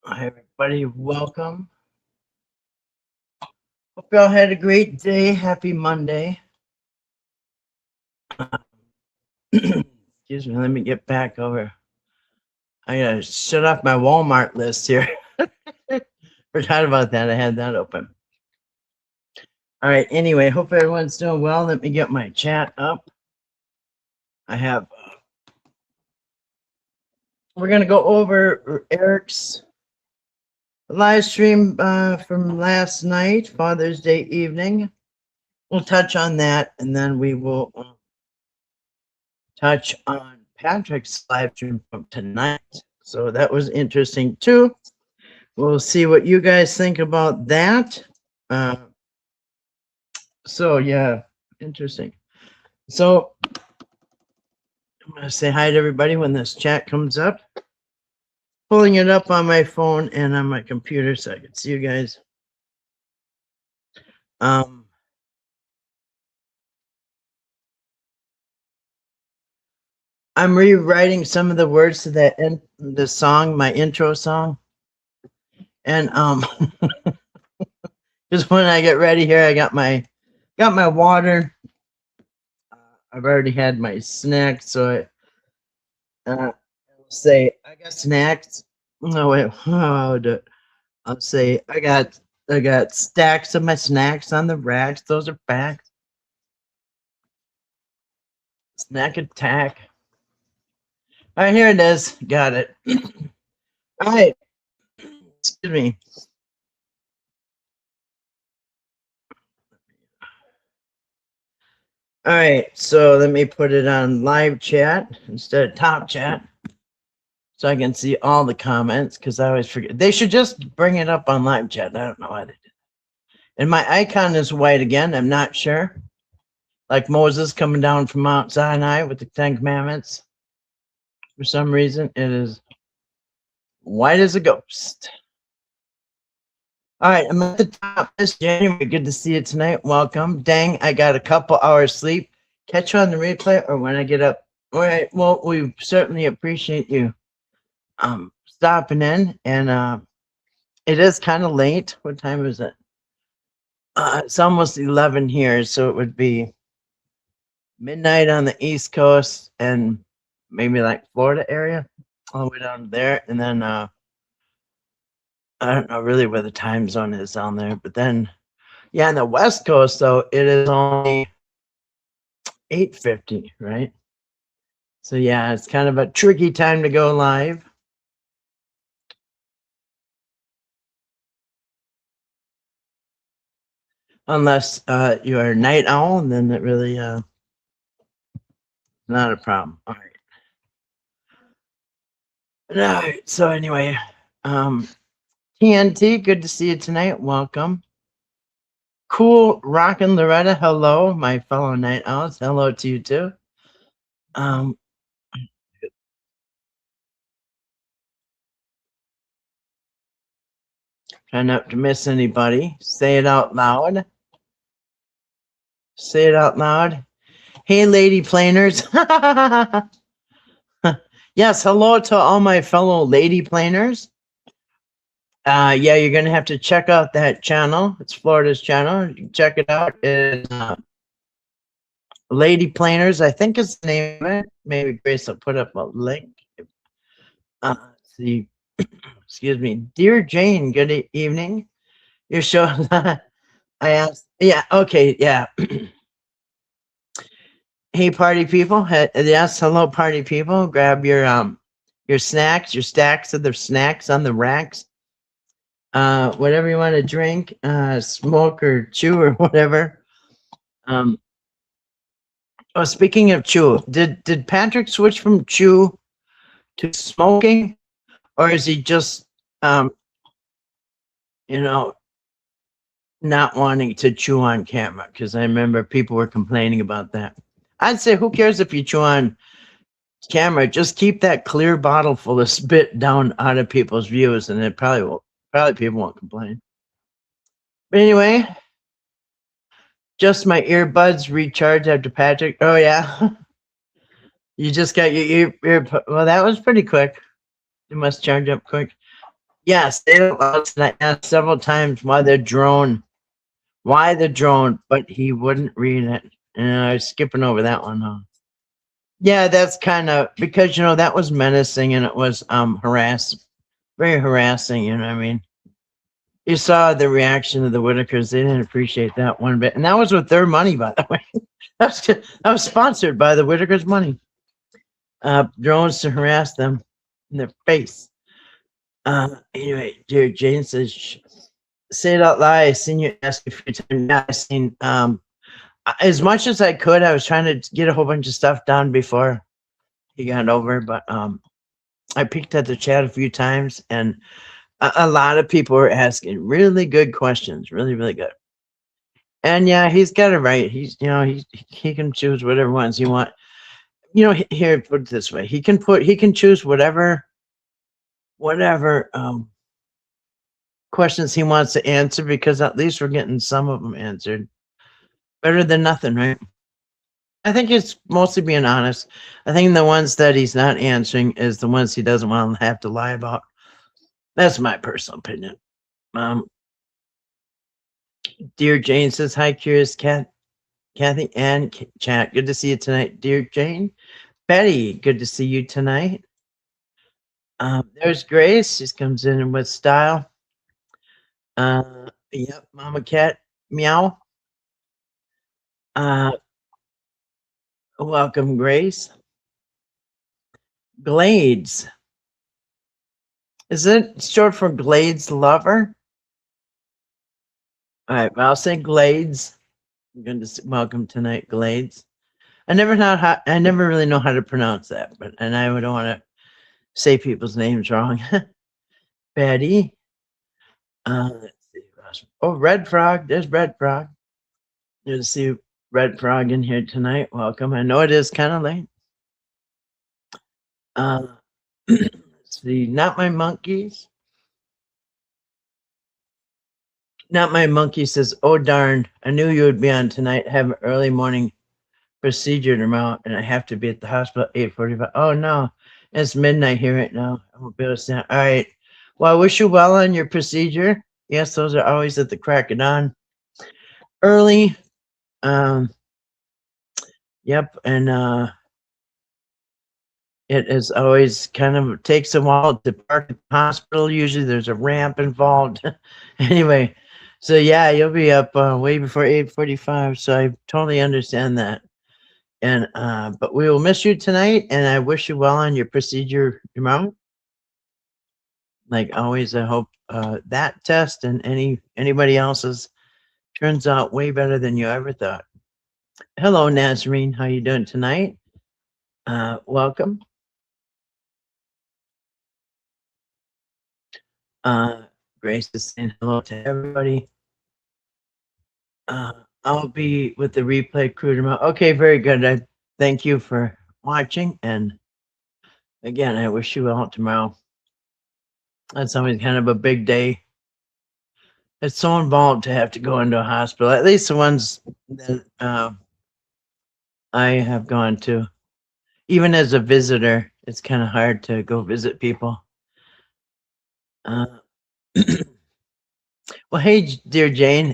Hi, everybody. Welcome. Hope y'all had a great day. Happy Monday. Excuse me. Let me get back over. I gotta shut off my Walmart list here. Forgot about that. I had that open. All right. Anyway, hope everyone's doing well. Let me get my chat up. I have. We're gonna go over Eric's live stream from last night, Father's Day evening. We'll touch on that, and then we will touch on Patrick's live stream from tonight. So that was interesting too. We'll see what you guys think about that. So yeah, interesting. So I'm gonna say hi to everybody when this chat comes up. Pulling it up on my phone and on my computer so I can see you guys. I'm rewriting some of the words to that the song, my intro song. And just when I get ready here, I got my water. I've already had my snacks, so I'll say I got snacks. No wait, I'll say I got stacks of my snacks on the racks. Those are packed. Snack attack. All right, here it is. Got it. All right. Excuse me. All right, so let me put it on live chat instead of top chat so I can see all the comments because I always forget. They should just bring it up on live chat. I don't know why they did. And my icon is white again. I'm not sure. Like Moses coming down from Mount Sinai with the Ten Commandments. For some reason, it is white as a ghost. All right, I'm at the top this January. Good to see you tonight. Welcome. Dang, I got a couple hours sleep. Catch you on the replay or when I get up. All right, well, we certainly appreciate you stopping in. And it is kind of late. What time is it? It's almost 11 here, so it would be midnight on the East Coast and maybe like Florida area, all the way down there. And then I don't know really where the time zone is down there, but then yeah, on the West Coast though, it is only 8:50, right? So yeah, it's kind of a tricky time to go live. Unless you're a night owl, and then it really not a problem. All right. All right. So anyway, TNT, good to see you tonight. Welcome. Cool Rockin' Loretta, hello, my fellow night owls. Hello to you too. Try not to miss anybody. Say it out loud. Say it out loud. Hey, lady planers. Yes, hello to all my fellow lady planers. Yeah, you're gonna have to check out that channel. It's Florida's channel. You can check it out. It's Lady Planers, I think is the name of it. Maybe Grace will put up a link. Let's see. Excuse me. Dear Jane, good evening. Your show. I asked. Yeah. Okay. Yeah. Hey, party people. Yes. Hello, party people. Grab your snacks, your stacks of the snacks on the racks. Whatever you want to drink, smoke or chew or whatever. Oh, speaking of chew, did Patrick switch from chew to smoking, or is he just you know, not wanting to chew on camera? Because I remember people were complaining about that. I'd say, who cares if you chew on camera? Just keep that clear bottle full of spit down out of people's views, and it probably people won't complain. But anyway, just my earbuds recharged after Patrick. Oh yeah, you just got your ear. Well, that was pretty quick. You must charge up quick. Yes, they I asked several times why the drone, but he wouldn't read it. And I was skipping over that one, huh? Yeah, that's kind of because that was menacing and it was very harassing, you know what I mean? You saw the reaction of the Whitakers, they didn't appreciate that one bit. And that was with their money, by the way. that was sponsored by the Whitakers' money. Drones to harass them in their face. Anyway, dear Jane says, say it out loud. I seen you ask a few times. Yeah, I seen as much as I could. I was trying to get a whole bunch of stuff done before he got over, but I peeked at the chat a few times, and a lot of people were asking really good questions, really, really good. And yeah, he's got it right. He's he can choose whatever ones he want. Here, put it this way: he can choose whatever questions he wants to answer, because at least we're getting some of them answered. Better than nothing, right? I think it's mostly being honest. I think the ones that he's not answering is the ones he doesn't want to have to lie about. That's my personal opinion. Dear Jane says, hi, Curious Cat, Kathy and chat. Good to see you tonight, dear Jane. Betty, good to see you tonight. There's Grace. She comes in with style. Yep, Mama Cat, meow. Welcome, Grace. Glades. Is it short for Glades Lover? All right, well, I'll say Glades. I'm going to welcome tonight, Glades. I never know how. I never really know how to pronounce that, but and I don't want to say people's names wrong. Betty. Let's see. Oh, Red Frog. There's Red Frog. Good to see Red Frog in here tonight. Welcome. I know it is kind of late. Let's see. Not my monkeys. Not my monkey says, "Oh darn! I knew you would be on tonight. Have an early morning procedure tomorrow, and I have to be at the hospital at 8:45. Oh no, it's midnight here right now. I won't be able to stand. All right. Well, I wish you well on your procedure. Yes, those are always at the crack of dawn. Early. Yep, and it is always kind of takes a while to park at the hospital. Usually there's a ramp involved. Anyway, so yeah, you'll be up way before 8:45. So I totally understand that. And but we will miss you tonight, and I wish you well on your procedure tomorrow. Like always, I hope that test and anybody else's turns out way better than you ever thought. Hello, Nazarene. How you doing tonight? Welcome. Grace is saying hello to everybody. I'll be with the replay crew tomorrow. Okay, very good. I thank you for watching, and again, I wish you well tomorrow. That's always kind of a big day. It's so involved to have to go into a hospital. At least the ones that I have gone to. Even as a visitor, it's kind of hard to go visit people. Well, hey, dear Jane.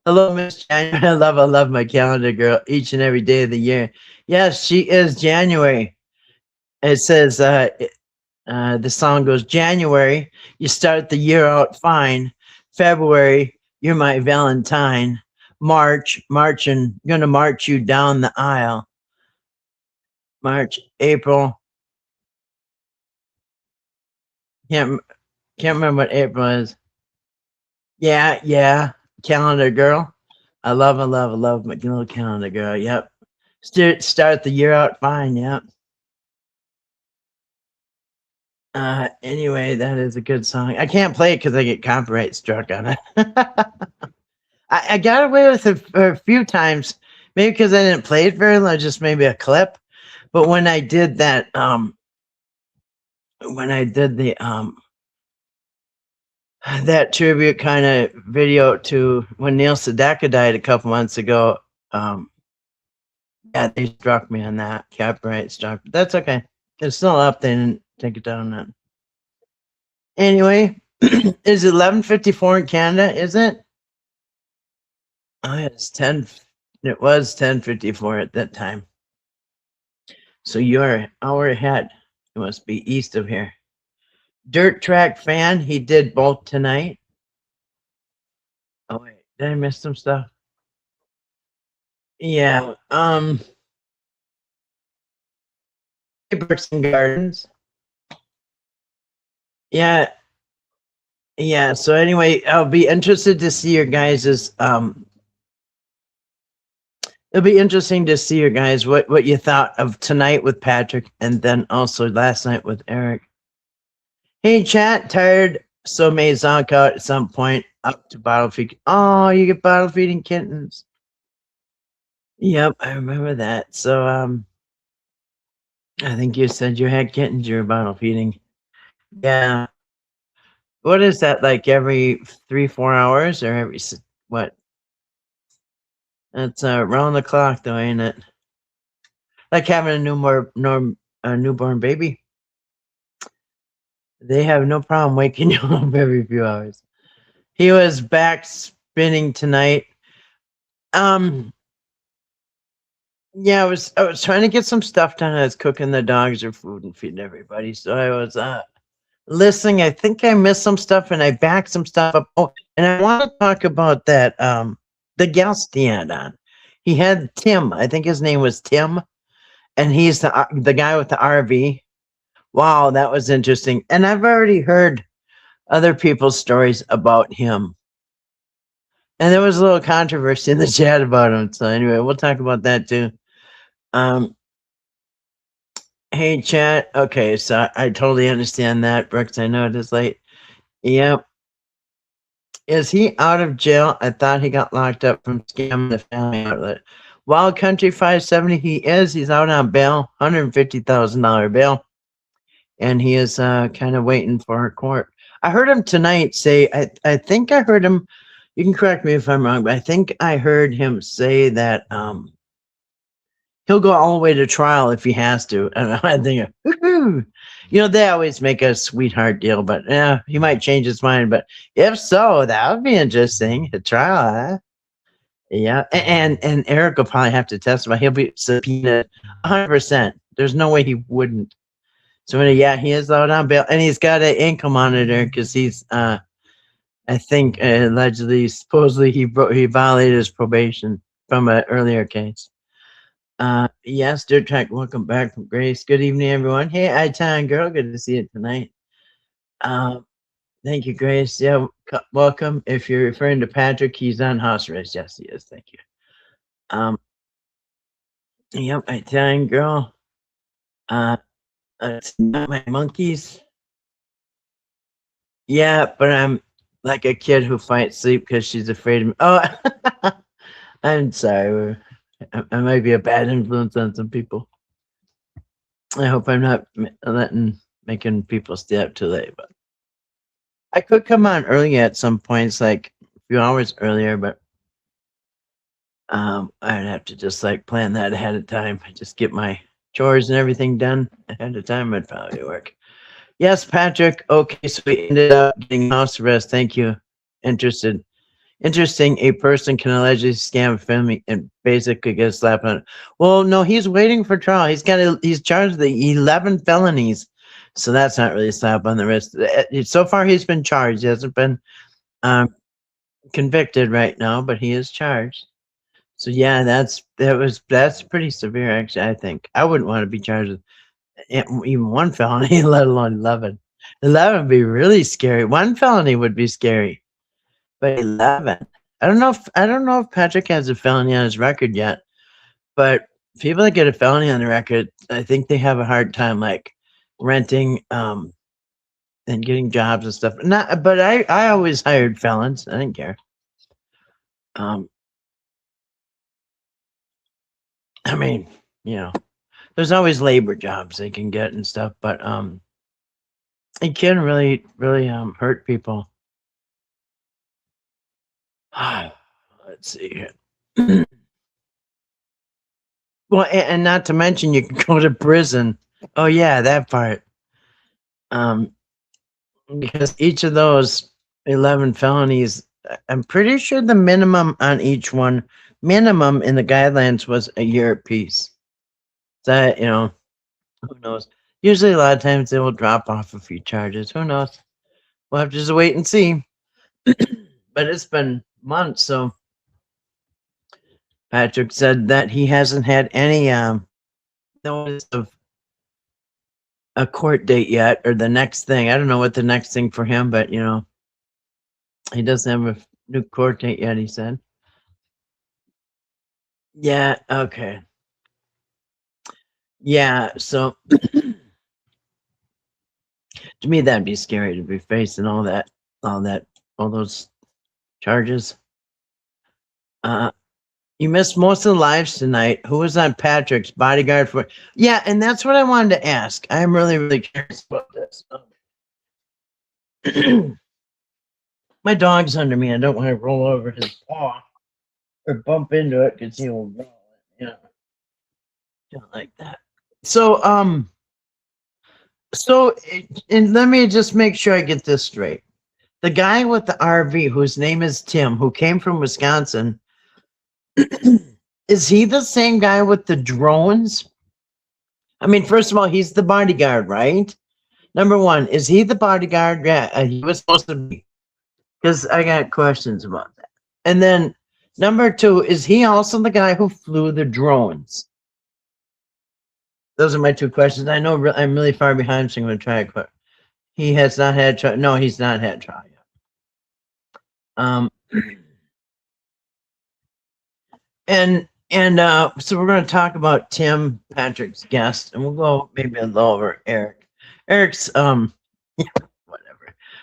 Hello, Miss January. I love my calendar, girl. Each and every day of the year. Yes, she is January. It says the song goes, January, you start the year out fine. February, you're my Valentine. Marching, gonna march you down the aisle. March, April. Can't remember what April is. Yeah. Calendar girl. I love my little calendar girl. Yep. Start the year out fine. Yep. Anyway, that is a good song. I can't play it because I get copyright struck on it. I got away with it for a few times, maybe because I didn't play it very long, just maybe a clip. But when I did that, that tribute kind of video to when Neil Sedaka died a couple months ago, yeah, they struck me on that copyright struck. That's okay. It's still up. They didn't take it down. That anyway, is it 11:54 in Canada? Is it? Oh, it's 10. It was 10:54 at that time. So you're an hour ahead. It must be east of here. Dirt Track Fan. He did both tonight. Oh wait, did I miss some stuff? Yeah. Bricks and Gardens. Yeah. So anyway, I'll be interested to see your guys's it'll be interesting to see your guys what you thought of tonight with Patrick and then also last night with Eric. Hey chat, tired, so may zonk out at some point up to bottle feed. Oh, you get bottle feeding kittens. Yep, I remember that. So I think you said you had kittens you were bottle feeding. Yeah. What is that, like every 3-4 hours or every what? That's round the clock though, ain't it? Like having a newborn baby. They have no problem waking you up every few hours. He was back spinning tonight. Yeah, I was trying to get some stuff done. I was cooking the dogs their food and feeding everybody. So I was listening. I think I missed some stuff and I backed some stuff up. Oh, and I want to talk about that the guest he had on. He had Tim. I think his name was Tim, and he's the guy with the RV. Wow, that was interesting. And I've already heard other people's stories about him. And there was a little controversy in the chat about him. So anyway, we'll talk about that too. Hey, chat. Okay, so I totally understand that, Brooks. I know it is late. Yep. Is he out of jail? I thought he got locked up from scamming the family outlet. Wild Country 570, he is. He's out on bail, $150,000 bail. And he is kind of waiting for court. I heard him tonight say, I think I heard him, you can correct me if I'm wrong, but I think I heard him say that he'll go all the way to trial if he has to. And I think, woohoo! They always make a sweetheart deal, but yeah, he might change his mind. But if so, that would be interesting. A trial, huh? Yeah, and Eric will probably have to testify. He'll be subpoenaed 100%. There's no way he wouldn't. So yeah, he is out on bail, and he's got an income monitor because he's, I think, allegedly, supposedly he violated his probation from an earlier case. Yes, Dirt Track, welcome back from Grace. Good evening, everyone. Hey, Italian girl, good to see you tonight. Thank you, Grace. Yeah, welcome. If you're referring to Patrick, he's on house arrest. Yes, he is. Thank you. Yep, Italian girl. It's not my monkeys. Yeah, but I'm like a kid who fights sleep because she's afraid of me. Oh, I'm sorry. I might be a bad influence on some people. I hope I'm not making people stay up too late, but I could come on early at some points, like a few hours earlier, but I'd have to just like plan that ahead of time. Just get my chores and everything done ahead of time. It'd probably work. Yes, Patrick. Okay, so we ended up getting house arrest. Thank you. Interesting. A person can allegedly scam a family and basically get slapped on. Well, no, he's waiting for trial. He's charged with 11 felonies, so that's not really a slap on the wrist. So far, he's been charged. He hasn't been convicted right now, but he is charged. So yeah, that's pretty severe. Actually, I think I wouldn't want to be charged with even one felony, let alone 11. 11 would be really scary. One felony would be scary. But 11. I don't know if Patrick has a felony on his record yet, but people that get a felony on the record, I think they have a hard time like renting and getting jobs and stuff. But I always hired felons. I didn't care. I mean, there's always labor jobs they can get and stuff, but it can really hurt people. Let's see here. Well, and not to mention you can go to prison. Oh yeah, that part. Because each of those 11 felonies, I'm pretty sure the minimum on each one, minimum in the guidelines was a year apiece. So, who knows? Usually a lot of times they will drop off a few charges. Who knows? We'll have to just wait and see. But it's been months, so Patrick said that he hasn't had any notice of a court date yet, or the next thing. I don't know what the next thing for him, but he doesn't have a new court date yet, he said. Yeah, okay. Yeah, so to me that'd be scary to be facing all those charges. You missed most of the lives tonight. Who was on Patrick's bodyguard for? Yeah, and that's what I wanted to ask. I'm really curious about this. My dog's under me. I don't want to roll over his paw or bump into it because he will roll. Don't like that. So, and let me just make sure I get this straight. The guy with the RV, whose name is Tim, who came from Wisconsin, is he the same guy with the drones? I mean, first of all, he's the bodyguard, right? Number one, is he the bodyguard? Yeah, he was supposed to be. Because I got questions about that. And then number two, is he also the guy who flew the drones? Those are my two questions. I know I'm really far behind, so I'm going to try it. He has not had trial. No, he's not had trial yet. And And so we're going to talk about Tim, Patrick's guest, and we'll go maybe a little over Eric. Eric's whatever.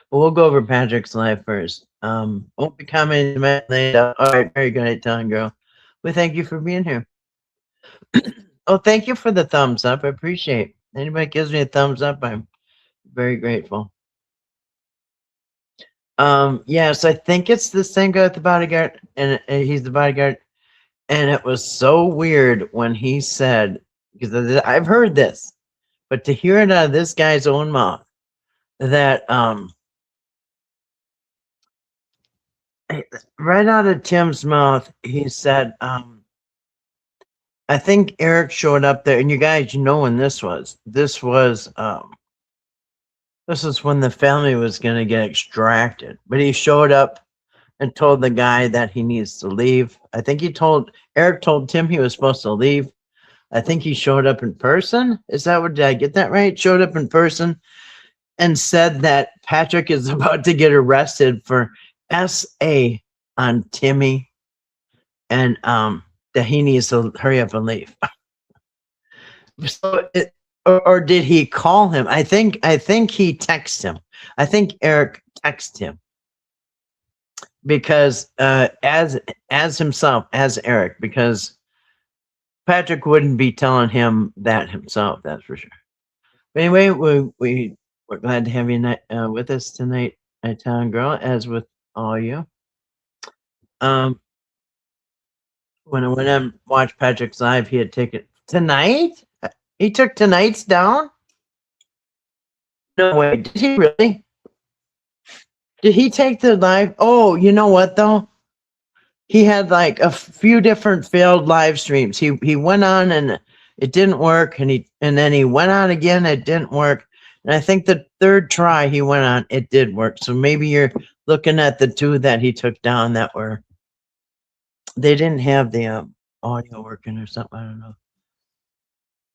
But we'll go over Patrick's life first. Won't be commenting later. All right, very good, Italian girl. Well, thank you for being here. Oh, thank you for the thumbs up. I appreciate it. Anybody gives me a thumbs up, I'm very grateful. Yes, I think it's the same guy with the bodyguard, and he's the bodyguard. And it was so weird when he said, because I've heard this, but to hear it out of this guy's own mouth, that right out of Tim's mouth, he said, I think Eric showed up there, and you guys know when this was. This was when the family was going to get extracted, but he showed up and told the guy that he needs to leave. I think Eric told Tim he was supposed to leave. I think he showed up in person. Did I get that right? Showed up in person and said that Patrick is about to get arrested for SA on Timmy, and that he needs to hurry up and leave. So or did he call him? I think he texted him. I think Eric texted him because as himself, as Eric, because Patrick wouldn't be telling him that himself, that's for sure. But anyway, we're glad to have you with us tonight, Town Girl, as with all you. When I went and watched Patrick's live, he had taken tonight. He took tonight's down. No way, did he really? Did he take the live? Oh, you know what though? He had like a few different failed live streams. He went on and it didn't work, and then he went on again, it didn't work. And I think the third try he went on, it did work. So maybe you're looking at the two that he took down that they didn't have the audio working or something. I don't know.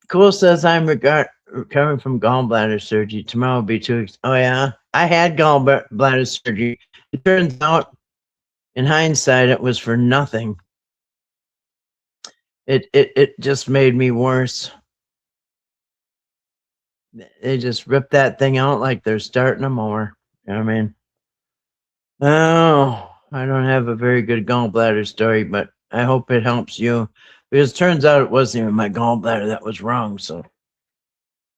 Cool says I'm recovering from gallbladder surgery. Tomorrow will be 2 weeks. Oh yeah, I had gallbladder surgery. It turns out, in hindsight, it was for nothing. It just made me worse. They just ripped that thing out like they're starting a mower. You know what I mean? Oh, I don't have a very good gallbladder story, but I hope it helps you. Because it turns out it wasn't even my gallbladder that was wrong. So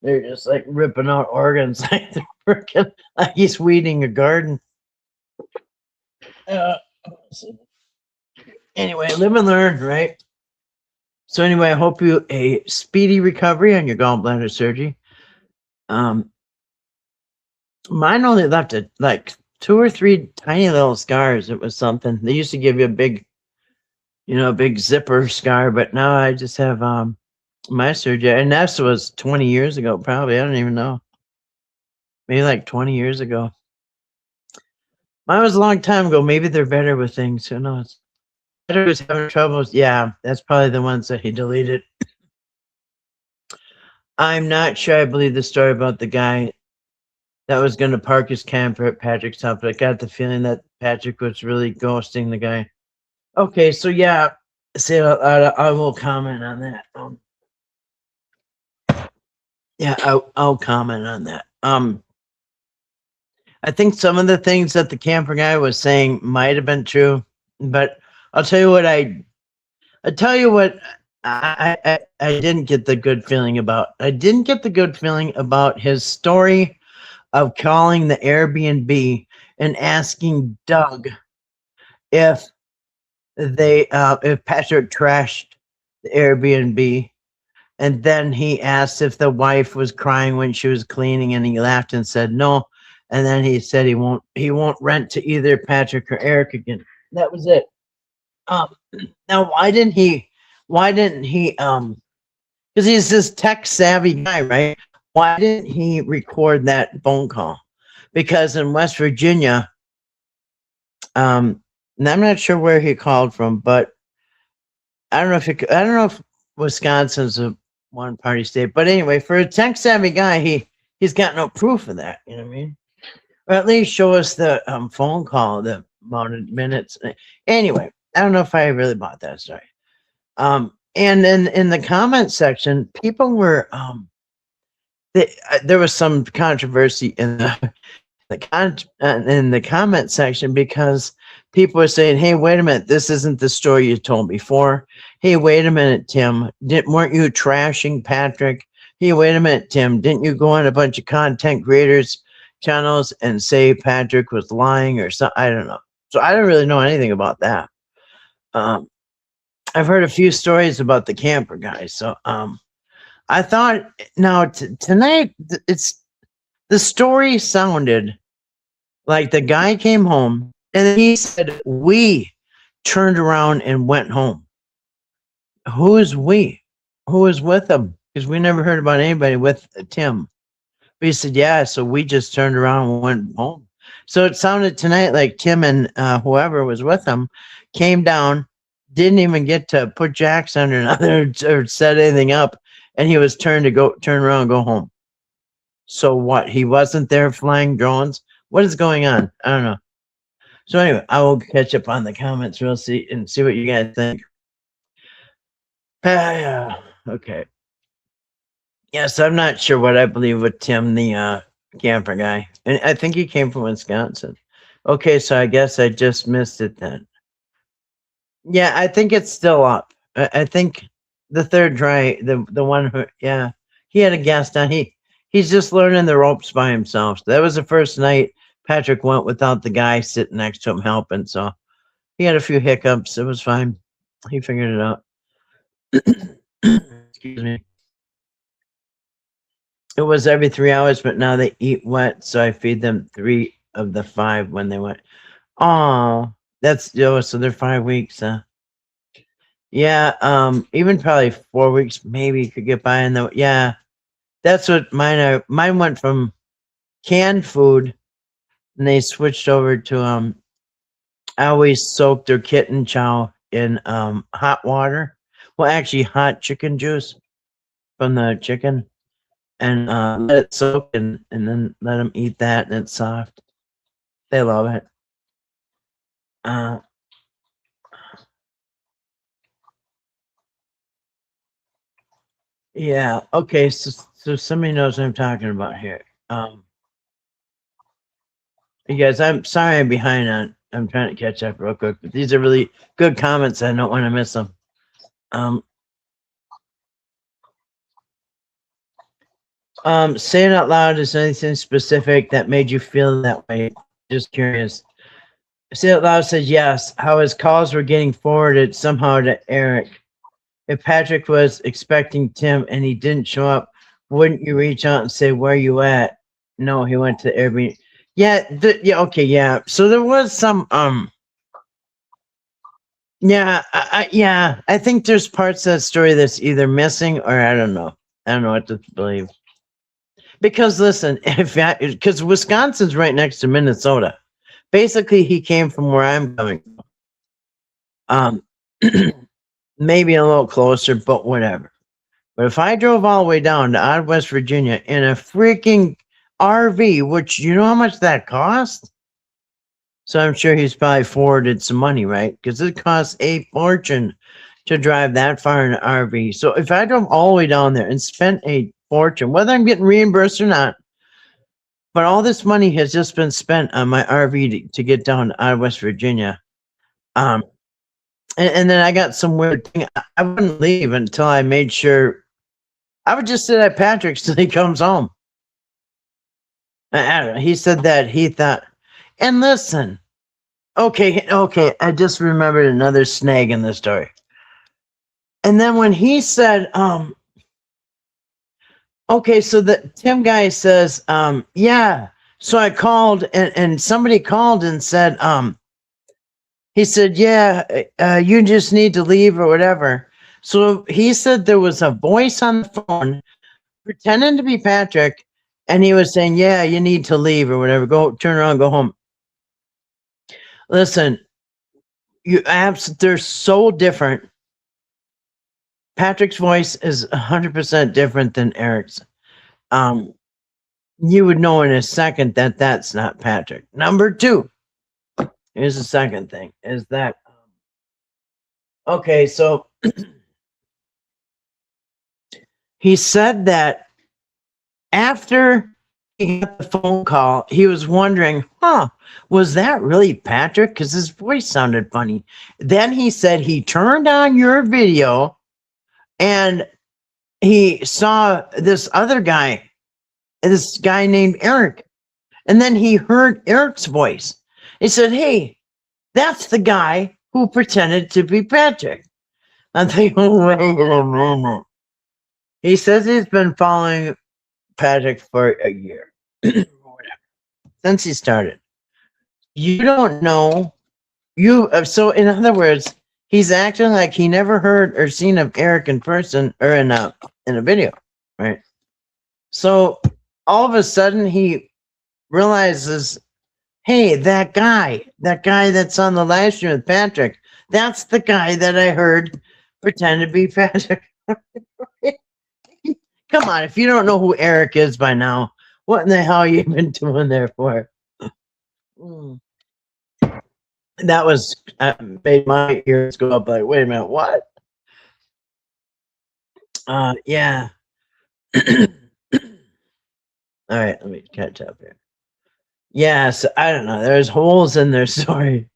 they're just like ripping out organs like they're freaking like he's weeding a garden. Anyway, live and learn, right? So anyway, I hope you a speedy recovery on your gallbladder surgery. Mine only left like 2 or 3 tiny little scars. It was something. They used to give you a big, big zipper scar, but now I just have my surgery. And that was 20 years ago, probably. I don't even know. Maybe like 20 years ago. Mine was a long time ago. Maybe they're better with things. Who knows? Better was having troubles. Yeah, that's probably the ones that he deleted. I'm not sure I believe the story about the guy that was going to park his camper at Patrick's house, but I got the feeling that Patrick was really ghosting the guy. Okay, so yeah, I will comment on that. Yeah, I'll comment on that. I think some of the things that the camper guy was saying might have been true, but I'll tell you what I didn't get the good feeling about. I didn't get the good feeling about his story of calling the Airbnb and asking Doug if Patrick trashed the Airbnb, and then he asked if the wife was crying when she was cleaning, and he laughed and said no, and then he said he won't rent to either Patrick or Eric again. That was it. Now why didn't he because he's this tech savvy guy, right? Why didn't he record that phone call? Because in West Virginia, and I'm not sure where he called from, but I don't know if Wisconsin's a one party state, but anyway, for a tech savvy guy, he's got no proof of that, you know what I mean? Or at least show us the phone call, the amount of minutes. Anyway, I don't know if I really bought that story. And in the comment section, people were there was some controversy in in the comment section because people were saying, "Hey, wait a minute, this isn't the story you told before. Hey, wait a minute, Tim, weren't you trashing Patrick? Hey, wait a minute, Tim, didn't you go on a bunch of content creators channels and say Patrick was lying or something?" I don't know. So I don't really know anything about that. Um, I've heard a few stories about the camper guy. So I thought now tonight it's the story sounded like the guy came home and then he said, "We turned around and went home." Who is we? Who was with him? Because we never heard about anybody with Tim. But he said, "Yeah, so we just turned around and went home." So it sounded tonight like Tim and whoever was with him came down, didn't even get to put jacks under another or set anything up, and he was turn around and go home. So what? He wasn't there flying drones? What is going on? I don't know. So anyway, I will catch up on the comments real see and see what you guys think. Yeah. Okay. Yes, I'm not sure what I believe with Tim, the camper guy, and I think he came from Wisconsin. Okay, so I guess I just missed it then. Yeah, I think it's still up. I think the third try, the one who, yeah, he had a guest on. He's just learning the ropes by himself. So that was the first night Patrick went without the guy sitting next to him helping. So he had a few hiccups. It was fine. He figured it out. Excuse me. It was every 3 hours, but now they eat wet, so I feed them 3 of the 5 when they went. Oh, that's so they're 5 weeks. Yeah, even probably 4 weeks, maybe could get by in the yeah. That's what mine are. Mine went from canned food, and they switched over to I always soak their kitten chow in hot water. Well, actually, hot chicken juice from the chicken, and let it soak, and then let them eat that, and it's soft. They love it. Uh, yeah. Okay. So somebody knows what I'm talking about here. You guys, I'm sorry I'm behind on. I'm trying to catch up real quick, but these are really good comments. I don't want to miss them. Say it out loud. Is there anything specific that made you feel that way? Just curious. Say it loud says yes. How his calls were getting forwarded somehow to Eric. If Patrick was expecting Tim and he didn't show up, wouldn't you reach out and say, "Where you at?" No, he went to Airbnb. Yeah, yeah, okay, yeah. So there was some yeah, yeah, I think there's parts of that story that's either missing or I don't know. I don't know what to believe. Because listen, because Wisconsin's right next to Minnesota. Basically, he came from where I'm coming from. Maybe a little closer, but whatever. But if I drove all the way down to out of West Virginia in a freaking RV, which you know how much that cost? So I'm sure he's probably forwarded some money, right? Because it costs a fortune to drive that far in an RV. So if I drove all the way down there and spent a fortune, whether I'm getting reimbursed or not, but all this money has just been spent on my RV to get down out of West Virginia. And then I got some weird thing. I wouldn't leave until I made sure. I would just sit at Patrick's till he comes home. I don't know. He said that he thought, and listen, okay, I just remembered another snag in the story. And then when he said, okay, so the Tim guy says, yeah. So I called and somebody called and said, he said, yeah, you just need to leave or whatever. So he said there was a voice on the phone pretending to be Patrick, and he was saying, yeah, you need to leave or whatever. Go turn around, go home. Listen, they're so different. Patrick's voice is 100% different than Eric's. You would know in a second that that's not Patrick. Number 2, here's the second thing, is that, okay, so he said that after he got the phone call, he was wondering, was that really Patrick? Because his voice sounded funny. Then he said he turned on your video and he saw this other guy, this guy named Eric. And then he heard Eric's voice. He said, hey, that's the guy who pretended to be Patrick. I'm thinking, wait a minute. He says he's been following Patrick for a year. Since he started. You don't know. So in other words, he's acting like he never heard or seen of Eric in person or in a video, right? So all of a sudden he realizes, hey, that guy that's on the live stream with Patrick, that's the guy that I heard pretend to be Patrick. Come on, if you don't know who Eric is by now, what in the hell are you been doing there for? That was made my ears go up like, wait a minute, what? Yeah. All right, let me catch up here. Yes, I don't know. There's holes in their story.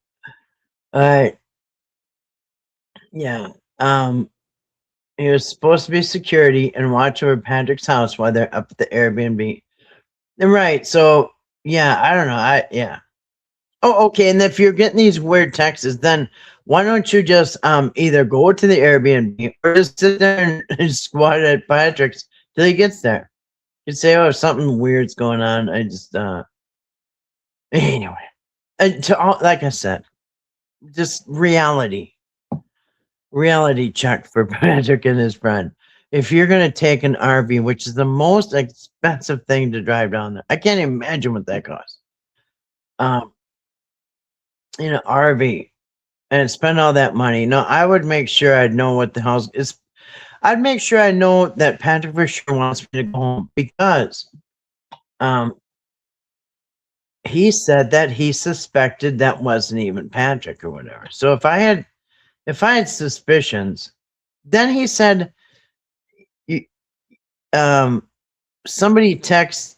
All right. Yeah. He was supposed to be security and watch over Patrick's house while they're up at the Airbnb. Right. So yeah, I don't know. Yeah. Oh, okay. And if you're getting these weird texts, then why don't you just either go to the Airbnb or just sit there and squat at Patrick's till he gets there? You say, oh, something weird's going on. I just anyway. Like I said, just reality check for Patrick and his friend. If you're going to take an RV, which is the most expensive thing to drive down there, I can't imagine what that costs. In an RV and spend all that money. No, I would make sure I'd know what the hell is. I'd make sure I know that Patrick for sure wants me to go home because he said that he suspected that wasn't even Patrick or whatever. So if I had suspicions, then he said somebody texted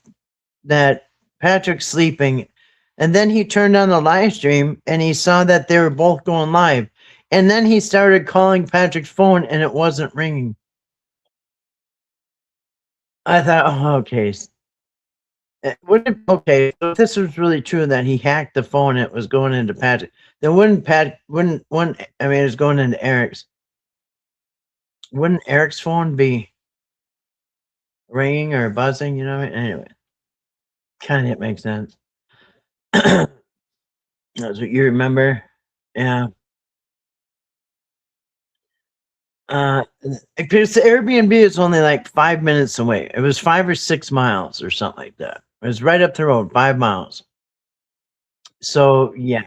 that Patrick's sleeping, and then he turned on the live stream and he saw that they were both going live, and then he started calling Patrick's phone and it wasn't ringing. I thought, oh, okay. Okay, so if this was really true that he hacked the phone and it was going into Patrick, then it was going into Eric's. Wouldn't Eric's phone be ringing or buzzing? You know what I mean? Anyway, kind of makes sense. That's what you remember. Yeah. Because the Airbnb is only like 5 minutes away. It was 5 or 6 miles or something like that. It was right up the road, 5 miles. So yeah.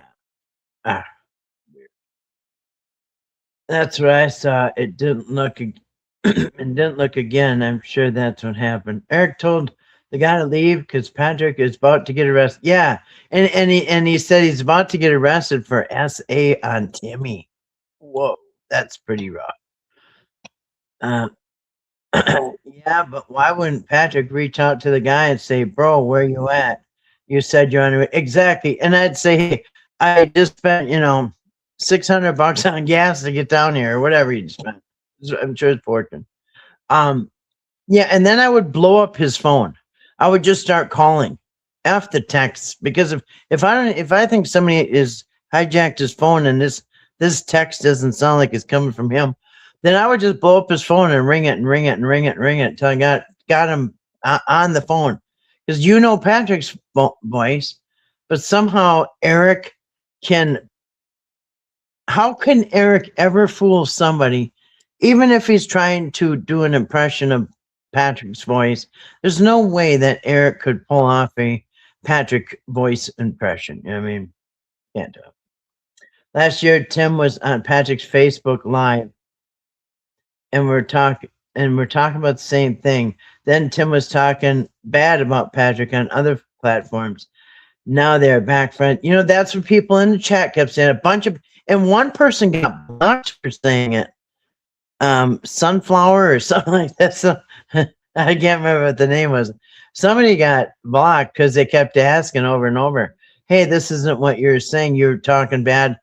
That's what I saw. It didn't look again. I'm sure that's what happened. Eric told the guy to leave because Patrick is about to get arrested. Yeah, and he said he's about to get arrested for SA on Timmy. Whoa, that's pretty rough. Yeah, but why wouldn't Patrick reach out to the guy and say, "Bro, where you at? You said you're on the way." Exactly, and I'd say, "Hey, I just spent $600 on gas to get down here, or whatever you spent." I'm sure it's fortune. Yeah, and then I would blow up his phone. I would just start calling F the texts, because if I think somebody is hijacked his phone and this text doesn't sound like it's coming from him, then I would just blow up his phone and ring it and ring it and ring it and ring it until I got him on the phone. Because Patrick's voice, but somehow Eric can. How can Eric ever fool somebody, even if he's trying to do an impression of Patrick's voice? There's no way that Eric could pull off a Patrick voice impression. I mean, can't do it. Last year, Tim was on Patrick's Facebook Live, and we're talking about the same thing. Then Tim was talking bad about Patrick on other platforms. Now they're back friends. That's what people in the chat kept saying. And one person got blocked for saying it. Sunflower or something like that. So I can't remember what the name was. Somebody got blocked because they kept asking over and over, "Hey, this isn't what you're saying. You're talking bad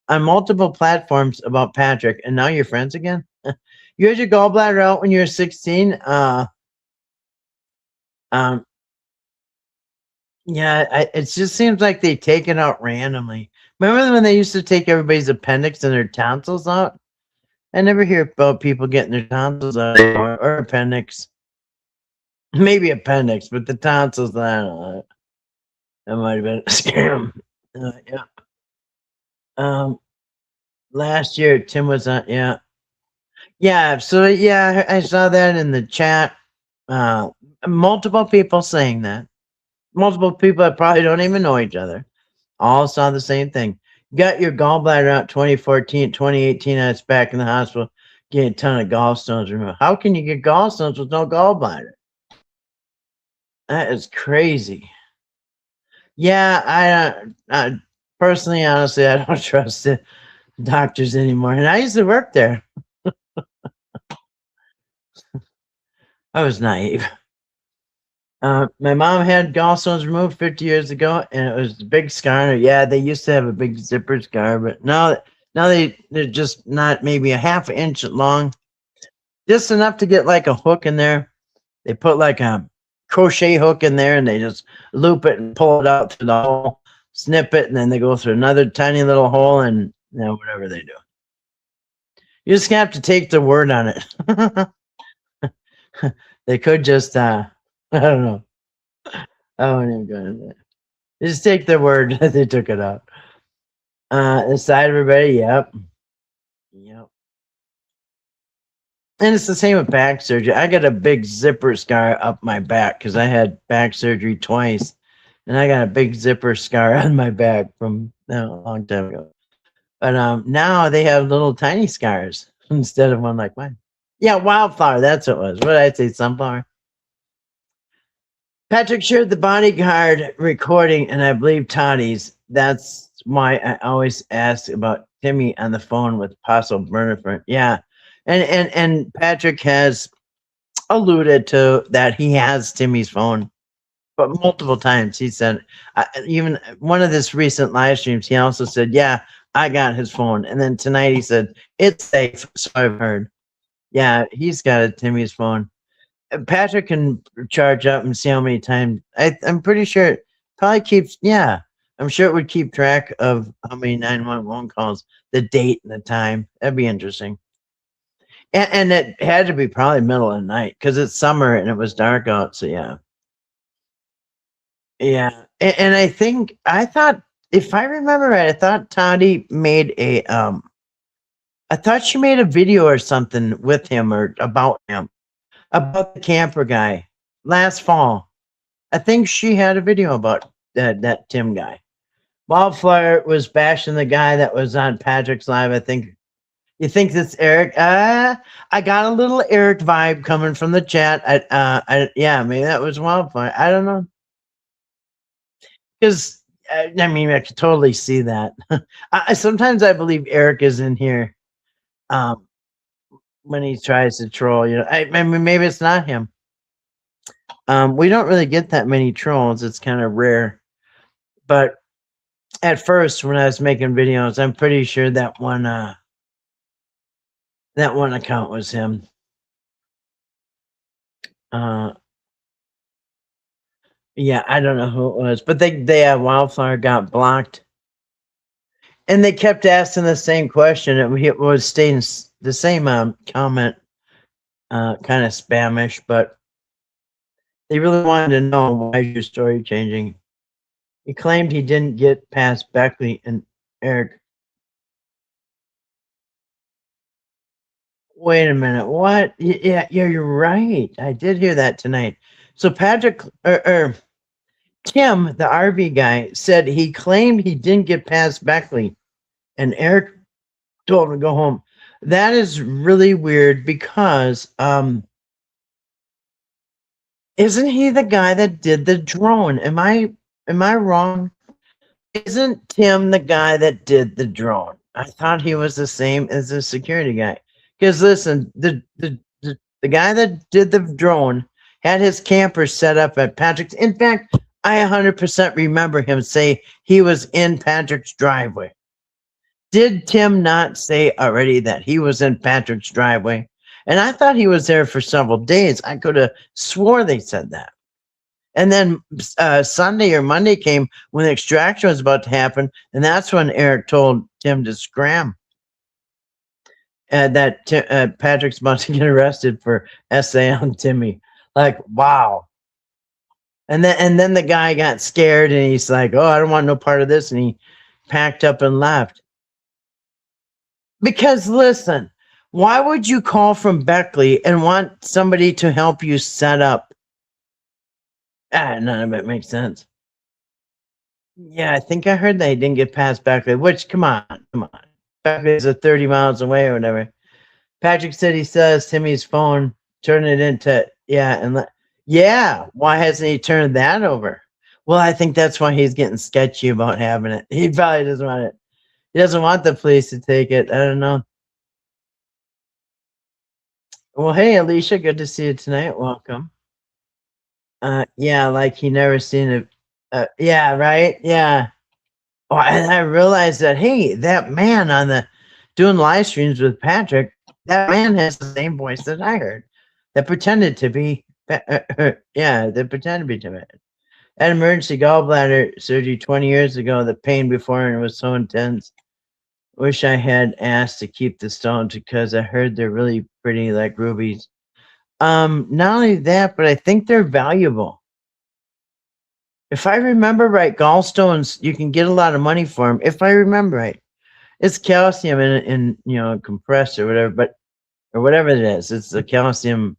on multiple platforms about Patrick, and now you're friends again." You had your gallbladder out when you were 16. Um, yeah, it just seems like they take it out randomly. Remember when they used to take everybody's appendix and their tonsils out? I never hear about people getting their tonsils out anymore, or appendix. Maybe appendix, but the tonsils, I don't know. That might have been a scam. Yeah. Um, last year Tim was on. Yeah, yeah. So yeah, I saw that in the chat. Uh, multiple people saying that. Multiple people that probably don't even know each other all saw the same thing. Got your gallbladder out 2014, 2018. I was back in the hospital getting a ton of gallstones removed. How can you get gallstones with no gallbladder? That is crazy. Yeah, I personally, honestly, I don't trust the doctors anymore. And I used to work there. I was naive. My mom had gallstones removed 50 years ago, and it was a big scar. Yeah, they used to have a big zipper scar, but now they're just not maybe a half inch long, just enough to get like a hook in there. They put like a crochet hook in there, and they just loop it and pull it out through the hole, snip it, and then they go through another tiny little hole, and whatever they do. You just have to take the word on it. They could just I don't know. I won't even go into that. Just take their word that they took it out. Inside everybody, yep. Yep. And it's the same with back surgery. I got a big zipper scar up my back because I had back surgery twice. And I got a big zipper scar on my back from a long time ago. But now they have little tiny scars instead of one like mine. Yeah, wildflower, that's what it was. What did I say? Sunflower? Patrick shared the bodyguard recording, and I believe Toddy's. That's why I always ask about Timmy on the phone with Apostle Bernard. Yeah, and Patrick has alluded to that he has Timmy's phone, but multiple times he said, even one of this recent live streams, he also said, "Yeah, I got his phone," and then tonight he said it's safe. So I've heard. Yeah, he's got a Timmy's phone. Patrick can charge up and see how many times. I'm pretty sure it probably keeps. Yeah, I'm sure it would keep track of how many 911 calls, the date, and the time. That'd be interesting. And it had to be probably middle of the night because it's summer and it was dark out. So yeah, yeah. And I thought, if I remember right, I thought Toddy made a I thought she made a video or something with him or about him, about the camper guy last fall. I think she had a video about that Tim guy. Wildfire was bashing the guy that was on Patrick's live. I think you think it's Eric. I got a little Eric vibe coming from the chat. Yeah, maybe that was Wildfire. I don't know, because I mean I could totally see that. Sometimes I believe Eric is in here when he tries to troll. I mean maybe it's not him. We don't really get that many trolls. It's kind of rare. But at first, when I was making videos, I'm pretty sure that one account was him. Yeah, I don't know who it was, but they Wildflower got blocked, and they kept asking the same question. It was staying the same comment, kind of spamish, but they really wanted to know why is your story changing. He claimed he didn't get past Beckley and Eric. Wait a minute, what? Yeah, you're right. I did hear that tonight. So Patrick or Tim, the RV guy, said he claimed he didn't get past Beckley, and Eric told him to go home. That is really weird because isn't he the guy that did the drone? Am I wrong? Isn't Tim the guy that did the drone? I thought he was the same as the security guy. Because listen, the guy that did the drone had his camper set up at Patrick's. In fact, I 100% remember him say he was in Patrick's driveway. Did Tim not say already that he was in Patrick's driveway? And I thought he was there for several days. I could have swore they said that. And then Sunday or Monday came when the extraction was about to happen, and that's when Eric told Tim to scram. That Patrick's about to get arrested for SA on Timmy. Like, wow. And then the guy got scared, and he's like, "Oh, I don't want no part of this," and he packed up and left. Because listen, why would you call from Beckley and want somebody to help you set up? None of it makes sense. Yeah, I think I heard they didn't get past Beckley, which, come on. Beckley's 30 miles away or whatever. Patrick said he says Timmy's phone, turn it into, why hasn't he turned that over? Well, I think that's why he's getting sketchy about having it. He probably doesn't want it. He doesn't want the police to take it. I don't know. Well, hey, Alicia, good to see you tonight. Welcome. Yeah, like he never seen it. Yeah, right? Yeah. Oh, and I realized that, hey, that man on the doing live streams with Patrick, that man has the same voice that I heard. That pretended to be, that pretended to be Tim. Had emergency gallbladder surgery 20 years ago. The pain before and it was so intense. Wish I had asked to keep the stones because I heard they're really pretty, like rubies. Not only that, but I think they're valuable. If I remember right, gallstones, you can get a lot of money for them. If I remember right, it's calcium in compressed or whatever, or whatever it is. It's the calcium.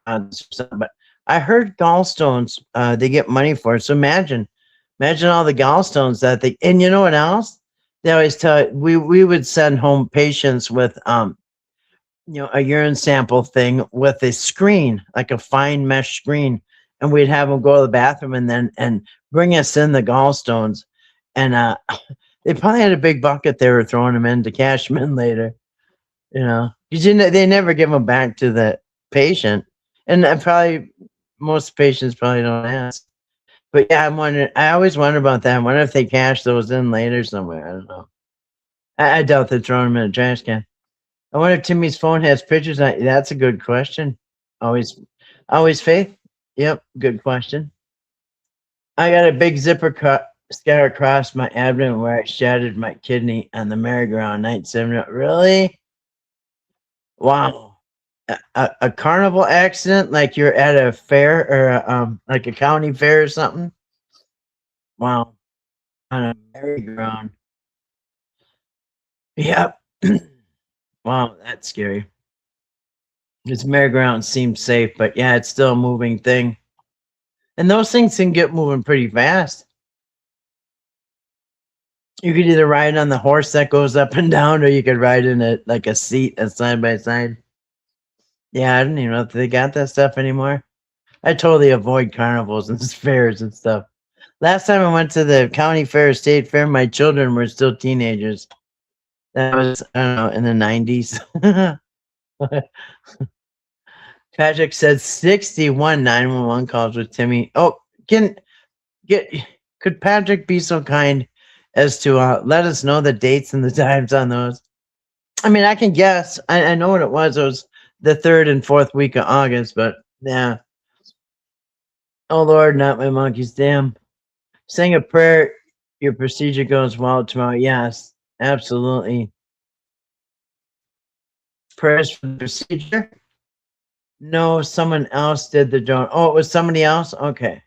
But I heard gallstones, they get money for it. So imagine all the gallstones that they, and you know what else? They always tell we would send home patients with a urine sample thing with a screen, like a fine mesh screen, and we'd have them go to the bathroom and bring us in the gallstones, and they probably had a big bucket they were throwing them in to cash them in later, because they never give them back to the patient, and probably most patients probably don't ask. But yeah, I'm wondering. I always wonder about that. I wonder if they cash those in later somewhere. I don't know. I doubt they're throwing them in a trash can. I wonder if Timmy's phone has pictures on it. That's a good question. Always Faith. Yep, good question. I got a big zipper scar across my abdomen where I shattered my kidney on the merry-go-round 97. Really? Wow. A carnival accident, like you're at a fair or like a county fair or something? Wow. On a merry-go-round. Yep. Wow, that's scary. This merry-go-round seems safe, but yeah, it's still a moving thing. And those things can get moving pretty fast. You could either ride on the horse that goes up and down, or you could ride in a seat, a side by side. Yeah, I don't even know if they got that stuff anymore. I totally avoid carnivals and fairs and stuff. Last time I went to the county fair, state fair, my children were still teenagers. That was, I don't know, in the 90s. Patrick said 61 911 calls with Timmy. Oh, could Patrick be so kind as to let us know the dates and the times on those? I mean, I can guess. I know what it was. It was the 3rd and 4th week of August, but yeah. Oh, Lord, not my monkeys. Damn. Saying a prayer, your procedure goes well tomorrow. Yes, absolutely. Prayers for the procedure? No, someone else did the drone. Oh, it was somebody else? Okay.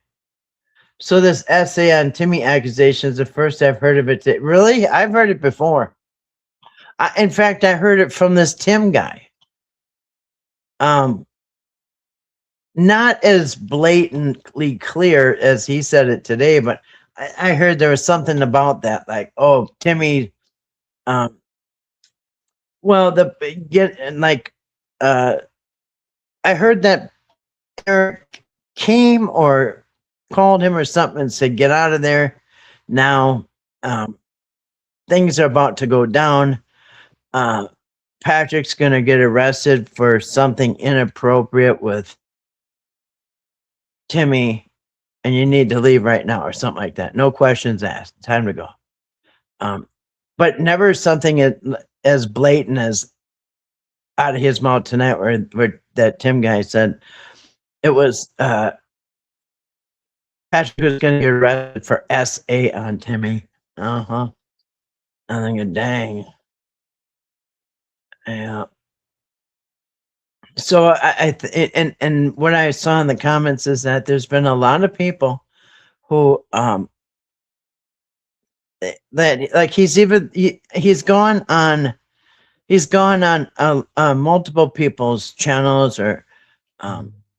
So this essay on Timmy accusations, the first I've heard of it. Really? I've heard it before. In fact, I heard it from this Tim guy. Not as blatantly clear as he said it today, but I heard there was something about that, like, oh, Timmy, I heard that Eric came or called him or something and said, get out of there now. Things are about to go down. Patrick's going to get arrested for something inappropriate with Timmy, and you need to leave right now, or something like that. No questions asked. Time to go. But never something as blatant as out of his mouth tonight, where that Tim guy said it was Patrick was going to get arrested for SA on Timmy. I'm thinking, dang. Yeah. So and what I saw in the comments is that there's been a lot of people who that like he's gone on multiple people's channels or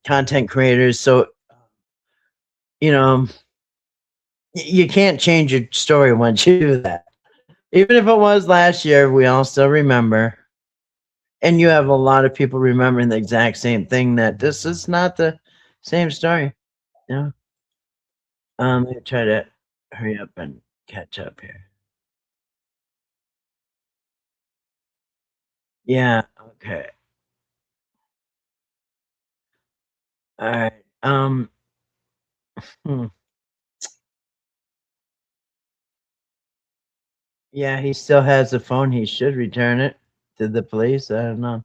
content creators. So you can't change your story once you do that. Even if it was last year, we all still remember. And you have a lot of people remembering the exact same thing, that this is not the same story. Yeah. Let me try to hurry up and catch up here. Yeah, okay. All right. Yeah, he still has the phone. He should return it to the police. I don't know.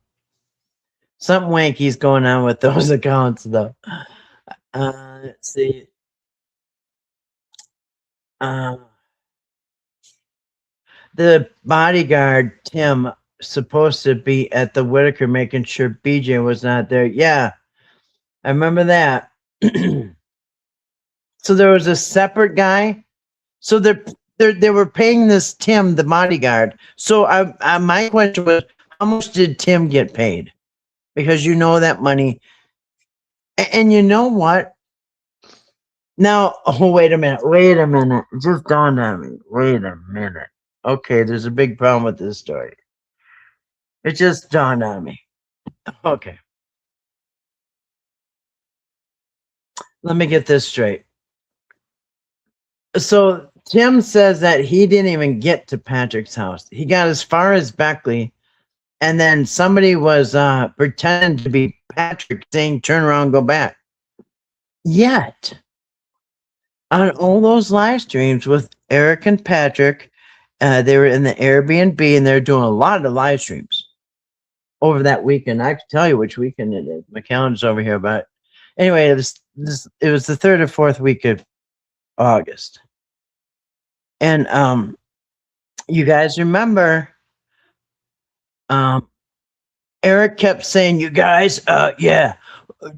Something wanky's going on with those accounts, though. Let's see. The bodyguard, Tim, supposed to be at the Whitaker making sure BJ was not there. Yeah, I remember that. So there was a separate guy. So they were paying this Tim, the bodyguard. So my question was, how much did Tim get paid? Because that money. And you know what? Now, wait a minute. It just dawned on me. Wait a minute. Okay, there's a big problem with this story. It just dawned on me. Okay. Let me get this straight. So Tim says that he didn't even get to Patrick's house. He got as far as Beckley, and then somebody was pretending to be Patrick, saying, turn around, go back. Yet, on all those live streams with Eric and Patrick, they were in the Airbnb, and they're doing a lot of live streams over that weekend. I can tell you which weekend it is. My calendar's over here, but anyway, it was the 3rd or 4th week of August. And you guys remember Eric kept saying, you guys, yeah,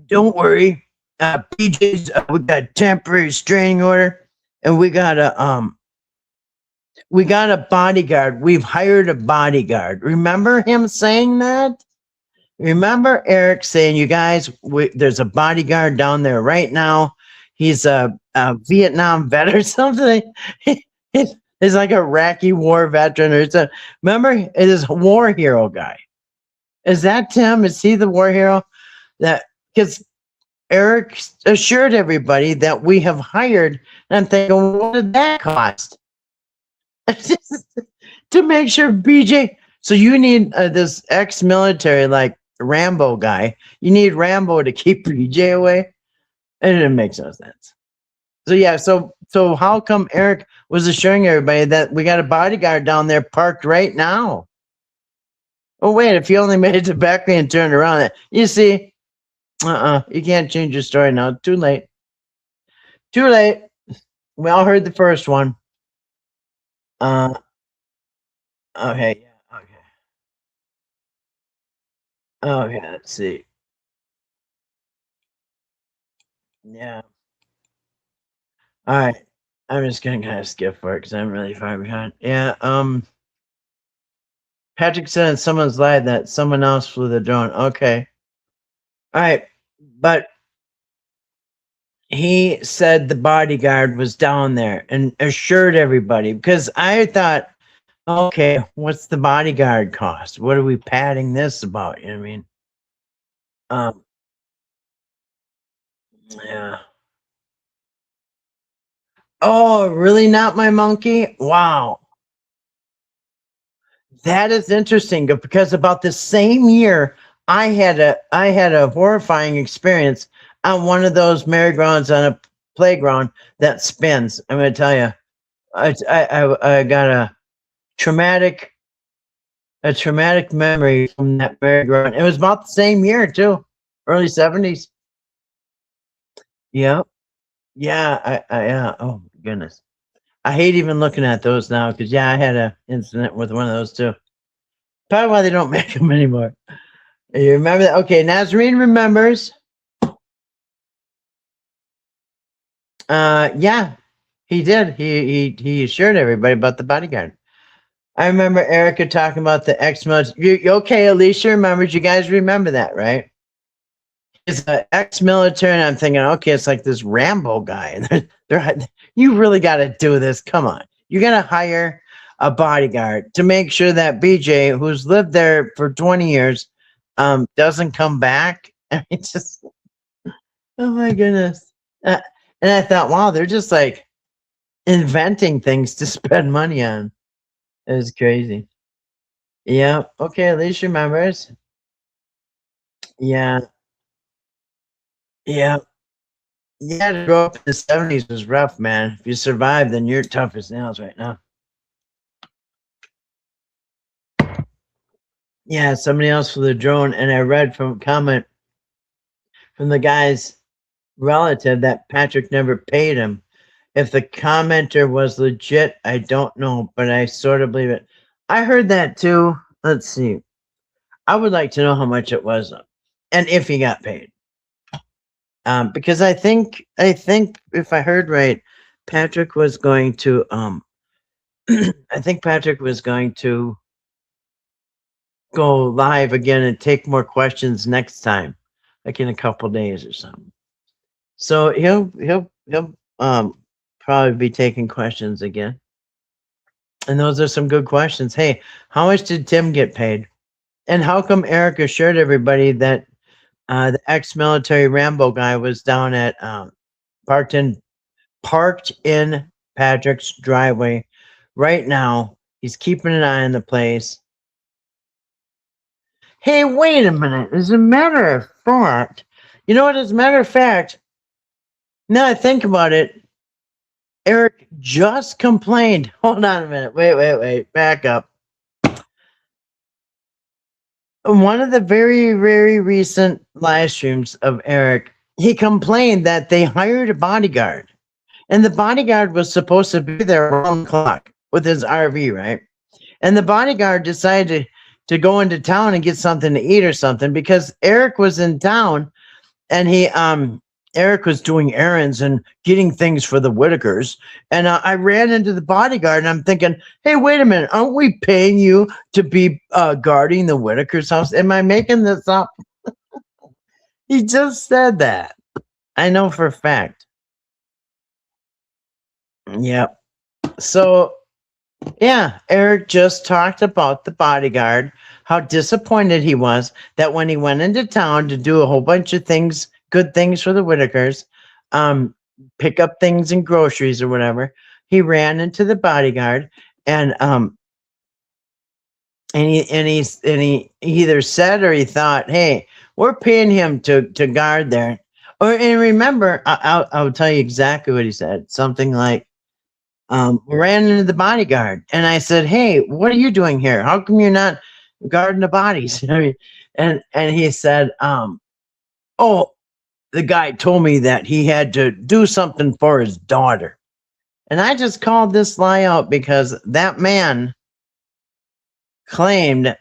don't worry. PJ's, we got a temporary restraining order, and we got a bodyguard. We've hired a bodyguard. Remember him saying that? Remember Eric saying, you guys, there's a bodyguard down there right now. He's a Vietnam vet or something. He's like a Iraqi war veteran, or remember, it is a war hero guy. Is that Tim? Is he the war hero? That because Eric assured everybody that we have hired, and I'm thinking, what did that cost? To make sure BJ. So you need this ex-military like Rambo guy. You need Rambo to keep BJ away. It didn't make no sense. So yeah, so how come Eric was assuring everybody that we got a bodyguard down there parked right now? Oh wait, if you only made it to Beckley and turned around, you see, you can't change your story now. Too late. Too late. We all heard the first one. Okay, yeah, okay, let's see. Yeah. All right. I'm just gonna kind of skip for it because I'm really far behind. Yeah. Patrick said in someone's live that someone else flew the drone. Okay. All right, but he said the bodyguard was down there and assured everybody, because I thought, okay, what's the bodyguard cost? What are we padding this about? You know what I mean? Yeah. Oh, really? Not my monkey? Wow. That is interesting, because about the same year I had a horrifying experience on one of those merry-go-rounds on a playground that spins. I'm going to tell you, I got traumatic a traumatic memory from that merry-go-round. It was about the same year too, early 70s. Yep. Yeah. Yeah. Oh my goodness. I hate even looking at those now because yeah, I had an incident with one of those too. Probably why they don't make them anymore. You remember that? Okay, Nazarene remembers. Yeah, he did. He assured everybody about the bodyguard. I remember Erica talking about the ex-military. Okay, Alicia remembers. You guys remember that, right? He's an ex-military, and I'm thinking, okay, it's like this Rambo guy. You really got to do this. Come on, you got to hire a bodyguard to make sure that BJ, who's lived there for 20 years, doesn't come back. I mean, just oh my goodness. And I thought, wow, they're just like inventing things to spend money on. It was crazy. Yeah. Okay, at least remembers. Yeah. Yeah. Yeah, to grow up in the 70s was rough, man. If you survive, then you're tough as nails right now. Yeah, somebody else with a drone, and I read from a comment from the guy's relative that Patrick never paid him. If the commenter was legit, I don't know, but I sort of believe it. I heard that too. Let's see. I would like to know how much it was, and if he got paid. Because I think if I heard right, Patrick was going to I think Patrick was going to go live again and take more questions next time, like in a couple days or something. So he'll probably be taking questions again. And those are some good questions. Hey, how much did Tim get paid? And how come Eric assured everybody that the ex-military Rambo guy was down at parked in Patrick's driveway right now? He's keeping an eye on the place. Hey, wait a minute. As a matter of fact, you know what? As a matter of fact, now I think about it, Eric just complained. Hold on a minute. Wait. Back up. One of the very, very recent live streams of Eric, he complained that they hired a bodyguard. And the bodyguard was supposed to be there around the clock with his RV, right? And the bodyguard decided to go into town and get something to eat or something because Eric was in town and Eric was doing errands and getting things for the Whitakers. And I ran into the bodyguard and I'm thinking, hey, wait a minute. Aren't we paying you to be guarding the Whitakers' house? Am I making this up? He just said that. I know for a fact. Yep. So, yeah, Eric just talked about the bodyguard, how disappointed he was that when he went into town to do a whole bunch of things, good things for the Whitakers, pick up things and groceries or whatever, he ran into the bodyguard and he either said or he thought, hey, we're paying him to guard there. And remember, I'll tell you exactly what he said. Something like, ran into the bodyguard and I said, hey, what are you doing here? How come you're not guarding the bodies? I mean, and he said, oh, the guy told me that he had to do something for his daughter. And I just called this lie out because that man claimed,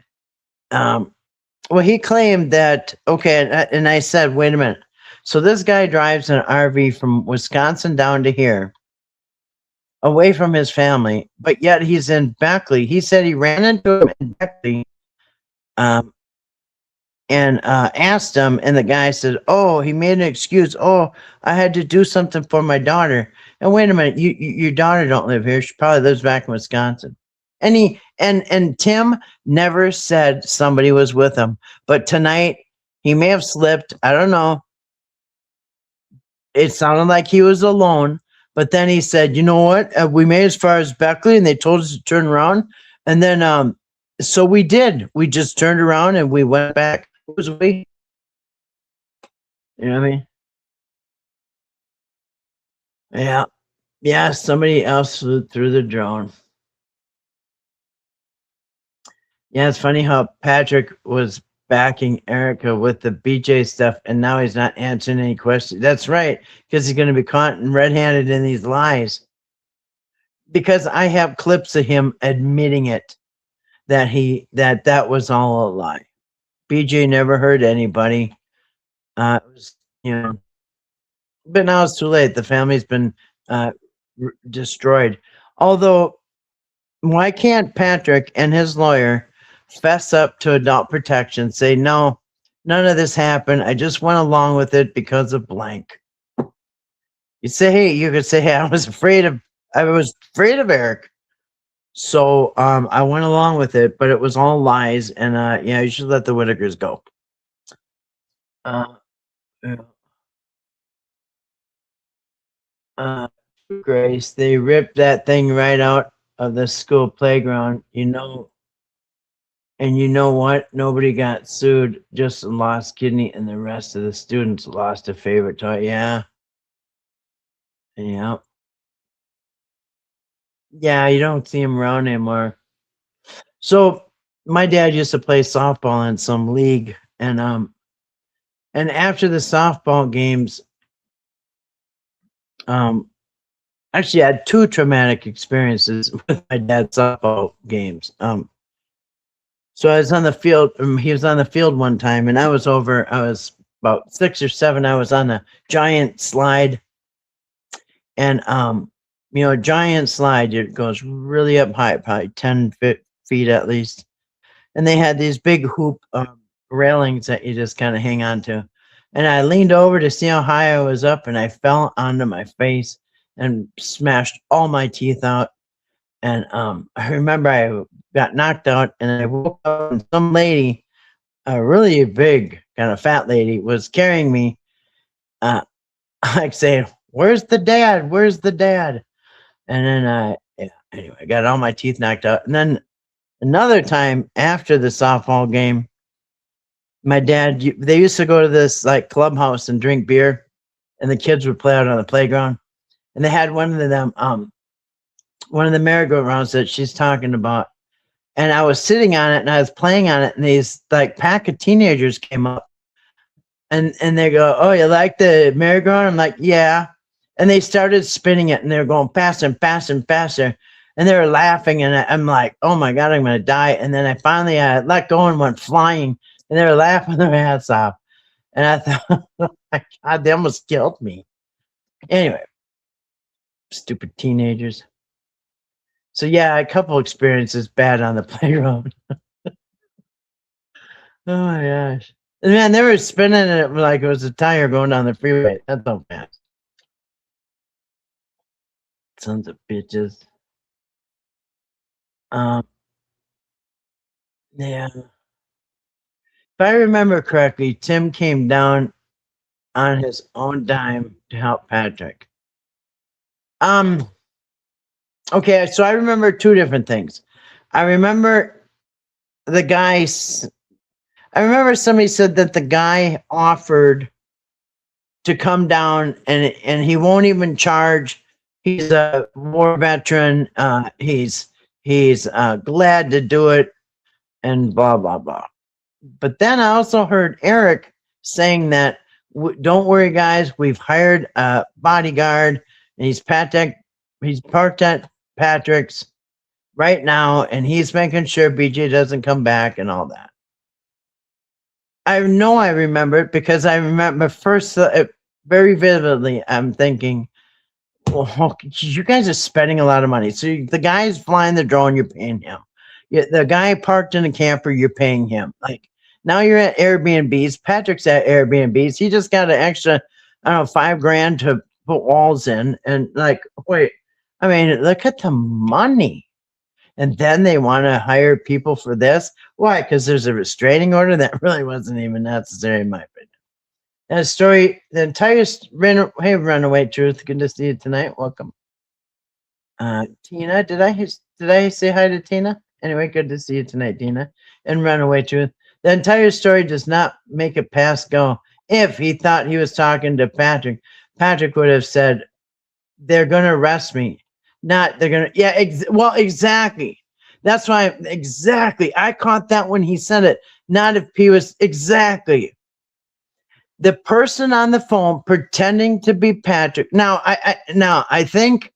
he claimed that, okay, and I said, wait a minute. So this guy drives an RV from Wisconsin down to here, away from his family, but yet he's in Beckley. He said he ran into him in Beckley and asked him, and the guy said, oh, he made an excuse. Oh, I had to do something for my daughter. And wait a minute, your daughter don't live here. She probably lives back in Wisconsin. And Tim never said somebody was with him. But tonight, he may have slipped. I don't know. It sounded like he was alone. But then he said, you know what? We made as far as Beckley, and they told us to turn around. And then, so we did. We just turned around and we went back. It was we. You know what I mean? Yeah. Yeah, somebody else flew through the drone. Yeah, it's funny how Patrick was backing Erica with the BJ stuff, and now he's not answering any questions. That's right, because he's going to be caught red-handed in these lies. Because I have clips of him admitting it that was all a lie. BJ never hurt anybody. It was, but now it's too late. The family's been uh, destroyed. Although, why can't Patrick and his lawyer fess up to adult protection? Say no, none of this happened. I just went along with it because of blank. You could say, hey, I was afraid of Eric. So I went along with it, but it was all lies, and yeah, you should let the Whitakers go. Yeah. Grace, they ripped that thing right out of the school playground, and you know what? Nobody got sued, just a lost kidney, and the rest of the students lost a favorite toy. Yeah. Yeah. Yeah, you don't see him around anymore. So my dad used to play softball in some league, and after the softball games, actually I had two traumatic experiences with my dad's softball games. So I was on the field. He was on the field one time, and I was about 6 or 7. I was on a giant slide, and a giant slide. It goes really up high, probably 10 feet at least. And they had these big hoop railings that you just kind of hang on to. And I leaned over to see how high I was up, and I fell onto my face and smashed all my teeth out. And I remember I got knocked out, and I woke up, and some lady, a really big kind of fat lady, was carrying me, like saying, "Where's the dad? Where's the dad?" And then anyway, I got all my teeth knocked out. And then another time after the softball game, my dad, they used to go to this like clubhouse and drink beer, and the kids would play out on the playground. And they had one of them, one of the merry-go-rounds that she's talking about. And I was sitting on it and I was playing on it, and these like pack of teenagers came up, and they go, "Oh, you like the merry-go-round?" I'm like, "Yeah." And they started spinning it, and they were going faster and faster and faster, and they were laughing, and I'm like, "Oh my God, I'm going to die." And then I finally let go and went flying, and they were laughing their hats off. And I thought, oh my God, they almost killed me. Anyway, stupid teenagers. So yeah, a couple experiences bad on the playground. Oh my gosh. And man, they were spinning it like it was a tire going down the freeway. That's so fast. Sons of bitches. Yeah. If I remember correctly, Tim came down on his own dime to help Patrick. Okay, so I remember two different things. I remember the guys I remember somebody said that the guy offered to come down, and he won't even charge. He's a war veteran. He's glad to do it, and blah blah blah. But then I also heard Eric saying that, don't worry, guys, we've hired a bodyguard, and he's parked at Patrick's right now, and he's making sure BJ doesn't come back and all that. I know I remember it because I remember first very vividly. I'm thinking, well, you guys are spending a lot of money. So the guy's flying the drone, you're paying him. The guy parked in a camper, you're paying him. Like, now you're at Airbnbs. Patrick's at Airbnbs. He just got an extra, I don't know, $5,000 to put walls in. And like, wait, I mean, look at the money. And then they want to hire people for this. Why? Because there's a restraining order that really wasn't even necessary, in my opinion. And the entire hey, Runaway Truth, good to see you tonight. Welcome. Tina, did I say hi to Tina? Anyway, good to see you tonight, Tina. And Runaway Truth. The entire story does not make it past go. If he thought he was talking to Patrick, Patrick would have said, they're going to arrest me. Not they're going to, yeah, well, exactly. That's why, exactly. I caught that when he said it. Not if he was, exactly. The person on the phone pretending to be Patrick. Now, I think,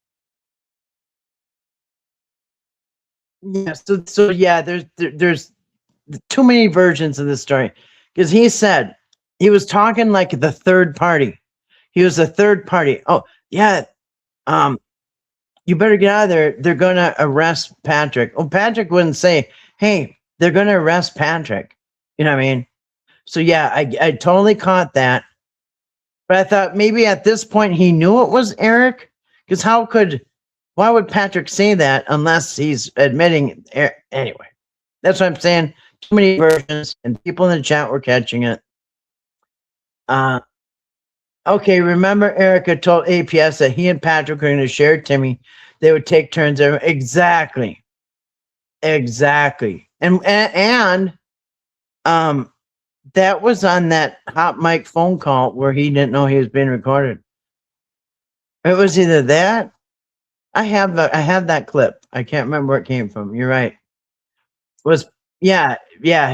yeah, so yeah, there's too many versions of this story because he said he was talking like the third party. He was a third party. Oh, yeah. Um, you better get out of there. They're going to arrest Patrick. Well, Patrick wouldn't say, hey, they're going to arrest Patrick. You know what I mean? So, yeah, I totally caught that. But I thought maybe at this point he knew it was Eric. Because why would Patrick say that unless he's admitting, anyway, that's what I'm saying. Too many versions, and people in the chat were catching it. Okay, remember Erica told APS that he and Patrick were going to share Timmy. They would take turns. Exactly. And that was on that hot mic phone call where he didn't know he was being recorded. It was either that. I have that clip. I can't remember where it came from. You're right. Yeah,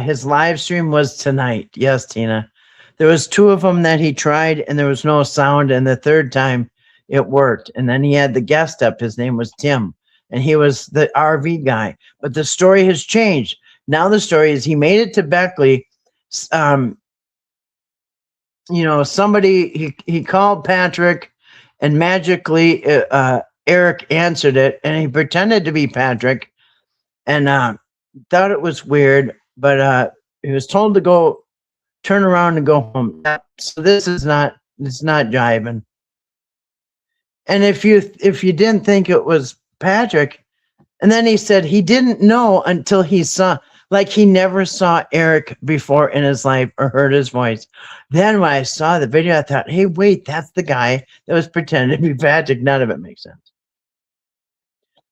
his live stream was tonight. Yes, Tina. There was 2 of them that he tried and there was no sound, and the third time it worked. And then he had the guest up. His name was Tim, and he was the RV guy. But the story has changed. Now the story is he made it to Beckley. Somebody he called Patrick, and magically Eric answered it, and he pretended to be Patrick, and thought it was weird, but he was told to go turn around and go home. So it's not jiving. And if you didn't think it was Patrick, and then he said he didn't know until he saw, like he never saw Eric before in his life or heard his voice. Then when I saw the video, I thought, hey, wait, that's the guy that was pretending to be Patrick. None of it makes sense.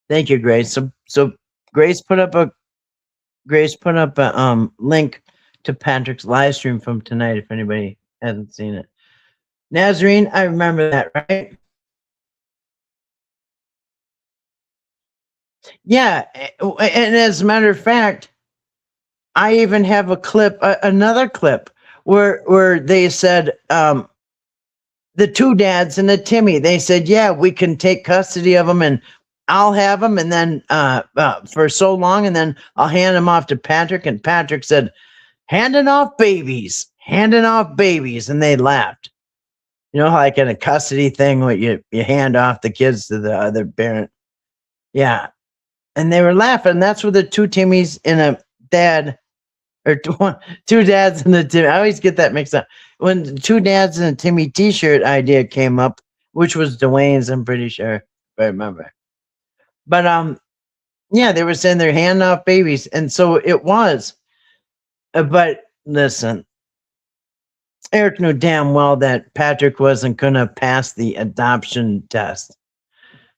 Thank you, Grace. So Grace put up a link to Patrick's live stream from tonight if anybody hasn't seen it. Nazarene, I remember that, right? Yeah, and as a matter of fact, I even have a clip, another clip where they said the 2 dads and the Timmy, they said, yeah, we can take custody of them and I'll have them, and then for so long, and then I'll hand them off to Patrick. And Patrick said, handing off babies, and they laughed. You know, like in a custody thing where you hand off the kids to the other parent. Yeah. And they were laughing. That's where the 2 Timmys and a dad, or 2 dads and the Timmy. I always get that mixed up. When the 2 dads and a Timmy t-shirt idea came up, which was Dwayne's, I'm pretty sure, if I remember. But yeah, they were saying they're handing off babies, and so it was. But listen, Eric knew damn well that Patrick wasn't going to pass the adoption test.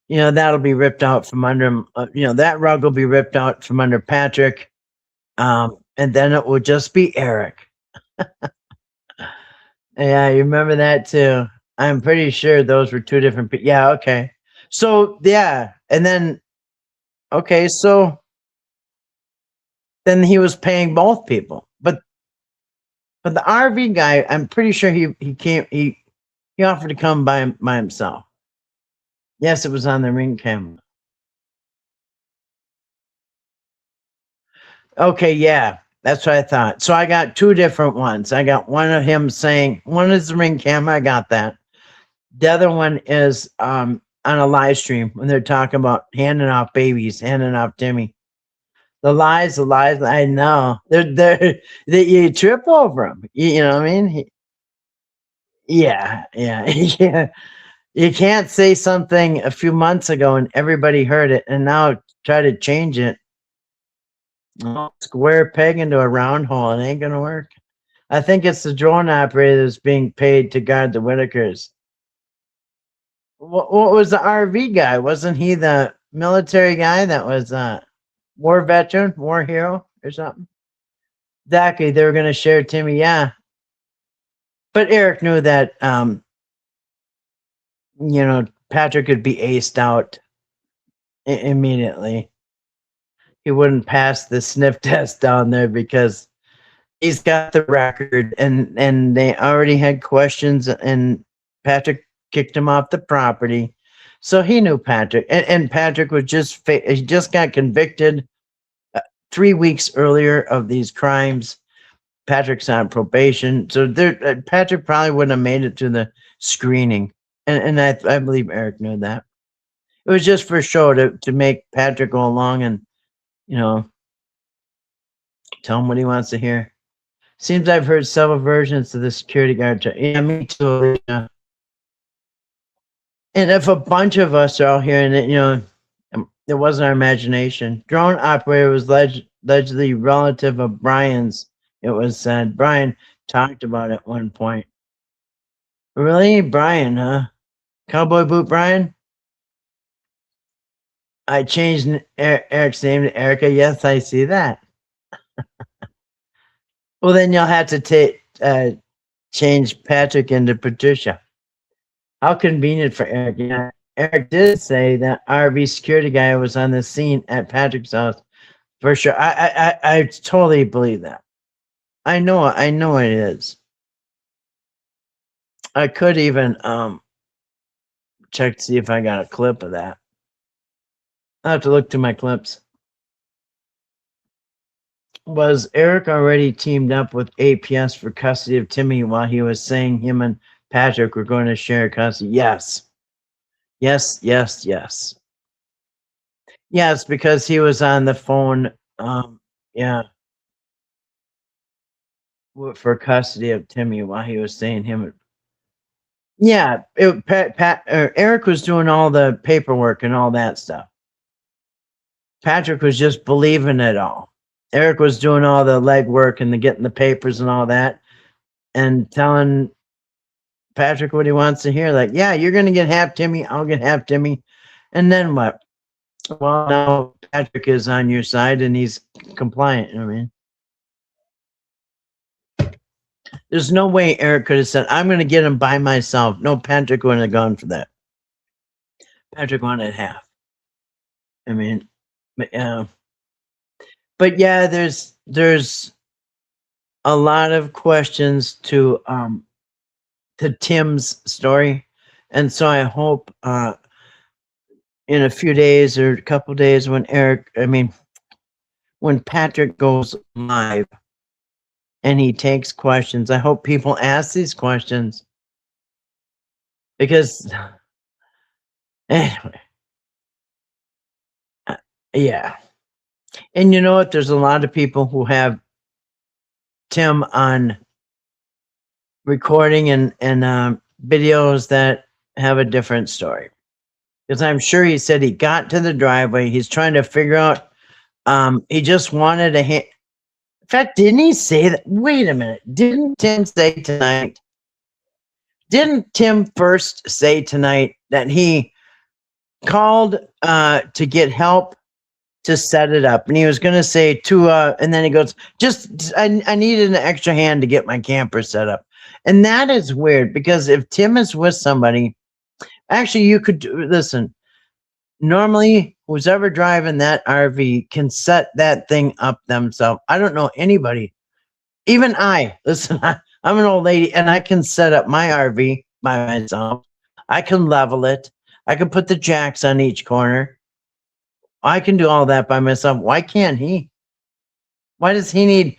That'll be ripped out from under him. That rug will be ripped out from under Patrick, and then it will just be Eric. Yeah, you remember that too. I'm pretty sure those were 2 different people. Yeah, okay. So yeah, and then okay, so then he was paying both people, but the RV guy, I'm pretty sure he offered to come by himself. Yes, it was on the Ring camera. Okay, yeah, that's what I thought. So I got 2 different ones. I got one of him saying, one is the Ring camera, I got that. The other one is on a live stream when they're talking about handing off babies, handing off Timmy. The lies, I know. They're you trip over them. You know what I mean? Yeah. Yeah. You can't say something a few months ago and everybody heard it, and now try to change it. Square peg into a round hole. It ain't gonna work. I think it's the drone operator that's being paid to guard the Whitakers. What was the RV guy? Wasn't he the military guy that was war veteran, war hero or something? Exactly. They were going to share Timmy. Yeah. But Eric knew that Patrick could be aced out immediately. He wouldn't pass the sniff test down there because he's got the record, and they already had questions, and Patrick kicked him off the property. So he knew Patrick, and Patrick was he just got convicted 3 weeks earlier of these crimes. Patrick's on probation, so Patrick probably wouldn't have made it to the screening, and I believe Eric knew that. It was just for show to make Patrick go along and tell him what he wants to hear. Seems I've heard several versions of the security guard. Yeah, me too. Yeah. And if a bunch of us are all hearing it, it wasn't our imagination. Drone operator was allegedly relative of Brian's. It was said. Brian talked about it at one point. Really? Brian, huh? Cowboy Boot Brian? I changed Eric's name to Erica. Yes, I see that. Well, then you'll have to change Patrick into Patricia. How convenient for Eric. Yeah, Eric did say that RV security guy was on the scene at Patrick's house for sure. I totally believe that. I know it is. I could even check to see if I got a clip of that. I'll have to look to my clips. Was Eric already teamed up with APS for custody of Timmy while he was saying him and Patrick were going to share custody? Yes. Yes, yes, yes. Yes, because he was on the phone, yeah, for custody of Timmy while he was saying him. Yeah, Eric was doing all the paperwork and all that stuff. Patrick was just believing it all. Eric was doing all the legwork and getting the papers and all that, and telling Patrick what he wants to hear. Like, yeah, you're going to get half Timmy, I'll get half Timmy. And then what? Well, now Patrick is on your side and he's compliant. I mean, there's no way Eric could have said, I'm going to get him by myself. No, Patrick wouldn't have gone for that. Patrick wanted half. I mean, but yeah, there's a lot of questions to Tim's story, and so I hope in a few days or a couple days when Patrick goes live and he takes questions, I hope people ask these questions, because anyway, yeah. And you know what? There's a lot of people who have Tim on recording and videos that have a different story. Because I'm sure he said he got to the driveway. He's trying to figure out. He just wanted a hand. In fact, didn't he say that? Wait a minute. Didn't Tim say tonight? Didn't Tim first say tonight that he called to get help to set it up, and he was going to say and then he goes, I needed an extra hand to get my camper set up. And that is weird, because if Tim is with somebody, actually you could listen, normally who's ever driving that RV can set that thing up themselves. I don't know anybody, even I'm an old lady and I can set up my RV by myself. I can level it. I can put the jacks on each corner. I can do all that by myself. Why can't he? Why does he need?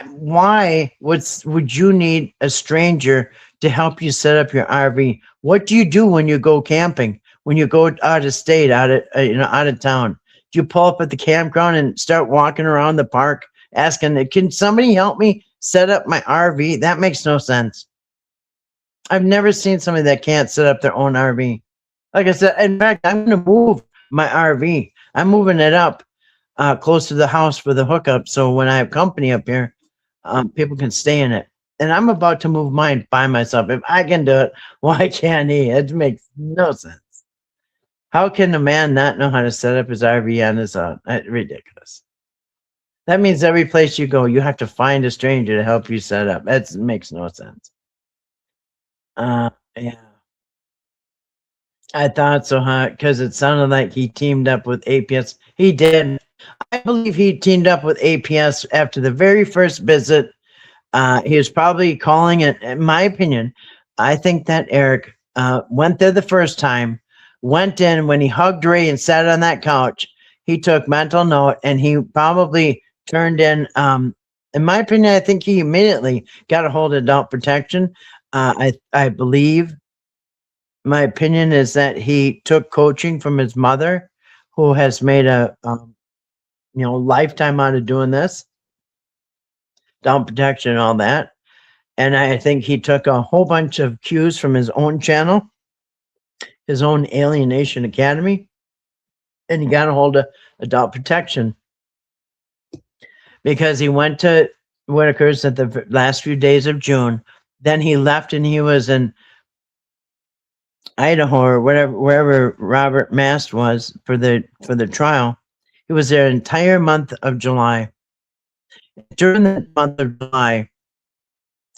Why would you need a stranger to help you set up your RV? What do you do when you go camping? When you go out of state, out of town? Do you pull up at the campground and start walking around the park asking, "Can somebody help me set up my RV?" That makes no sense. I've never seen somebody that can't set up their own RV. Like I said, in fact, I'm going to move my RV. I'm moving it up close to the house for the hookup, so when I have company up here, people can stay in it. And I'm about to move mine by myself. If I can do it, why can't he? It makes no sense. How can a man not know how to set up his RV on his own? Ridiculous. That means every place you go, you have to find a stranger to help you set up. That makes no sense. Yeah. I thought so, huh? Because it sounded like he teamed up with APS. He did. I believe he teamed up with APS after the very first visit. He was probably calling it, in my opinion. I think that Eric went there the first time, went in when he hugged Ray and sat on that couch. He took mental note and he probably turned in my opinion, I think he immediately got a hold of adult protection. I believe my opinion is that he took coaching from his mother, who has made a lifetime out of doing this, adult protection and all that. And I think he took a whole bunch of cues from his own channel, his own Alienation Academy, and he got a hold of adult protection because he went to Whitaker's at the last few days of June. Then he left and he was in Idaho or whatever, wherever Robert Mast was for the trial. He was there entire month of July. During the month of July,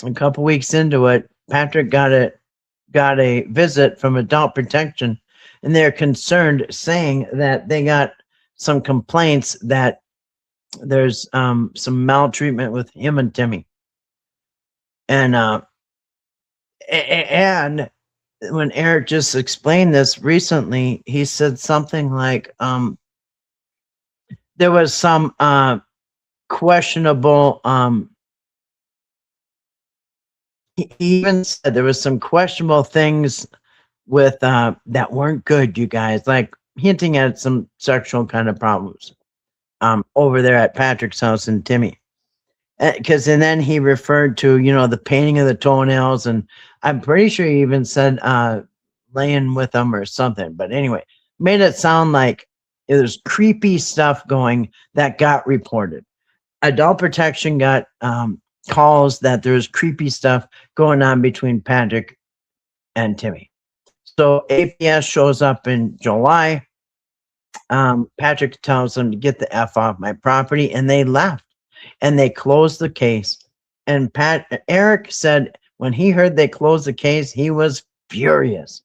a couple weeks into it, Patrick got a visit from adult protection, and they're concerned, saying that they got some complaints that there's some maltreatment with him and Timmy. And when Eric just explained this recently, he said something like there was some questionable he even said there was some questionable things with that weren't good, you guys, like hinting at some sexual kind of problems over there at Patrick's house and Timmy. Because and then he referred to the painting of the toenails, and I'm pretty sure he even said laying with them or something. But anyway, made it sound like there's creepy stuff going that got reported. Adult protection got calls that there's creepy stuff going on between Patrick and Timmy. So APS shows up in July. Patrick tells them to get the F off my property, and they left. And they closed the case. And Eric said when he heard they closed the case, he was furious.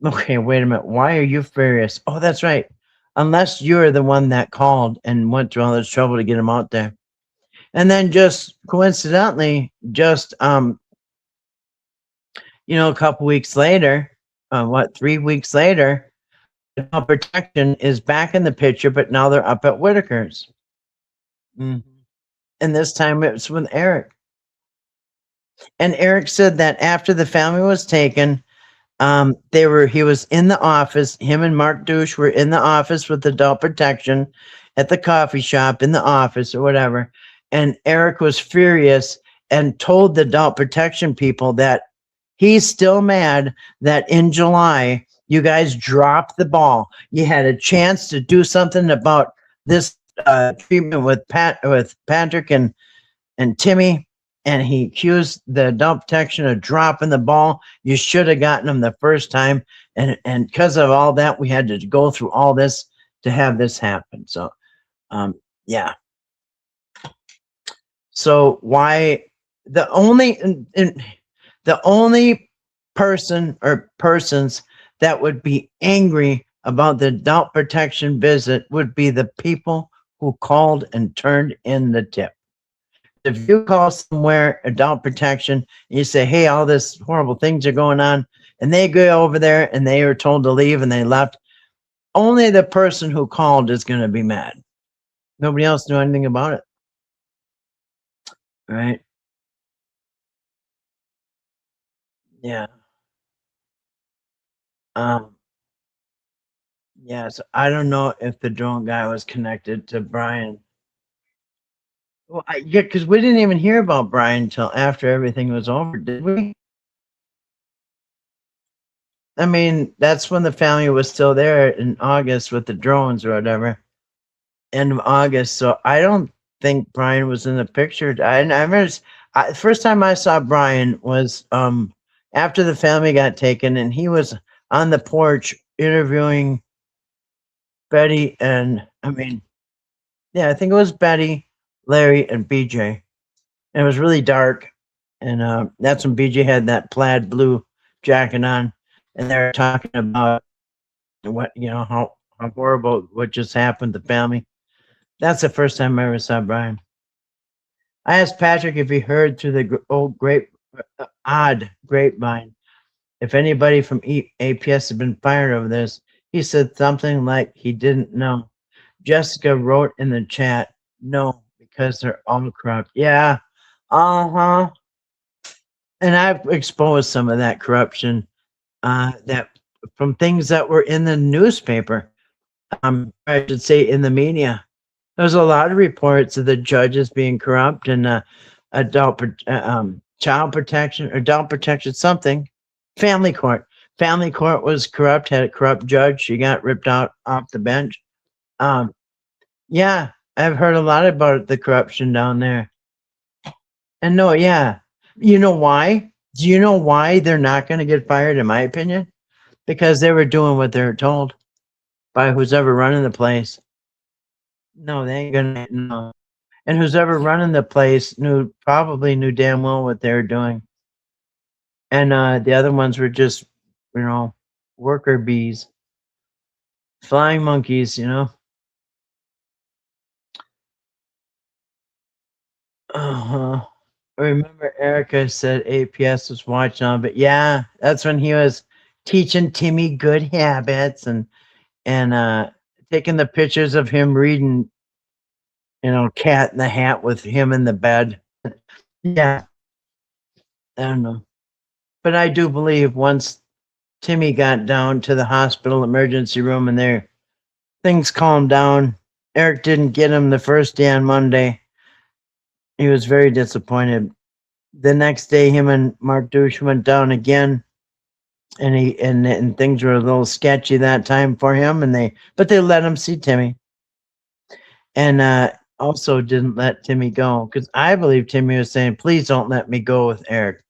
Okay, wait a minute. Why are you furious? Oh, that's right. Unless you're the one that called and went through all this trouble to get him out there. And then just coincidentally, just a couple weeks later, 3 weeks later, protection is back in the picture, but now they're up at Whitaker's. Mm-hmm. And this time it's with Eric. And Eric said that after the family was taken, he was in the office. Him and Mark Douche were in the office with adult protection at the coffee shop in the office or whatever. And Eric was furious and told the adult protection people that he's still mad that in July you guys dropped the ball. You had a chance to do something about this treatment with Patrick and Timmy, and he accused the adult protection of dropping the ball. You should have gotten them the first time, and because of all that, we had to go through all this to have this happen. So, yeah. So why the only person or persons that would be angry about the adult protection visit would be the people who called and turned in the tip. If you call somewhere adult protection and you say, hey, all this horrible things are going on, and they go over there and they were told to leave and they left, only the person who called is going to be mad. Nobody else knew anything about it. Right? Yeah. Yes, I don't know if the drone guy was connected to Brian. Well, yeah, because we didn't even hear about Brian until after everything was over, did we? I mean, that's when the family was still there in August with the drones or whatever. End of August. So I don't think Brian was in the picture. I remember first time I saw Brian was after the family got taken, and he was on the porch interviewing Betty and I think it was Betty, Larry, and BJ. And it was really dark, and that's when BJ had that plaid blue jacket on, and they're talking about what how horrible what just happened to the family. That's the first time I ever saw Brian. I asked Patrick if he heard through the odd grapevine if anybody from APS had been fired over this. He said something like he didn't know. Jessica wrote in the chat, no, because they're all corrupt. Yeah, uh-huh. And I've exposed some of that corruption that from things that were in the newspaper. I should say in the media. There's a lot of reports of the judges being corrupt and child protection or adult protection, something. Family court. Family court was corrupt, had a corrupt judge. She got ripped out off the bench. Yeah, I've heard a lot about the corruption down there. And no, yeah. You know why? Do you know why they're not going to get fired, in my opinion? Because they were doing what they were told by who's ever running the place. No, they ain't gonna no. And who's ever running the place probably knew damn well what they were doing. And the other ones were just, worker bees. Flying monkeys, Uh-huh. I remember Erica said APS was watching on, but yeah, that's when he was teaching Timmy good habits and taking the pictures of him reading, Cat in the Hat with him in the bed. Yeah. I don't know. But I do believe once Timmy got down to the hospital emergency room and there things calmed down. Eric didn't get him the first day on Monday. He was very disappointed. The next day, him and Mark Douche went down again, and things were a little sketchy that time for him. But they let him see Timmy, and also didn't let Timmy go because I believe Timmy was saying, "Please don't let me go with Eric."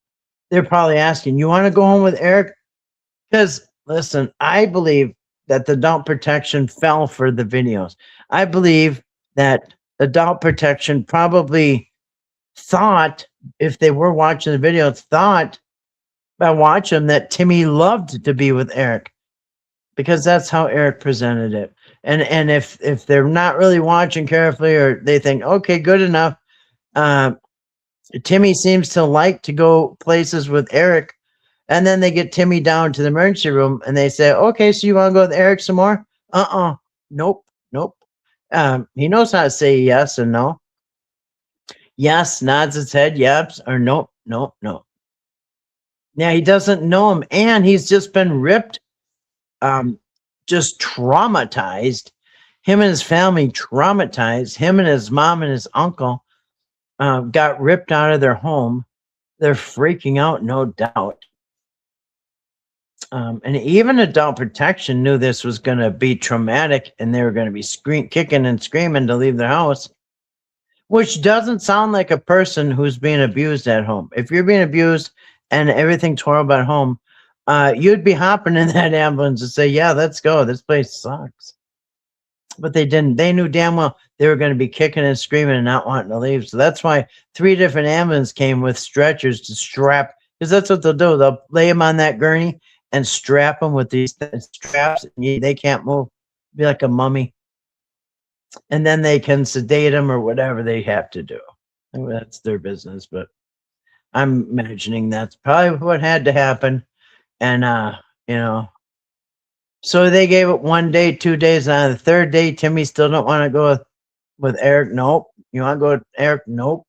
They're probably asking, "You want to go home with Eric?" Because listen, I believe that the adult protection fell for the videos. I believe that adult protection probably thought, if they were watching the video, thought by watching that Timmy loved to be with Eric because that's how Eric presented it. And if they're not really watching carefully or they think, okay, good enough, Timmy seems to like to go places with Eric. And then they get Timmy down to the emergency room and they say, okay, so you want to go with Eric some more? Nope. He knows how to say yes and no. Yes, nods his head, yes, or nope. Now he doesn't know him and he's just been ripped, just traumatized. Him and his family traumatized. Him and his mom and his uncle got ripped out of their home. They're freaking out, no doubt. And even adult protection knew this was going to be traumatic and they were going to be kicking and screaming to leave their house, which doesn't sound like a person who's being abused at home. If you're being abused and everything's horrible at home, you'd be hopping in that ambulance and say, yeah, let's go. This place sucks. But they didn't. They knew damn well they were going to be kicking and screaming and not wanting to leave. So that's why 3 different ambulances came with stretchers to strap, because that's what they'll do. They'll lay him on that gurney and strap them with these straps. And they can't move. Be like a mummy. And then they can sedate them or whatever they have to do. That's their business. But I'm imagining that's probably what had to happen. And, so they gave it 1 day, 2 days. On the 3rd day, Timmy still don't want to go with Eric. Nope. You want to go with Eric? Nope.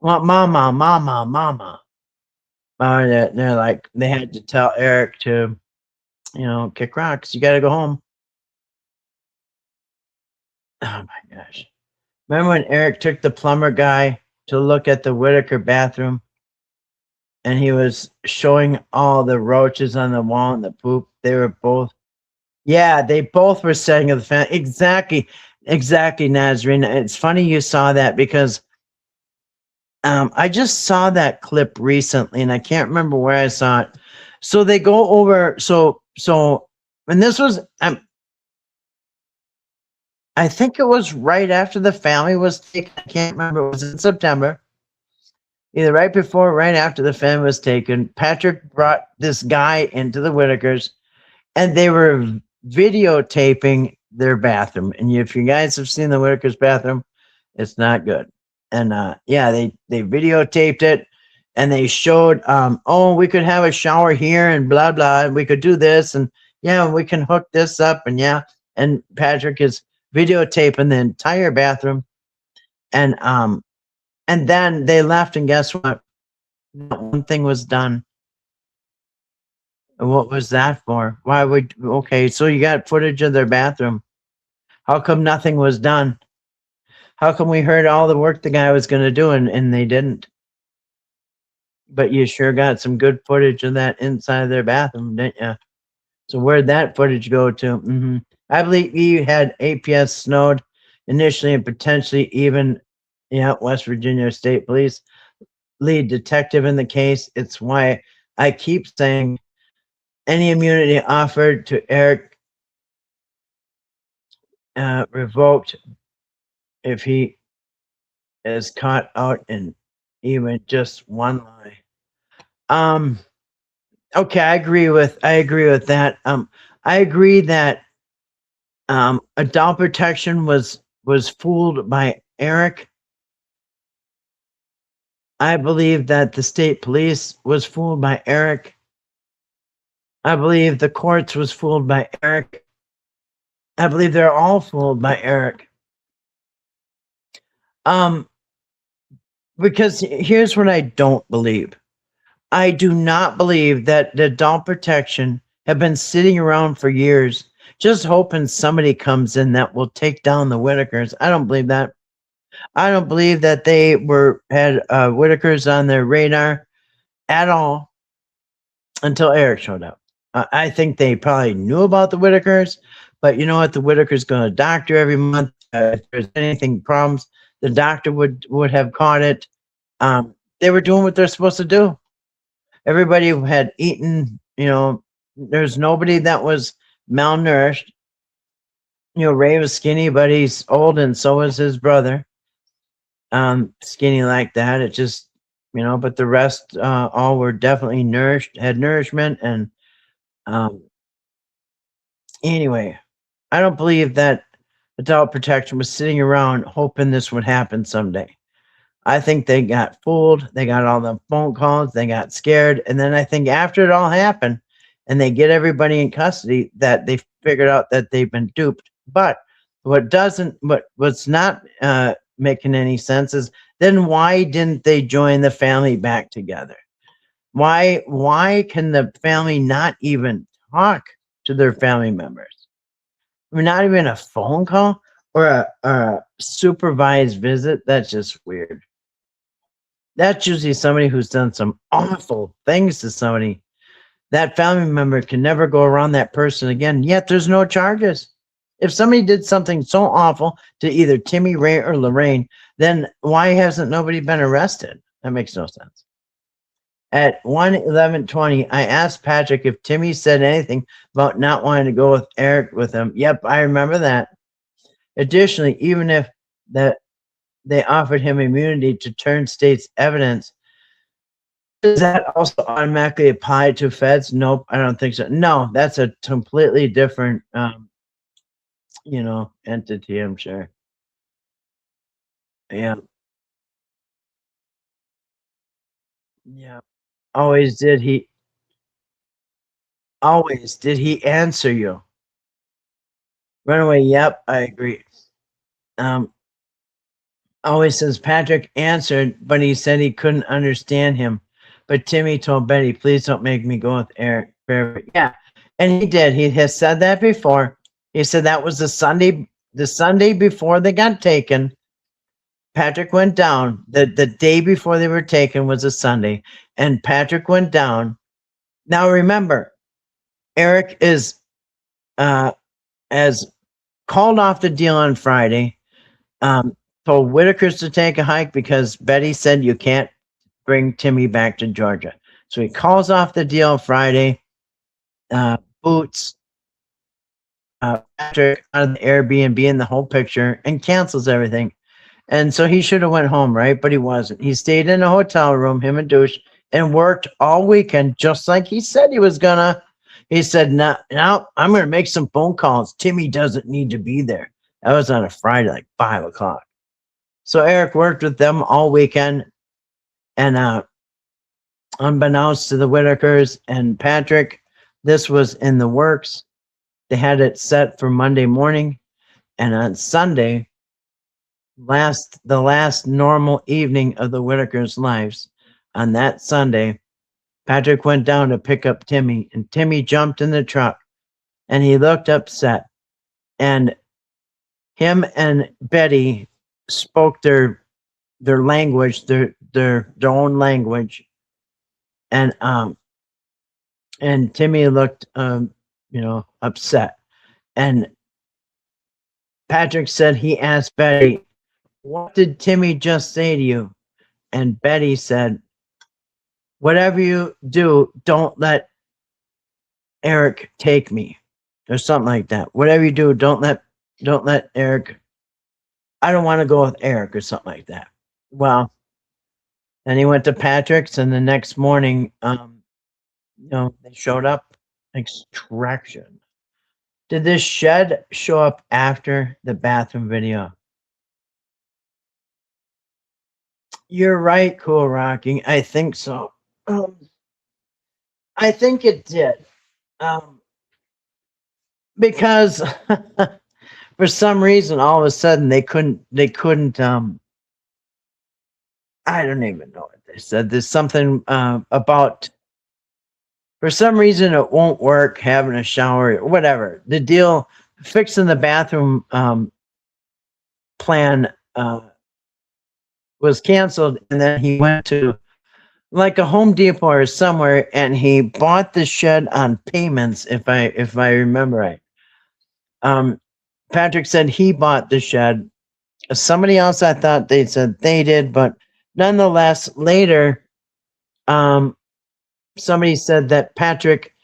Well, mama. They're like, they had to tell Eric to, kick rocks. You got to go home. Oh my gosh. Remember when Eric took the plumber guy to look at the Whitaker bathroom and he was showing all the roaches on the wall and the poop? They were both, yeah, they both were saying of the fan. Exactly, Nazarene. It's funny you saw that because I just saw that clip recently and I can't remember where I saw it. So they go over, and this was, I think it was right after the family was taken. I can't remember. It was in September. either right before or right after the family was taken. Patrick brought this guy into the Whitakers, and they were videotaping their bathroom. And if you guys have seen the Whitakers bathroom, it's not good. And yeah, they videotaped it, and they showed, oh, we could have a shower here and blah blah, and we could do this, and yeah, we can hook this up, and yeah, and Patrick is videotaping the entire bathroom, and then they left, and guess what? Not one thing was done. And what was that for? Why would okay? So you got footage of their bathroom. How come nothing was done? How come we heard all the work the guy was going to do and they didn't? But you sure got some good footage of that inside their bathroom, didn't you? So where'd that footage go to? I believe you had APS snowed initially and potentially even, yeah, West Virginia State Police lead detective in the case. It's why I keep saying any immunity offered to Eric revoked if he is caught out in even just one lie. Okay, I agree with that. I agree that adult protection was fooled by Eric. I believe that the state police was fooled by Eric. I believe the courts was fooled by Eric. I believe they're all fooled by Eric. Because here's what I don't believe. I do not believe that the adult protection have been sitting around for years just hoping somebody comes in that will take down the Whitakers. I don't believe that. I don't believe that they had Whitakers on their radar at all until Eric showed up. I think they probably knew about the Whitakers, but you know what? The Whitakers go to the doctor every month. If there's anything problems, the doctor would have caught it. They were doing what they're supposed to do. Everybody had eaten, there's nobody that was malnourished. Ray was skinny, but he's old, and so was his brother. Skinny like that. It just, but the rest all were definitely nourished, had nourishment. And anyway, I don't believe that adult protection was sitting around hoping this would happen someday. I think they got fooled. They got all the phone calls. They got scared. And then I think after it all happened and they get everybody in custody, that they figured out that they've been duped. But what's not making any sense is then why didn't they join the family back together? Why can the family not even talk to their family members? I mean, not even a phone call or a supervised visit. That's just weird. That's usually somebody who's done some awful things to somebody. That family member can never go around that person again, yet there's no charges. If somebody did something so awful to either Timmy, Ray, or Lorraine, then why hasn't nobody been arrested? That makes no sense. At 1:11:20, I asked Patrick if Timmy said anything about not wanting to go with Eric with him. Yep, I remember that. Additionally, even if they offered him immunity to turn state's evidence, does that also automatically apply to feds? Nope, I don't think so. No, that's a completely different, entity, I'm sure. Yeah. Yeah. Always did he answer you? Runaway, yep, I agree. Always says Patrick answered, but he said he couldn't understand him. But Timmy told Betty, please don't make me go with Eric. Yeah. And he did. He has said that before. He said that was the Sunday before they got taken. Patrick went down. The day before they were taken was a Sunday. And Patrick went down. Now remember, Eric is has called off the deal on Friday. Told Whitakers to take a hike because Betty said you can't bring Timmy back to Georgia. So he calls off the deal Friday, boots Patrick out of the Airbnb in the whole picture, and cancels everything. And so he should have went home, right? But he wasn't. He stayed in a hotel room, him and Douche, and worked all weekend, just like he said he was gonna. He said, "No, now I'm gonna make some phone calls. Timmy doesn't need to be there." That was on a Friday, like 5 o'clock. So Eric worked with them all weekend, and unbeknownst to the Whitakers and Patrick, this was in the works. They had it set for Monday morning, and on Sunday, the last normal evening of the Whitakers' lives, on that Sunday, Patrick went down to pick up Timmy, and Timmy jumped in the truck, and he looked upset. And him and Betty spoke their language, their own language, and Timmy looked upset. And Patrick said he asked Betty, "What did Timmy just say to you?" And Betty said, "Whatever you do, don't let Eric take me," or something like that. Whatever you do, don't let Eric. I don't want to go with Eric, or something like that. Well, then he went to Patrick's, and the next morning, they showed up. Extraction. Did this shed show up after the bathroom video? You're right, Cool Rocking. I think so. I think it did. Because for some reason, all of a sudden they couldn't I don't even know what they said. There's something about, for some reason it won't work having a shower, whatever. The deal fixing the bathroom plan was canceled, and then he went to like a Home Depot or somewhere, and he bought the shed on payments, if I remember right. Patrick said he bought the shed. Somebody else, I thought they said they did, but nonetheless, later, somebody said that Patrick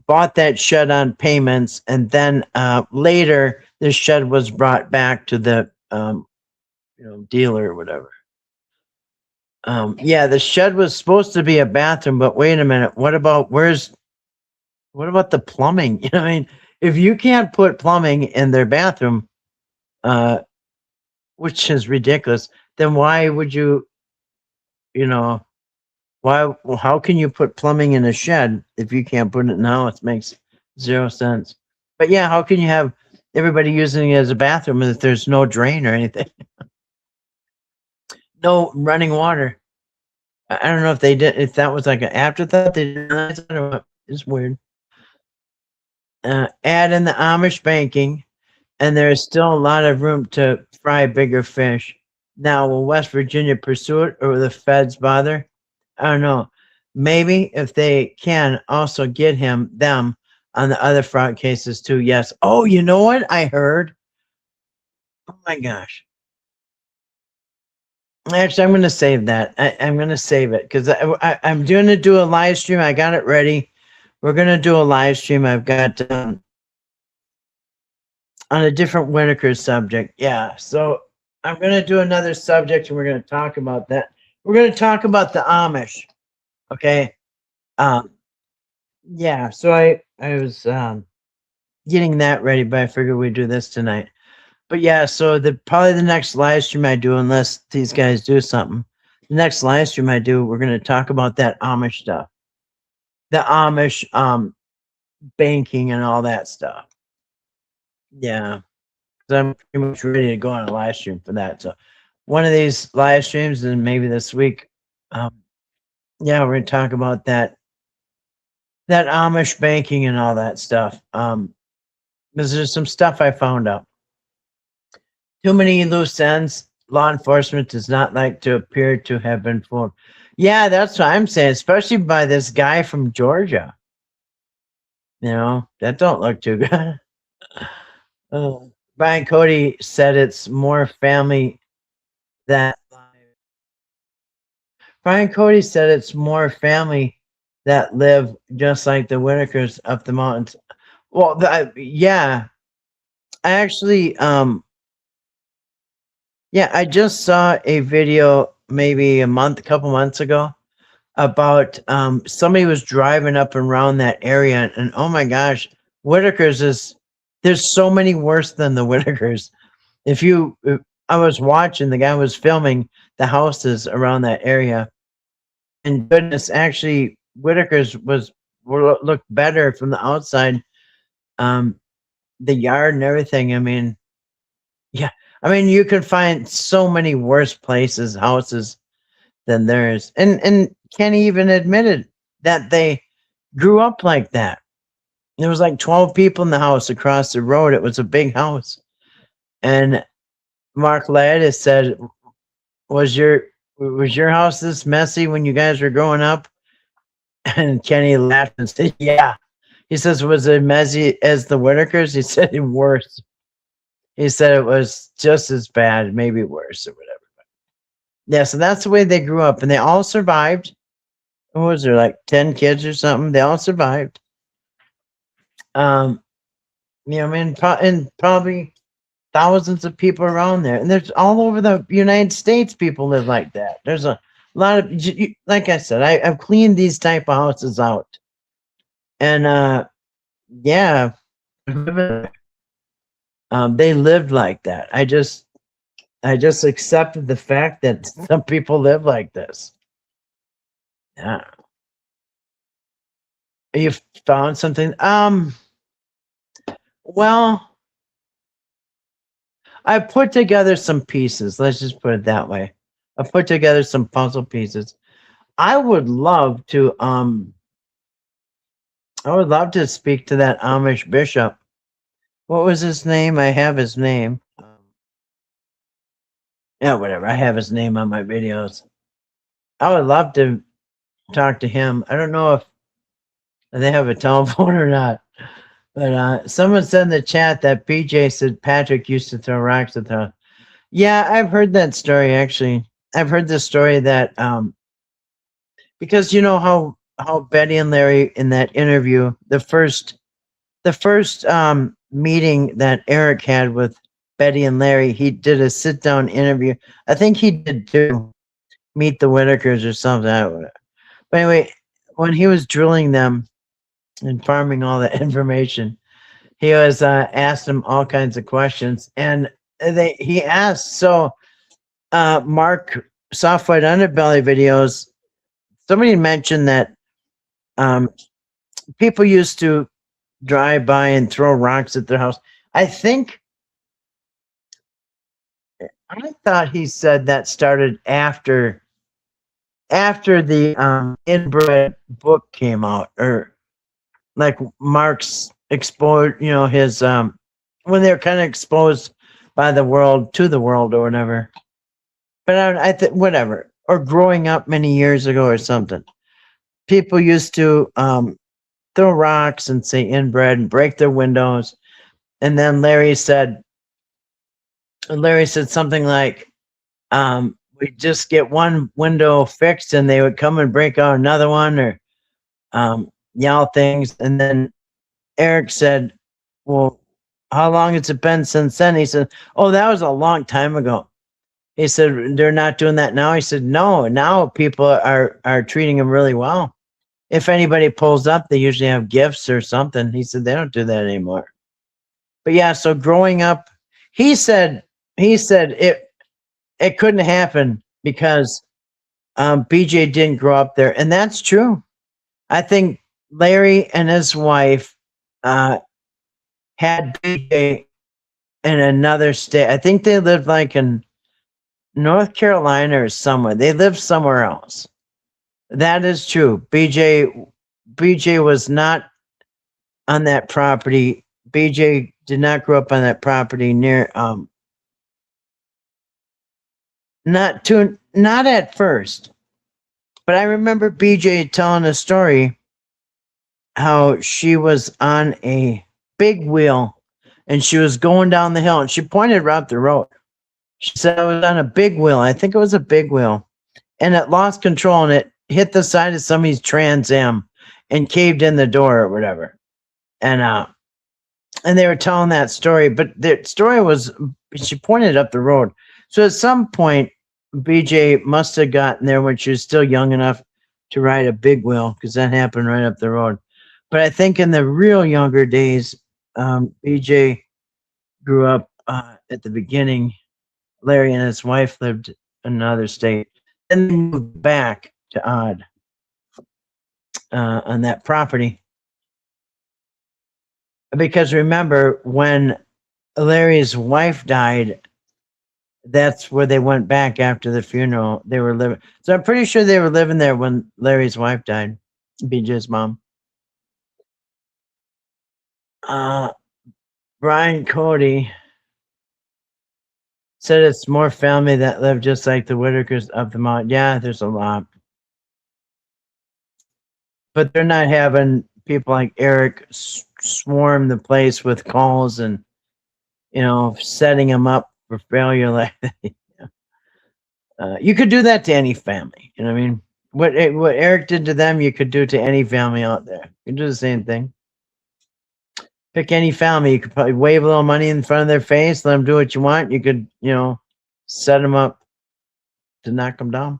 bought that shed on payments, and then later the shed was brought back to the dealer or whatever. Yeah, the shed was supposed to be a bathroom, but wait a minute. What about the plumbing? I mean, if you can't put plumbing in their bathroom, which is ridiculous, then why would you, how can you put plumbing in a shed if you can't put it in the house? It makes zero sense. But yeah, how can you have everybody using it as a bathroom if there's no drain or anything? No running water. I don't know if that was like an afterthought. They didn't realize it or what. It's weird. Add in the Amish banking, and there is still a lot of room to fry bigger fish. Now, will West Virginia pursue it, or will the feds bother? I don't know. Maybe if they can also get them on the other fraud cases too. Yes. Oh, you know what I heard? Oh my gosh. Actually, I'm going to save that. I'm going to save it because I'm going to do a live stream. I got it ready. We're going to do a live stream. I've got on a different Whitaker subject. Yeah. So I'm going to do another subject, and we're going to talk about that. We're going to talk about the Amish. Okay. Yeah. So I was getting that ready, but I figured we'd do this tonight. But yeah, so probably the next live stream I do, unless these guys do something, the next live stream I do, we're going to talk about that Amish stuff, the Amish banking and all that stuff. Yeah, because I'm pretty much ready to go on a live stream for that. So one of these live streams, and maybe this week, yeah, we're going to talk about that Amish banking and all that stuff. Because there's some stuff I found out. Too many loose ends. Law enforcement does not like to appear to have been fooled. Yeah, that's what I'm saying, especially by this guy from Georgia. That don't look too good. Brian Cody said it's more family that Brian Cody said it's more family that live just like the Whitakers up the mountains. Well, yeah, I actually Yeah, I just saw a video maybe a couple months ago about somebody was driving up and around that area, and oh my gosh, Whitaker's is there's so many worse than the Whitakers. If I was watching, the guy was filming the houses around that area, and goodness, actually, Whitaker's looked better from the outside. Um, the yard and everything. I mean, yeah, I mean, you could find so many worse places, houses than theirs, and Kenny even admitted that they grew up like that. There was like 12 people in the house across the road. It was a big house, and Mark Laddis said, "Was your house this messy when you guys were growing up?" And Kenny laughed and said, "Yeah." He says, "Was it messy as the Whitakers?" He said, "Worse." He said it was just as bad, maybe worse or whatever. Yeah, so that's the way they grew up, and they all survived. What was there, like 10 kids or something? They all survived. Um, I mean, and probably thousands of people around there, and there's all over the United States. People live like that. There's a lot of, like I said, I've cleaned these type of houses out, and yeah, they lived like that. I just accepted the fact that some people live like this. Yeah. You found something? Well, I put together some pieces. Let's just put it that way. I put together some puzzle pieces. I would love to speak to that Amish bishop. What was his name? I have his name. Yeah, whatever. I have his name on my videos. I would love to talk to him. I don't know if they have a telephone or not. But someone said in the chat that PJ said Patrick used to throw rocks at the. Yeah, I've heard that story actually. I've heard the story that because you know how Betty and Larry in that interview, the first meeting that Eric had with Betty and Larry, he did a sit down interview. I think he did too. Meet the Whitakers or something. But anyway, when he was drilling them and farming all that information, he was asked them all kinds of questions, and he asked, so Mark, Soft White Underbelly videos, somebody mentioned that people used to drive by and throw rocks at their house. I thought he said that started after the Inbred book came out, or like Mark's exposed, his when they're kind of exposed by the world to the world or whatever. But I think whatever, or growing up many years ago or something, people used to throw rocks and say inbred and break their windows. And then Larry said something like, we just get one window fixed and they would come and break out another one, or yell things. And then Eric said, well, how long has it been since then? He said, oh, that was a long time ago. He said, they're not doing that now. He said, no, now people are treating him really well. If anybody pulls up, they usually have gifts or something. He said, they don't do that anymore. But yeah, so growing up, he said it couldn't happen because BJ didn't grow up there. And that's true. I think Larry and his wife had BJ in another state. I think they lived like in North Carolina or somewhere. They lived somewhere else. That is true. BJ was not on that property. BJ did not grow up on that property near not at first. But I remember BJ telling a story how she was on a big wheel and she was going down the hill, and she pointed right up the road. She said, I was on a big wheel. I think it was a big wheel. And it lost control and it hit the side of somebody's Trans Am and caved in the door or whatever. And they were telling that story, but the story was, she pointed up the road. So at some point, BJ must have gotten there when she was still young enough to ride a big wheel because that happened right up the road. But I think in the real younger days, BJ grew up at the beginning. Larry and his wife lived in another state. Then they moved back to Odd on that property. Because remember, when Larry's wife died, that's where they went back after the funeral. They were living. So I'm pretty sure they were living there when Larry's wife died, BJ's mom. Uh, Brian Cody said it's more family that live just like the Whitakers of the mountain. Yeah, there's a lot. But they're not having people like Eric swarm the place with calls and, setting them up for failure like that. You could do that to any family. You know what I mean? What Eric did to them, you could do to any family out there. You can do the same thing. Pick any family. You could probably wave a little money in front of their face, let them do what you want. You could, set them up to knock them down.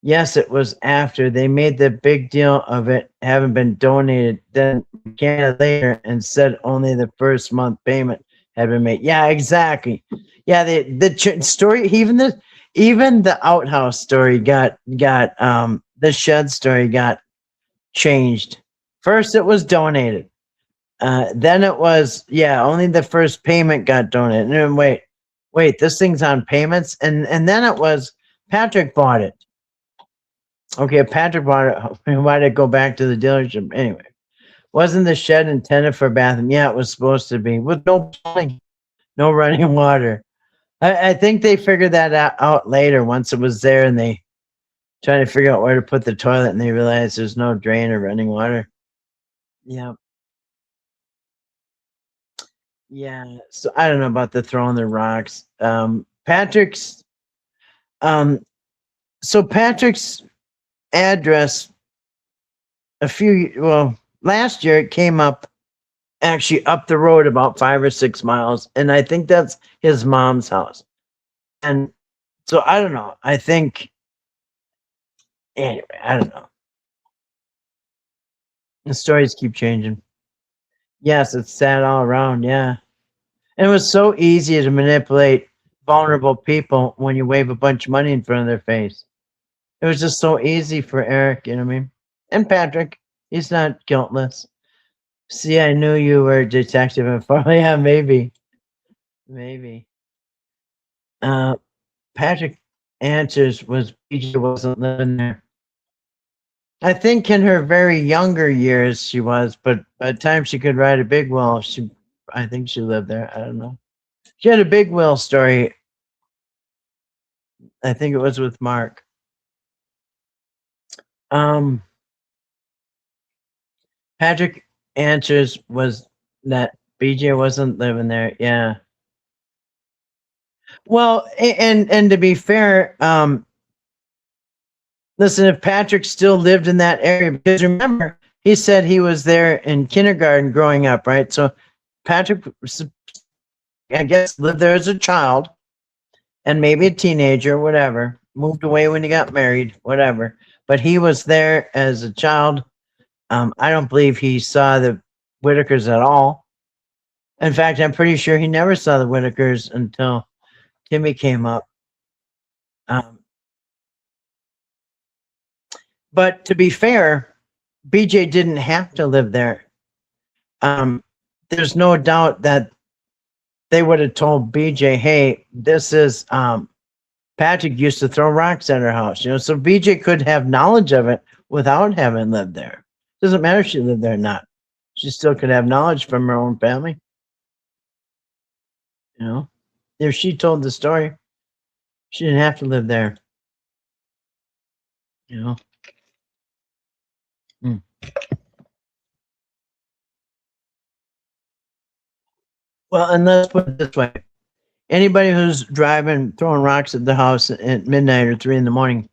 Yes, it was after they made the big deal of it having been donated. Then Canada later and said only the first month payment had been made. Yeah, exactly. Yeah, the story, even the outhouse story got the shed story got changed. First, it was donated. Then it was only the first payment got donated. And then wait, this thing's on payments, and then it was Patrick bought it. Okay, Patrick bought it. Why did it go back to the dealership anyway? Wasn't the shed intended for a bathroom? Yeah, it was supposed to be with no plumbing, no running water. I think they figured that out later once it was there, and they trying to figure out where to put the toilet, and they realized there's no drain or running water. Yeah. Yeah. So I don't know about the throwing the rocks. Patrick's so Patrick's address last year it came up actually up the road about 5 or 6 miles, and I think that's his mom's house. And so I don't know. I think anyway, I don't know. The stories keep changing. Yes, it's sad all around, yeah. And it was so easy to manipulate vulnerable people when you wave a bunch of money in front of their face. It was just so easy for Eric, you know what I mean? And Patrick, he's not guiltless. See, I knew you were a detective and yeah, maybe. Maybe. Patrick answers was BJ wasn't living there. I think in her very younger years she was, but by the time she could ride a big wheel, I think she lived there. I don't know. She had a big wheel story. I think it was with Mark. Patrick answers was that BJ wasn't living there. Yeah. Well, and to be fair, listen, if Patrick still lived in that area, because remember, he said he was there in kindergarten growing up, right? So Patrick, I guess, lived there as a child and maybe a teenager, whatever. Moved away when he got married, whatever. But he was there as a child. I don't believe he saw the Whitakers at all. In fact, I'm pretty sure he never saw the Whitakers until Timmy came up. But to be fair, BJ didn't have to live there. There's no doubt that they would have told BJ, hey, this is Patrick used to throw rocks at her house, so BJ could have knowledge of it without having lived there. Doesn't matter if she lived there or not. She still could have knowledge from her own family. If she told the story, she didn't have to live there. Well, and let's put it this way. Anybody who's driving, throwing rocks at the house at midnight or 3 a.m,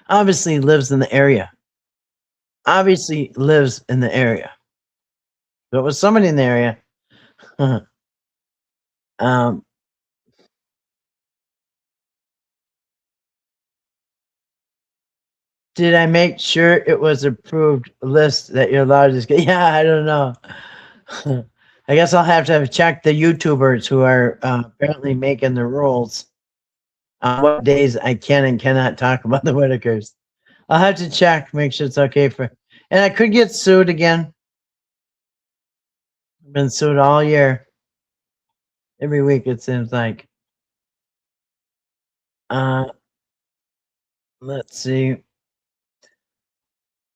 obviously lives in the area. Obviously lives in the area. If it was somebody in the area, Did I make sure it was approved list that you're allowed to just get? Yeah, I don't know. I guess I'll have to check the YouTubers who are apparently making the rules on what days I can and cannot talk about the Whitakers. I'll have to check, make sure it's okay for. And I could get sued again. I've been sued all year. Every week it seems like. Uh, let's see.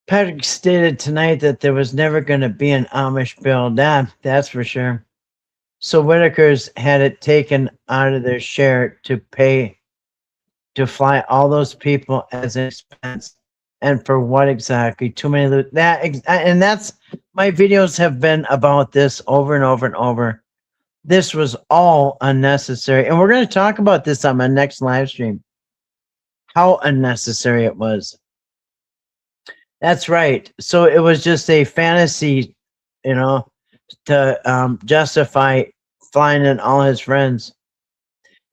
Patrick stated tonight that there was never going to be an Amish bill. That's for sure. So Whitakers had it taken out of their share to pay to fly all those people as an expense. And for what exactly? Too many. And that's my videos have been about this over and over and over. This was all unnecessary. And we're going to talk about this on my next live stream. How unnecessary it was. That's right. So it was just a fantasy, to justify flying in all his friends.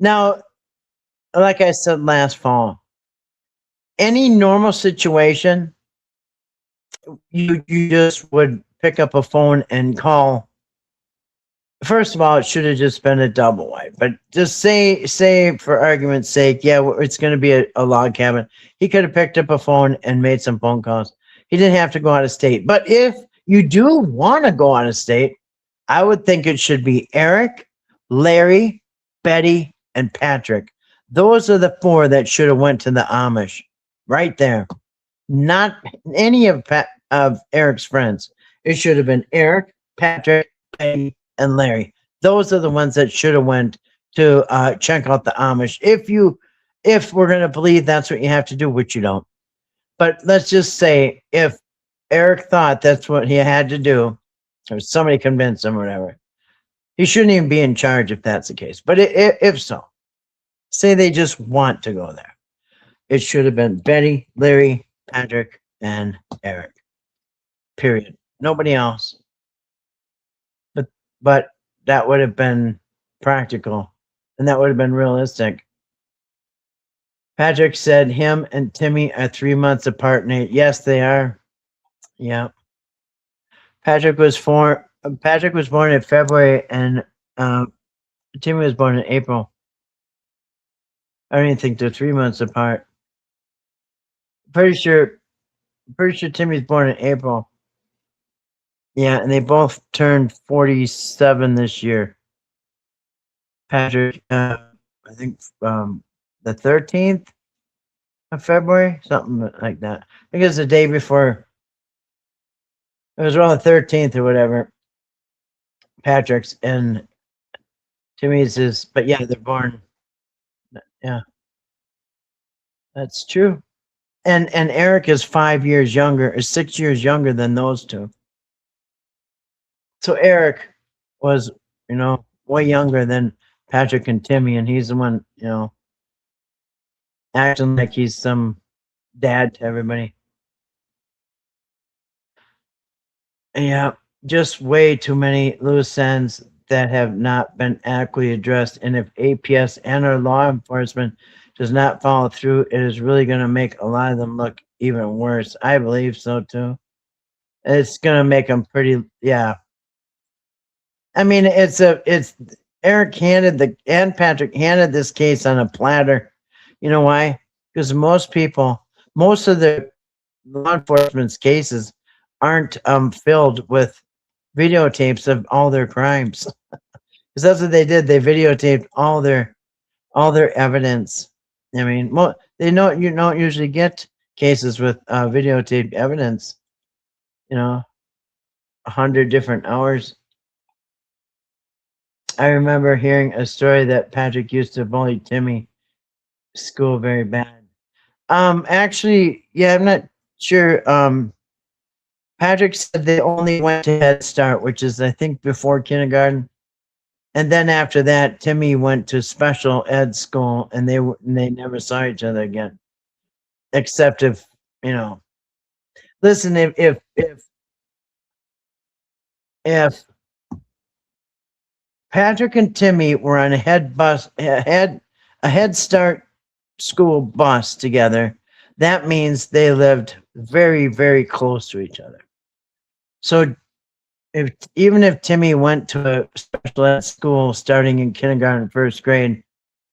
Now, like I said last fall, any normal situation, you just would pick up a phone and call. First of all, it should have just been a double wide, but just say for argument's sake, yeah, it's going to be a log cabin. He could have picked up a phone and made some phone calls. He didn't have to go out of state. But if you do want to go out of state, I would think it should be Eric, Larry, Betty, and Patrick. Those are the four that should have went to the Amish, right there. Not any of Eric's friends. It should have been Eric, Patrick, Betty, and Larry. Those are the ones that should have went to check out the Amish. If we're going to believe that's what you have to do, which you don't. But let's just say if Eric thought that's what he had to do, or somebody convinced him or whatever, he shouldn't even be in charge if that's the case. But if so, say they just want to go there, it should have been Betty, Larry, Patrick, and Eric. Period. Nobody else. But that would have been practical, and that would have been realistic. Patrick said him and Timmy are 3 months apart, Nate. Yes, they are. Yeah. Patrick was born in February, and Timmy was born in April. I don't even think they're 3 months apart. Pretty sure Timmy's born in April. Yeah, and they both turned 47 this year. Patrick, I think the 13th of February, something like that. I think it was the day before. It was around the 13th or whatever. Patrick's and Timmy's is, but yeah, they're born. Yeah, that's true. And Eric is 5 years younger, or 6 years younger than those two. So Eric was, way younger than Patrick and Timmy, and he's the one, acting like he's some dad to everybody. Yeah, just way too many loose ends that have not been adequately addressed. And if APS and our law enforcement does not follow through, it is really going to make a lot of them look even worse. I believe so too. It's going to make them pretty, yeah. I mean, it's Eric and Patrick handed this case on a platter. You know why? Because most of the law enforcement's cases aren't filled with videotapes of all their crimes. Because that's what they did. They videotaped all their evidence. I mean, you don't usually get cases with videotaped evidence. 100 different hours. I remember hearing a story that Patrick used to bully Timmy school very bad. Actually, yeah, I'm not sure. Patrick said they only went to Head Start, which is, I think, before kindergarten. And then after that, Timmy went to special ed school, and they never saw each other again. Except if, listen, if Patrick and Timmy were on a Head Start school bus together, that means they lived very, very close to each other. So even if Timmy went to a special ed school starting in kindergarten, first grade,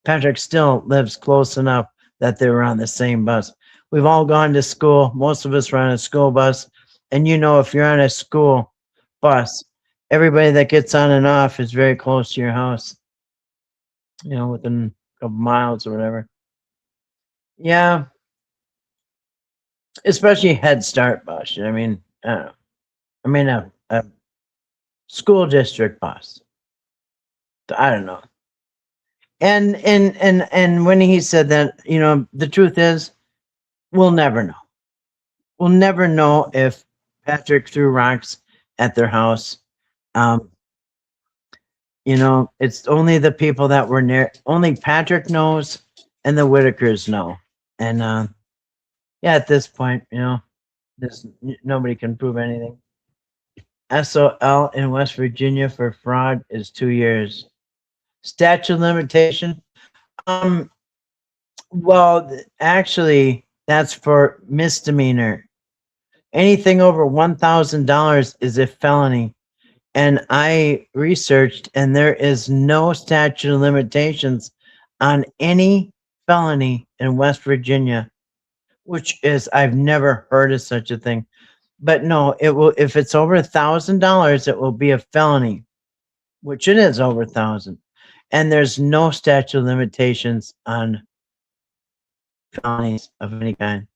Patrick still lives close enough that they were on the same bus. We've all gone to school. Most of us were on a school bus. And if you're on a school bus, everybody that gets on and off is very close to your house, within a couple miles or whatever. Yeah. Especially Head Start bus. I mean, a school district bus. I don't know. And when he said that, the truth is, we'll never know. We'll never know if Patrick threw rocks at their house. It's only the people that were near. Only Patrick knows, and the Whitakers know. And yeah, at this point, there's nobody can prove anything. SOL in West Virginia for fraud is 2 years. Statute of limitation. Well, actually, that's for misdemeanor. Anything over $1,000 is a felony. And I researched, and there is no statute of limitations on any felony in West Virginia, which is, I've never heard of such a thing. But no, it will, if it's over $1,000, it will be a felony, which it is over 1,000. And there's no statute of limitations on felonies of any kind.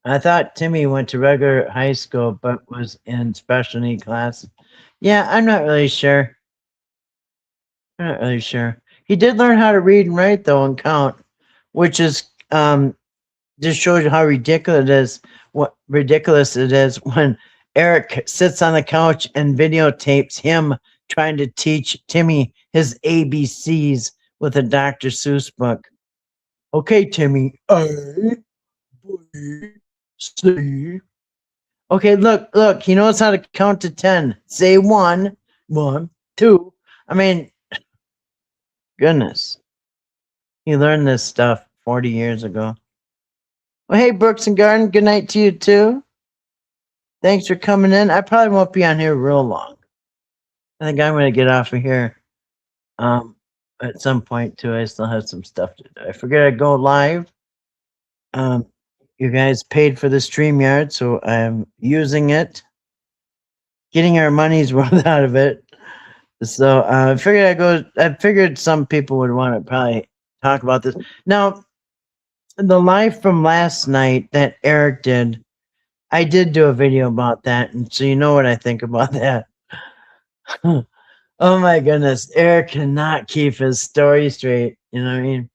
I thought Timmy went to regular high school, but was in special need classes. Yeah, I'm not really sure. He did learn how to read and write, though, and count, which is just shows you how ridiculous it is when Eric sits on the couch and videotapes him trying to teach Timmy his ABCs with a Dr. Seuss book. Okay, Timmy. A, B, C. Okay, look. He knows how to count to 10. Say 1, 1, 2. I mean, goodness. He learned this stuff 40 years ago. Well, hey, Brooks and Garden, good night to you too. Thanks for coming in. I probably won't be on here real long. I think I'm going to get off of here at some point too. I still have some stuff to do. I figured I'd go live. You guys paid for the StreamYard, so I'm using it, getting our money's worth out of it. So I figured some people would want to probably talk about this. Now, the live from last night that Eric did, I did do a video about that, and so you know what I think about that. Oh my goodness, Eric cannot keep his story straight. You know what I mean?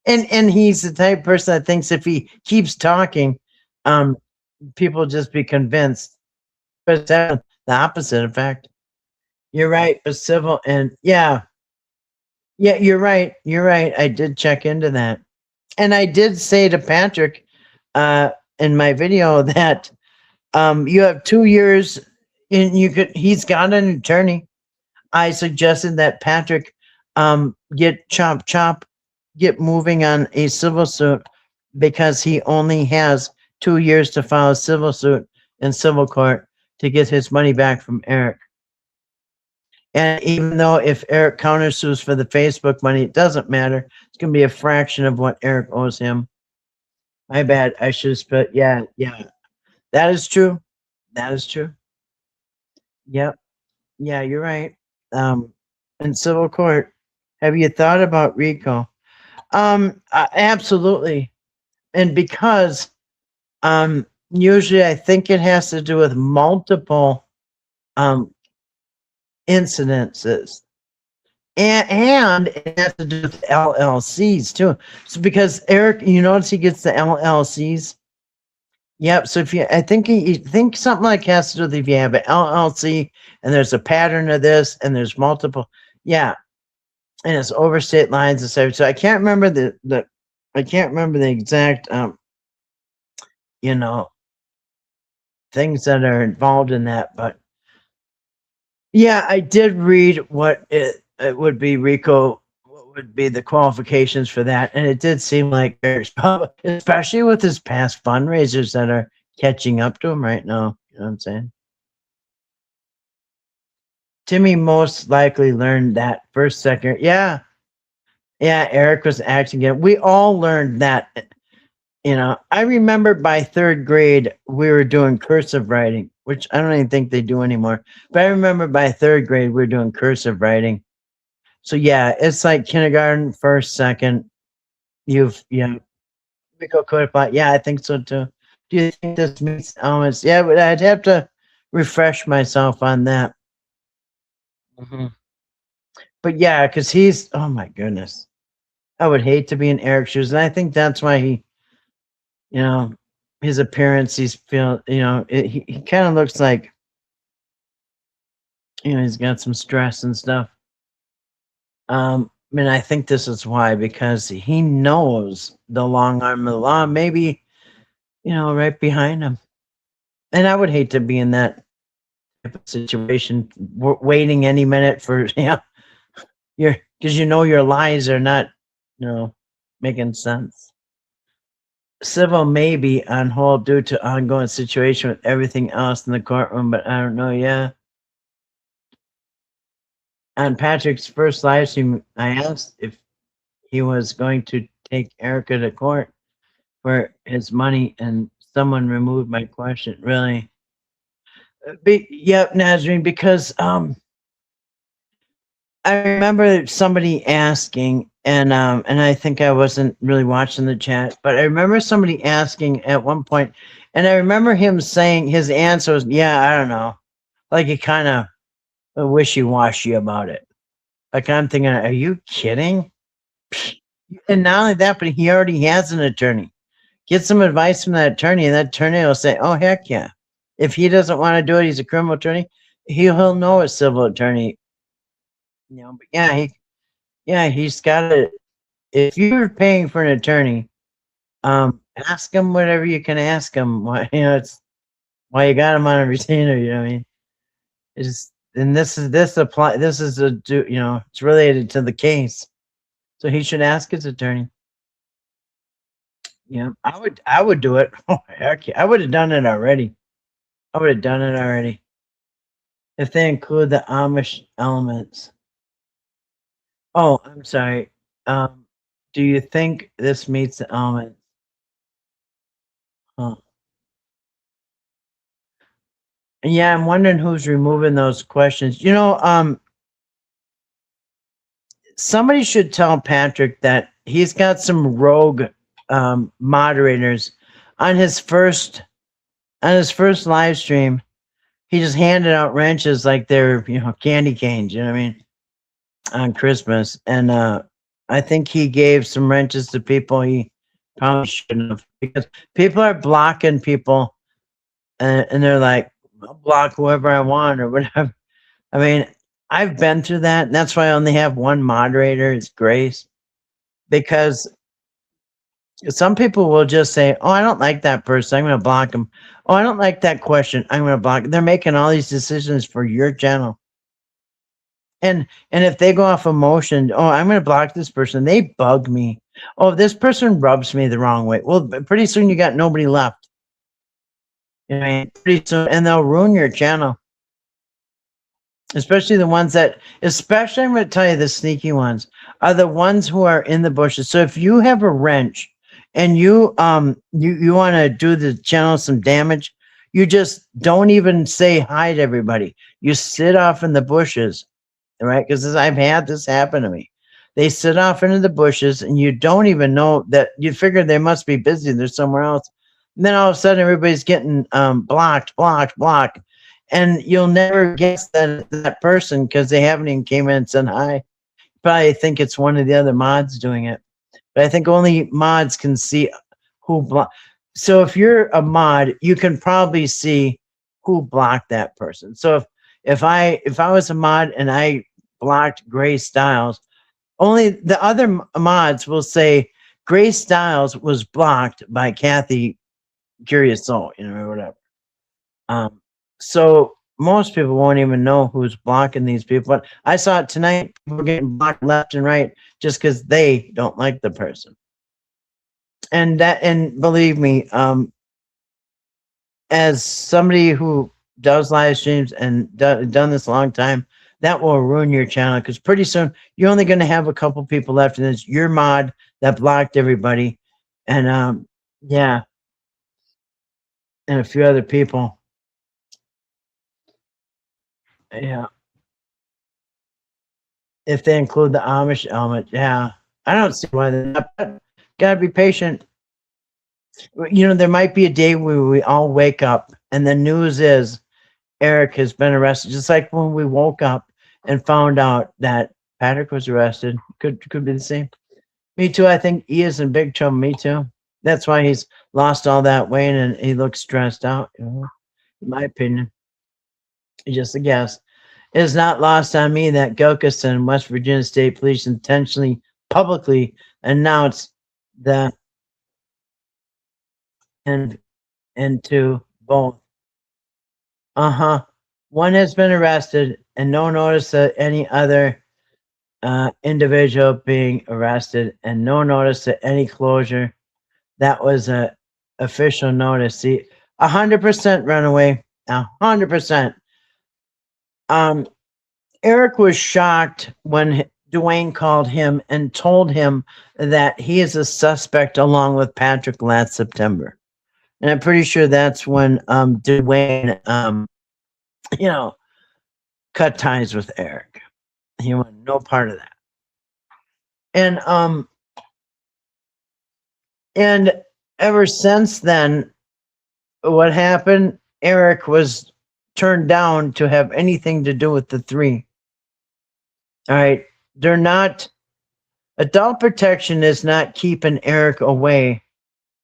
And he's the type of person that thinks if he keeps talking, people just be convinced. But the opposite, in fact. You're right, but civil and yeah, you're right. You're right. I did check into that. And I did say to Patrick in my video that you have 2 years and he's got an attorney. I suggested that Patrick get moving on a civil suit because he only has 2 years to file a civil suit in civil court to get his money back from Eric. And even though if Eric countersues for the Facebook money, it doesn't matter. It's going to be a fraction of what Eric owes him. My bad. I should have split. Yeah. That is true. Yep. Yeah, you're right. In civil court, have you thought about RICO? Absolutely. And because usually I think it has to do with multiple incidences. And it has to do with LLCs too. So because Eric, you notice he gets the LLCs. Yep. So I think something like has to do with if you have an LLC and there's a pattern of this and there's multiple. Yeah. And it's over state lines and stuff. So I can't remember the exact things that are involved in that, but yeah, I did read what it would be RICO, what would be the qualifications for that. And it did seem like Eric's probably, especially with his past fundraisers that are catching up to him right now. You know what I'm saying? Timmy most likely learned that first, second. Yeah. Yeah. Eric was acting it. We all learned that. You know, I remember by third grade, we were doing cursive writing, which I don't even think they do anymore. But I remember by third grade, we were doing cursive writing. So yeah, it's like kindergarten, first, second. Yeah, we go code apply. Yeah, I think so too. Do you think this meets elements? Yeah, but I'd have to refresh myself on that. Hmm. But yeah, because oh my goodness, I would hate to be in Eric's shoes, and I think that's why you know, his appearance, he kind of looks like, he's got some stress and stuff. And I think this is why, because he knows the long arm of the law, maybe, right behind him. And I would hate to be in that type of situation, waiting any minute for, because your lies are not, making sense. Civil may be on hold due to ongoing situation with everything else in the courtroom, but I don't know. Yeah. On Patrick's first live stream, I asked if he was going to take Erica to court for his money, and someone removed my question. Really? Yep, Nazreen, because I remember somebody asking, and I think I wasn't really watching the chat, but I remember somebody asking at one point, and I remember him saying his answer was, "Yeah, I don't know," like he kind of wishy-washy about it. Like I'm thinking, are you kidding? And not only that, but he already has an attorney. Get some advice from that attorney, and that attorney will say, "Oh heck yeah!" If he doesn't want to do it, he's a criminal attorney. He'll know a civil attorney. But he's got it. If you're paying for an attorney, ask him whatever you can ask him. Why it's why you got him on a retainer. You know what I mean? It's related to the case, so he should ask his attorney. Yeah, I would do it. Oh heck yeah, I would have done it already. If they include the Amish elements. Oh, I'm sorry. Do you think this meets the elements? Huh. Yeah, I'm wondering who's removing those questions. Somebody should tell Patrick that he's got some rogue moderators on his first live stream. He just handed out wrenches like they're candy canes. You know what I mean? On Christmas, and I think he gave some wrenches to people he probably shouldn't have, because people are blocking people, and they're like, "I'll block whoever I want," or whatever. I mean, I've been through that, and that's why I only have one moderator. It's Grace, because some people will just say, "Oh, I don't like that person. I'm going to block them." "Oh, I don't like that question. I'm going to block." They're making all these decisions for your channel. And if they go off emotion, "Oh, I'm going to block this person. They bug me. Oh, this person rubs me the wrong way." Well, pretty soon you got nobody left. Pretty soon, and they'll ruin your channel. Especially I'm going to tell you, the sneaky ones are the ones who are in the bushes. So if you have a wrench and you want to do the channel some damage, you just don't even say hi to everybody. You sit off in the bushes. Right? Because I've had this happen to me. They sit off into the bushes, and you don't even know that. You figure they must be busy. They're somewhere else. And then all of a sudden, everybody's getting blocked. And you'll never guess that person, because they haven't even came in and said hi. You probably think it's one of the other mods doing it. But I think only mods can see who blocked. So if you're a mod, you can probably see who blocked that person. So if I was a mod and I blocked Grace Styles, only the other mods will say Grace Styles was blocked by Kathy Curious Soul, or whatever. So most people won't even know who's blocking these people. But I saw it tonight. People are getting blocked left and right just because they don't like the person. And believe me, as somebody who does live streams and done this a long time, that will ruin your channel because pretty soon you're only going to have a couple people left, and it's your mod that blocked everybody, and yeah, and a few other people. Yeah, if they include the Amish element, yeah, I don't see why they're not. But gotta be patient. You know, there might be a day where we all wake up and the news is Eric has been arrested, just like when we woke up and found out that Patrick was arrested. Could be the same. Me too. I think he is in big trouble. Me too. That's why he's lost all that weight and he looks stressed out. You know, in my opinion, just a guess. It is not lost on me that Gilkison, West Virginia State Police, intentionally, publicly announced the and to both. One has been arrested, and no notice of any other individual being arrested, and no notice of any closure. That was a official notice. See, 100% runaway, 100%. Eric was shocked when Dwayne called him and told him that he is a suspect along with Patrick last September. And I'm pretty sure that's when Dwayne, you know, cut ties with Eric. He wanted no part of that. And ever since then, what happened? Eric was turned down to have anything to do with the three. All right. They're not, adult protection is not keeping Eric away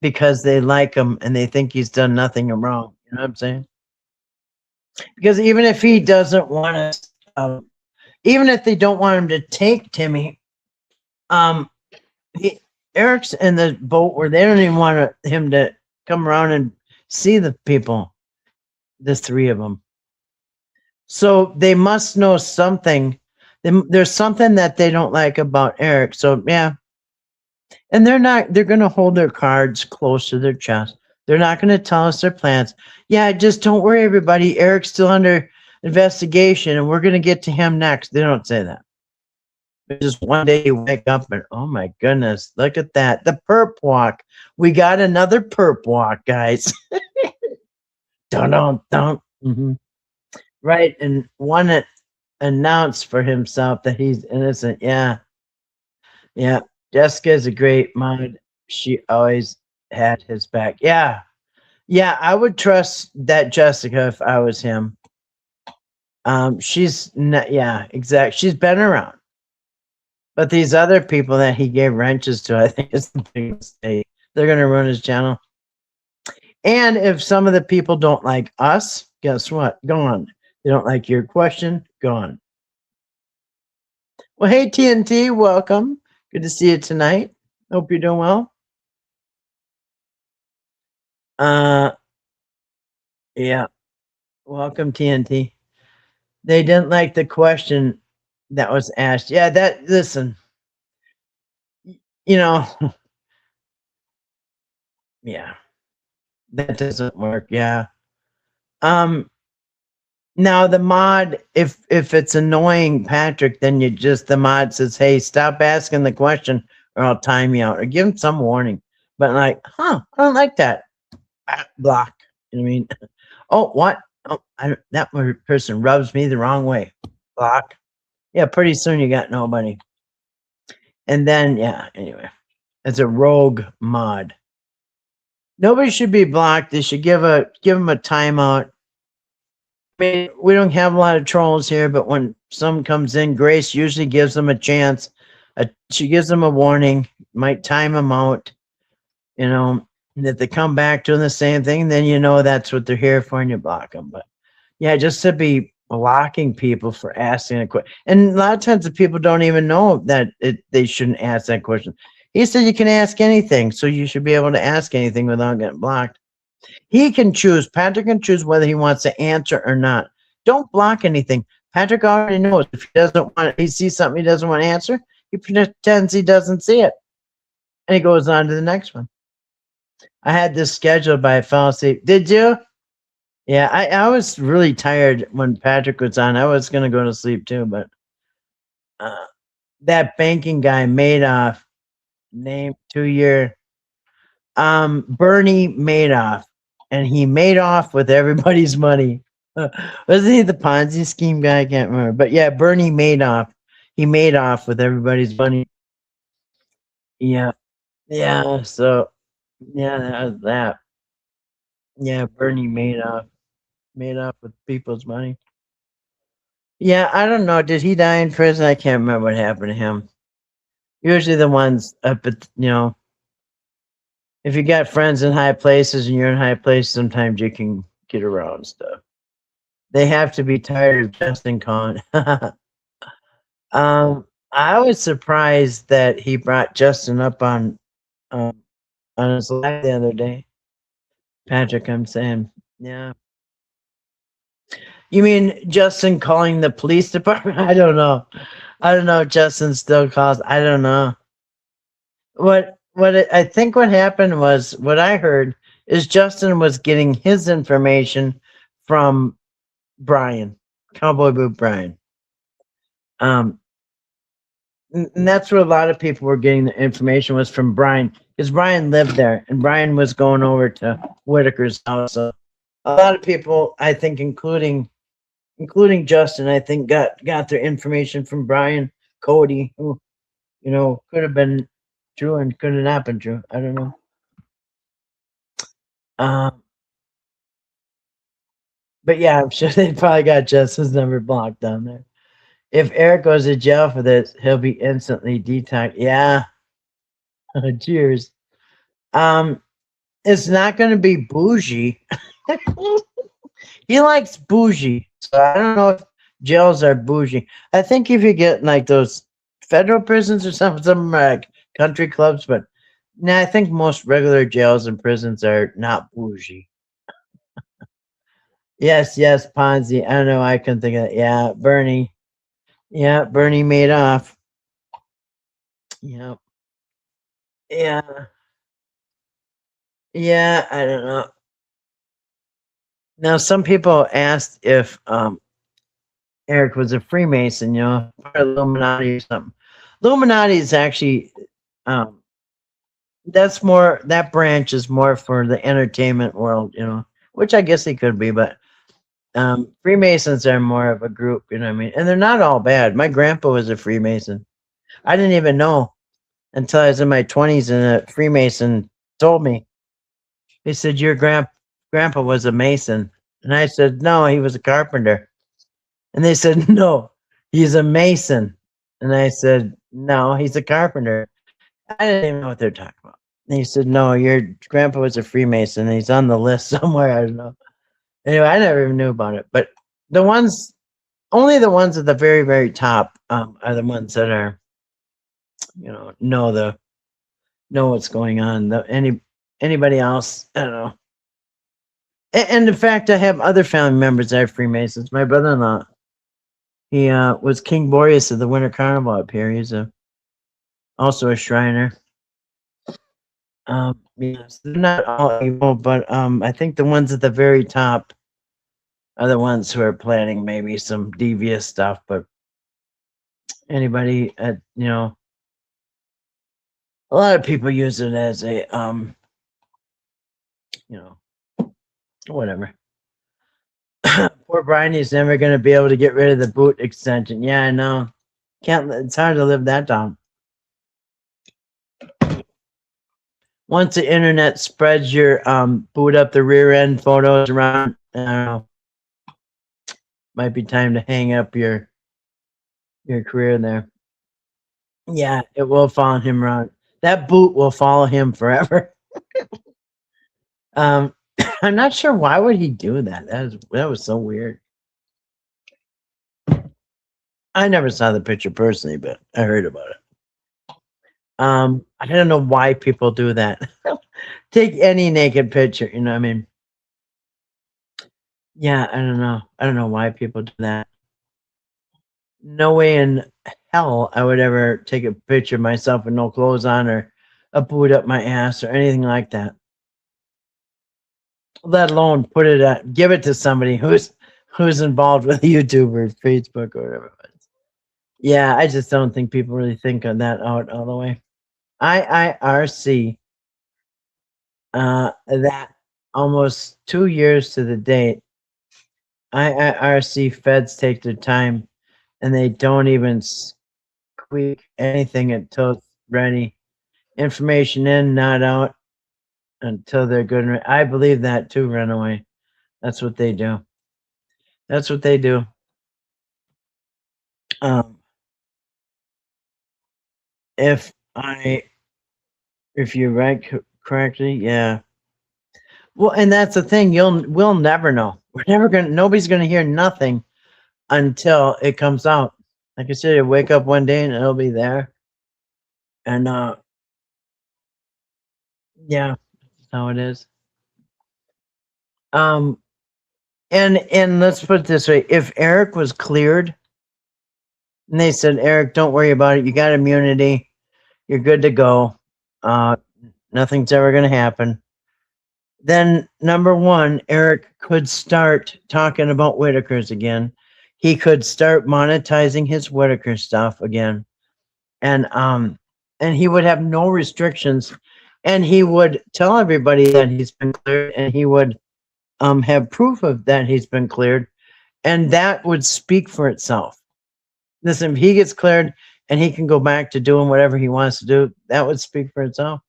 because they like him and they think he's done nothing wrong. You know what I'm saying? Because even if he doesn't want to, even if they don't want him to take Timmy, Eric's in the boat where they don't even want him to come around and see the people, the three of them. So they must know something. There's something that they don't like about Eric. So yeah. And they're going to hold their cards close to their chest. They're not going to tell us their plans. Yeah, just don't worry, everybody. Eric's still under investigation and we're going to get to him next. They don't say that. Just one day you wake up and, oh my goodness, look at that. The perp walk. We got another perp walk, guys. Don't. Mm-hmm. Right. And one that announced for himself that he's innocent. Yeah. Yeah. Jessica's a great mod. She always had his back. Yeah. Yeah. I would trust that Jessica if I was him. She's not, yeah, exactly. She's been around. But these other people that he gave wrenches to, I think is the big mistake. They're going to ruin his channel. And if some of the people don't like us, guess what? Gone. They don't like your question, gone. Well, hey, TNT, welcome. Good to see you tonight. Hope you're doing well. Yeah. Welcome, TNT. They didn't like the question that was asked. Yeah, listen, you know, yeah, that doesn't work. Yeah. Now the mod, if it's annoying Patrick, then the mod says, hey, stop asking the question or I'll time you out or give him some warning. But like, I don't like that. Block. You know what I mean? Oh, what? Oh, that person rubs me the wrong way. Block. Yeah, pretty soon you got nobody. And then, yeah, anyway, it's a rogue mod. Nobody should be blocked. They should give them a timeout. I mean, we don't have a lot of trolls here, but when someone comes in, Grace usually gives them a chance. She gives them a warning, might time them out, you know, and if they come back doing the same thing, then you know that's what they're here for and you block them. But yeah, just to be blocking people for asking a question. And a lot of times the people don't even know that they shouldn't ask that question. He said you can ask anything, so you should be able to ask anything without getting blocked. He can choose, Patrick can choose whether he wants to answer or not. Don't block anything. Patrick already knows if he sees something he doesn't want to answer, he pretends he doesn't see it. And he goes on to the next one. I had this scheduled, but I fell asleep. Did you? Yeah, I was really tired when Patrick was on. I was going to go to sleep too, but uh, that banking guy, Madoff, name 2 year, Bernie Madoff, and he made off with everybody's money. Wasn't he the Ponzi scheme guy? I can't remember, but yeah, Bernie Madoff. He made off with everybody's money. Yeah, yeah. So yeah, that was that. Yeah, Bernie made off with people's money. Yeah, I don't know. Did he die in prison? I can't remember what happened to him. Usually the ones up at, if you got friends in high places and you're in high places, sometimes you can get around stuff. They have to be tired of Justin calling. I was surprised that he brought Justin up um, on his live the other day. Patrick, I'm saying, yeah. You mean Justin calling the police department? I don't know. I don't know if Justin still calls. I don't know. I think what happened was what I heard is Justin was getting his information from Brian, Cowboy Boot Brian. And that's where a lot of people were getting the information was from Brian because Brian lived there and Brian was going over to Whitaker's house. So a lot of people, I think, including Justin, I think got their information from Brian Cody, who could have been true and could have not been true. I don't know. But yeah, I'm sure they probably got Justin's number blocked down there. If Eric goes to jail for this, he'll be instantly detoxed. Yeah. Cheers. It's not going to be bougie. He likes bougie, so I don't know if jails are bougie. I think if you get like those federal prisons or something, some like country clubs, but I think most regular jails and prisons are not bougie. Yes, Ponzi. I don't know. I couldn't think of it. Yeah, Bernie. Yeah, Bernie Madoff. Yeah. Yeah. Yeah, I don't know. Now, some people asked if Eric was a Freemason, part of Illuminati or something. Illuminati is actually um, that branch is more for the entertainment world, which I guess he could be, but Freemasons are more of a group, you know what I mean? And they're not all bad. My grandpa was a Freemason. I didn't even know until I was in my 20s and a Freemason told me. He said, your grandpa was a Mason. And I said, no, he was a carpenter. And they said, no, he's a Mason. And I said, no, he's a carpenter. I didn't even know what they're talking about. And he said, no, your grandpa was a Freemason. And he's on the list somewhere. I don't know. Anyway, I never even knew about it. But only the ones at the very, very top are the ones that are, know what's going on. Anybody else, I don't know. And in fact, I have other family members that are Freemasons. My brother-in-law, he was King Boreas of the Winter Carnival up here. He's also a Shriner. Yes, they're not all evil, but I think the ones at the very top are the ones who are planning maybe some devious stuff. But anybody, a lot of people use it as a whatever. Poor Brian, he's never going to be able to get rid of the boot extension. Yeah, I know. It's hard to live that down. Once the internet spreads your boot up the rear end photos around, I don't know, might be time to hang up your career there. Yeah, it will follow him around. That boot will follow him forever. I'm not sure why would he do that. That was so weird. I never saw the picture personally, but I heard about it. I don't know why people do that. Take any naked picture, you know what I mean? Yeah, I don't know. I don't know why people do that. No way in hell I would ever take a picture of myself with no clothes on or a boot up my ass or anything like that. Let alone put it give it to somebody who's involved with YouTube or Facebook or whatever it was. Yeah, I just don't think people really think of that out all the way. IIRC, that almost 2 years to the date, IIRC feds take their time and they don't even squeak anything until it's ready. Information in, not out until they're good. I believe that too, Runaway. That's what they do. That's what they do. Um, if I, if you write correctly, yeah. Well, and that's the thing. We'll never know. We're never gonna. Nobody's gonna hear nothing until it comes out. Like I said, you wake up one day and it'll be there. And yeah, that's how it is. Um, and let's put it this way: if Eric was cleared, and they said, Eric, don't worry about it. You got immunity. You're good to go. Uh, Nothing's ever gonna happen. Then number one, Eric could start talking about Whitakers again. He could start monetizing his Whitaker stuff again. And he would have no restrictions, and he would tell everybody that he's been cleared, and he would have proof of that he's been cleared, and that would speak for itself. Listen, if he gets cleared and he can go back to doing whatever he wants to do, that would speak for itself.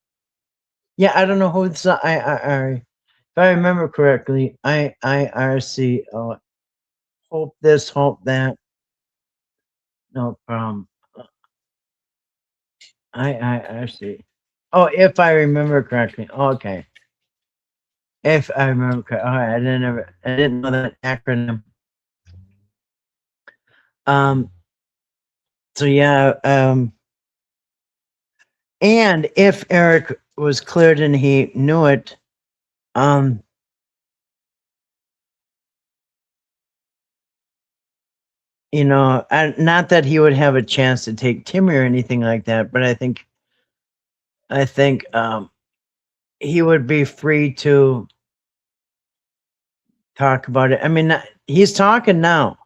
Yeah, I don't know who it's if I remember correctly, IIRC. Hope this, hope that. No problem. IIRC. Oh, if I remember correctly. Okay. If I remember correctly. All right, I didn't know that acronym. Um. So yeah. And if Eric was cleared and he knew it, um, not that he would have a chance to take Timmy or anything like that, but I think he would be free to talk about it. I mean, he's talking now,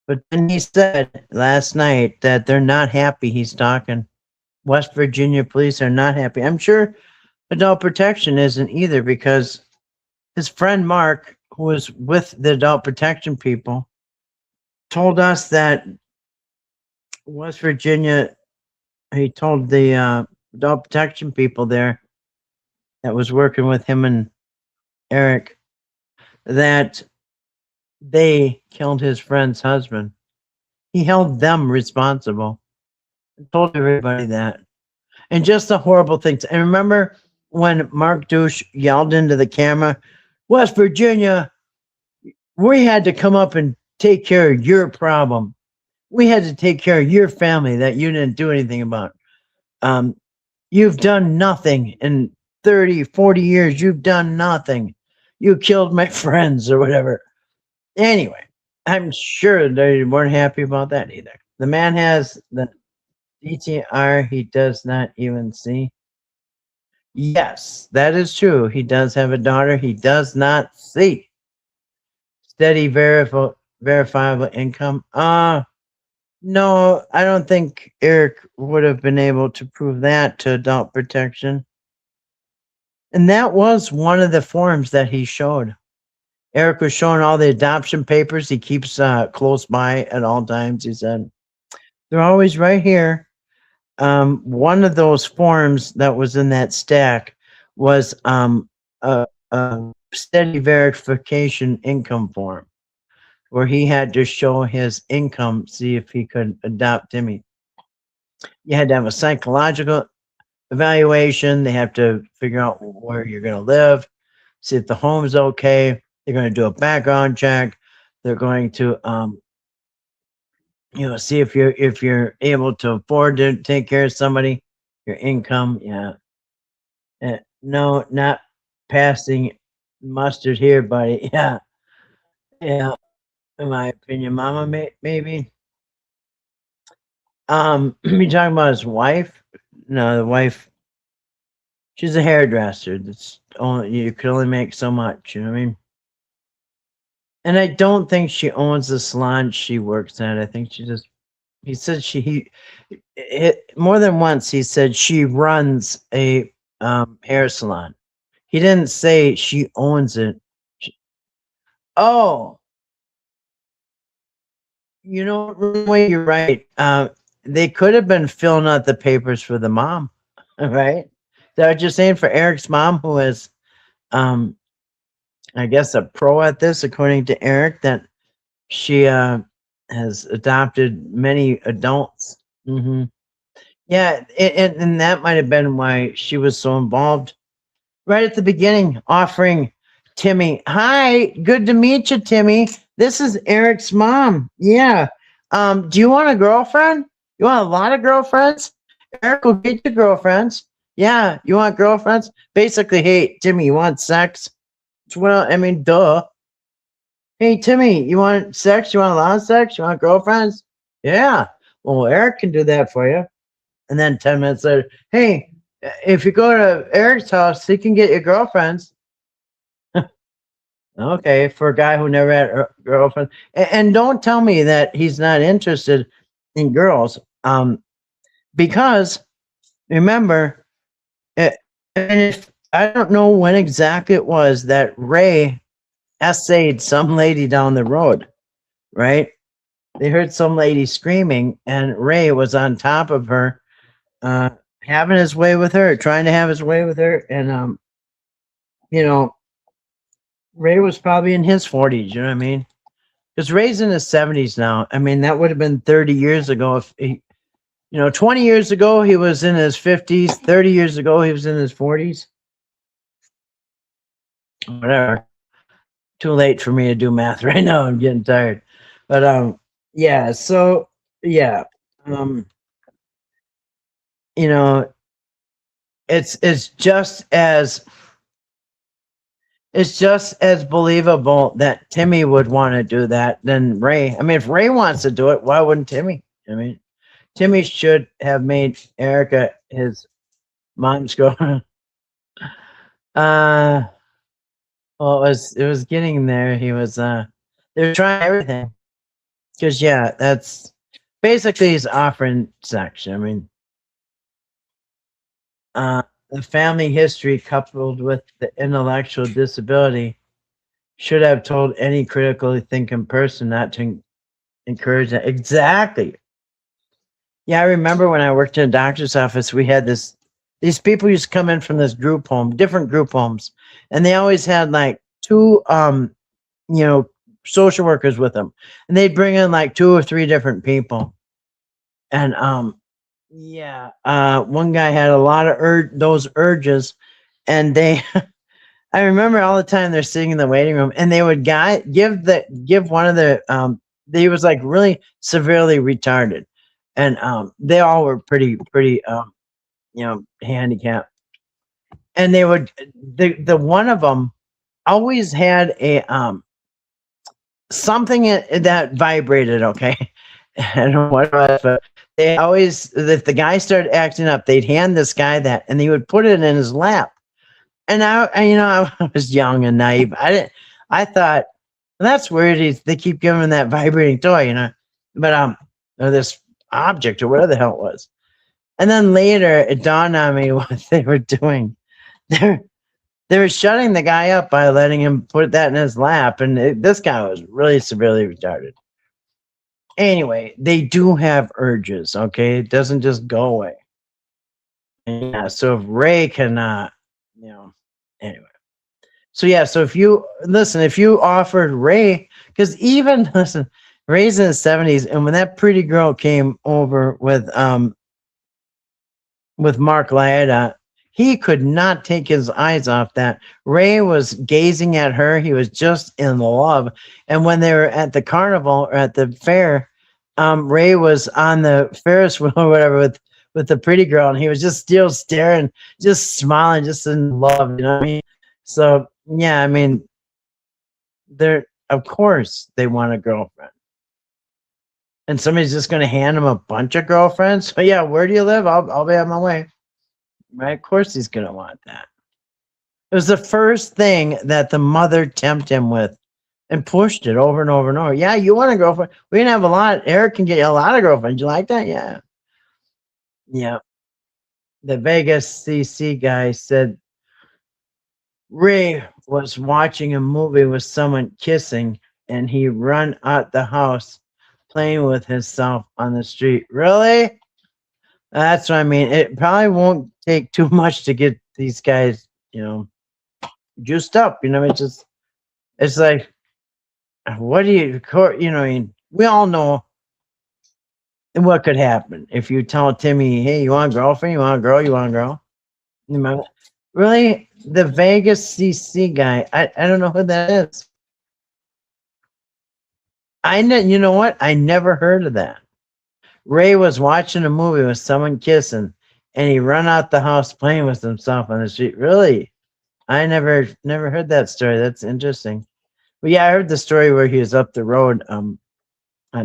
but then he said last night that they're not happy he's talking. West Virginia police are not happy. I'm sure adult protection isn't either, because his friend Mark, who was with the adult protection people, told us that West Virginia, he told the adult protection people there that was working with him and Eric that they killed his friend's husband. He held them responsible and told everybody that. And just the horrible things. And remember when Mark Douche yelled into the camera, West Virginia, we had to come up and take care of your problem. We had to take care of your family that you didn't do anything about. Um, you've done nothing in 30, 40 years. You've done nothing. You killed my friends or whatever. Anyway, I'm sure they weren't happy about that either. The man has the DTR he does not even see. Yes, that is true. He does have a daughter he does not see. Steady verifiable income. No, I don't think Eric would have been able to prove that to adult protection. And that was one of the forms that he showed. Eric was showing all the adoption papers he keeps close by at all times. He said, they're always right here. One of those forms that was in that stack was a steady verification income form, where he had to show his income, see if he could adopt Timmy. You had to have a psychological evaluation. They have to figure out where you're going to live, see if the home's okay. They're going to do a background check. They're going to, see if you're able to afford to take care of somebody, your income. Yeah. No, not passing mustard here, buddy. Yeah. Yeah, in my opinion, Mama maybe. You talking about his wife? No, the wife. She's a hairdresser. That's only you can only make so much. You know what I mean? And I don't think she owns the salon she works at. I think she just. He said more than once. He said she runs a hair salon. He didn't say she owns it. Oh, you know, Roy, you're right. They could have been filling out the papers for the mom, right? Is that what you're saying for Eric's mom, who is, um, I guess, a pro at this, according to Eric, that she has adopted many adults. Hmm. Yeah, and that might have been why she was so involved right at the beginning, offering Timmy, "Hi, good to meet you, Timmy. This is Eric's mom. Yeah. Do you want a girlfriend? You want a lot of girlfriends? Eric will get you girlfriends. Yeah, you want girlfriends? Basically, hey, Timmy, you want sex? Well, I mean, duh. Hey, Timmy, you want sex? You want a lot of sex? You want girlfriends? Yeah. Well, Eric can do that for you. And then 10 minutes later, hey, if you go to Eric's house, he can get you girlfriends. Okay, for a guy who never had a girlfriend. And don't tell me that he's not interested in girls. Because remember, it, and if I don't know when exactly it was that Ray essayed some lady down the road, right? They heard some lady screaming, and Ray was on top of her, uh, having his way with her, trying to have his way with her. And, you know, Ray was probably in his 40s, you know what I mean? Because Ray's in his 70s now. I mean, that would have been 30 years ago. If he, 20 years ago, he was in his 50s. 30 years ago, he was in his 40s. Whatever. Too late for me to do math right now. I'm getting tired. But, yeah. So, yeah. Um, you know, it's just as believable that Timmy would want to do that than Ray. I mean, if Ray wants to do it, why wouldn't Timmy? I mean, Timmy should have made Erica his mom's girl. uh well, it was getting there. He was they were trying everything. Because yeah, that's basically he's offering sex. I mean, uh the family history coupled with the intellectual disability should have told any critically thinking person not to encourage that. Exactly. Yeah, I remember when I worked in a doctor's office, we had these people used to come in from this group home, different group homes, and they always had like two you know, social workers with them. And they'd bring in like two or three different people. And yeah, one guy had a lot of those urges, and they I remember all the time they're sitting in the waiting room, and they would give one of the he was like really severely retarded, and they all were pretty handicapped, and they would the one of them always had a something that vibrated. Okay, I don't know what it was, but they always, if the guy started acting up, they'd hand this guy that, and he would put it in his lap. And I was young and naive. I thought, well, that's weird. They keep giving him that vibrating toy. But or this object or whatever the hell it was. And then later, it dawned on me what they were doing. They they were shutting the guy up by letting him put that in his lap, and this guy was really severely retarded. Anyway, they do have urges. Okay, it doesn't just go away. And yeah, so if Ray can, anyway. So yeah, so if you offered Ray, because even listen, Ray's in his 70s, and when that pretty girl came over with Mark Laeta, he could not take his eyes off that. Ray was gazing at her. He was just in love. And when they were at the carnival or at the fair, Ray was on the Ferris wheel or whatever with the pretty girl, and he was just still staring, just smiling, just in love. You know what I mean? So yeah, I mean, Of course they want a girlfriend. And somebody's just going to hand him a bunch of girlfriends. So yeah, where do you live? I'll be on my way. Right? Of course he's going to want that. It was the first thing that the mother tempted him with and pushed it over and over and over. Yeah, you want a girlfriend? We can have a lot. Eric can get you a lot of girlfriends. You like that? Yeah. Yeah. The Vegas CC guy said Ray was watching a movie with someone kissing and he run out the house playing with himself on the street. Really? That's what I mean. It probably won't take too much to get these guys, juiced up. It's like, what do I mean, we all know what could happen if you tell Timmy, hey, you want a girlfriend? You want a girl? You want a girl? Really? The Vegas CC guy, I don't know who that is. You know what? I never heard of that. Ray was watching a movie with someone kissing, and he run out the house playing with himself on the street. Really? I never heard that story. That's interesting. But yeah, I heard the story where he was up the road, on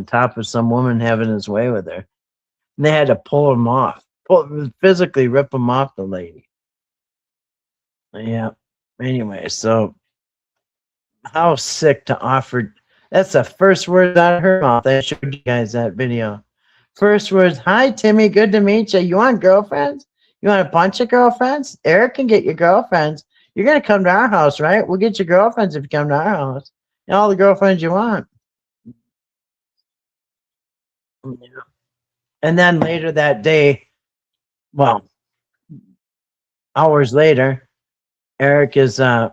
top of some woman having his way with her. And they had to pull him off, physically rip him off the lady. Yeah. Anyway, so how sick to offer. That's the first word out of her mouth. I showed you guys that video. First words, hi, Timmy, good to meet you. You want girlfriends? You want a bunch of girlfriends? Eric can get you girlfriends. You're going to come to our house, right? We'll get you girlfriends if you come to our house. And all the girlfriends you want. Yeah. And then later that day, well, hours later, Eric is, telling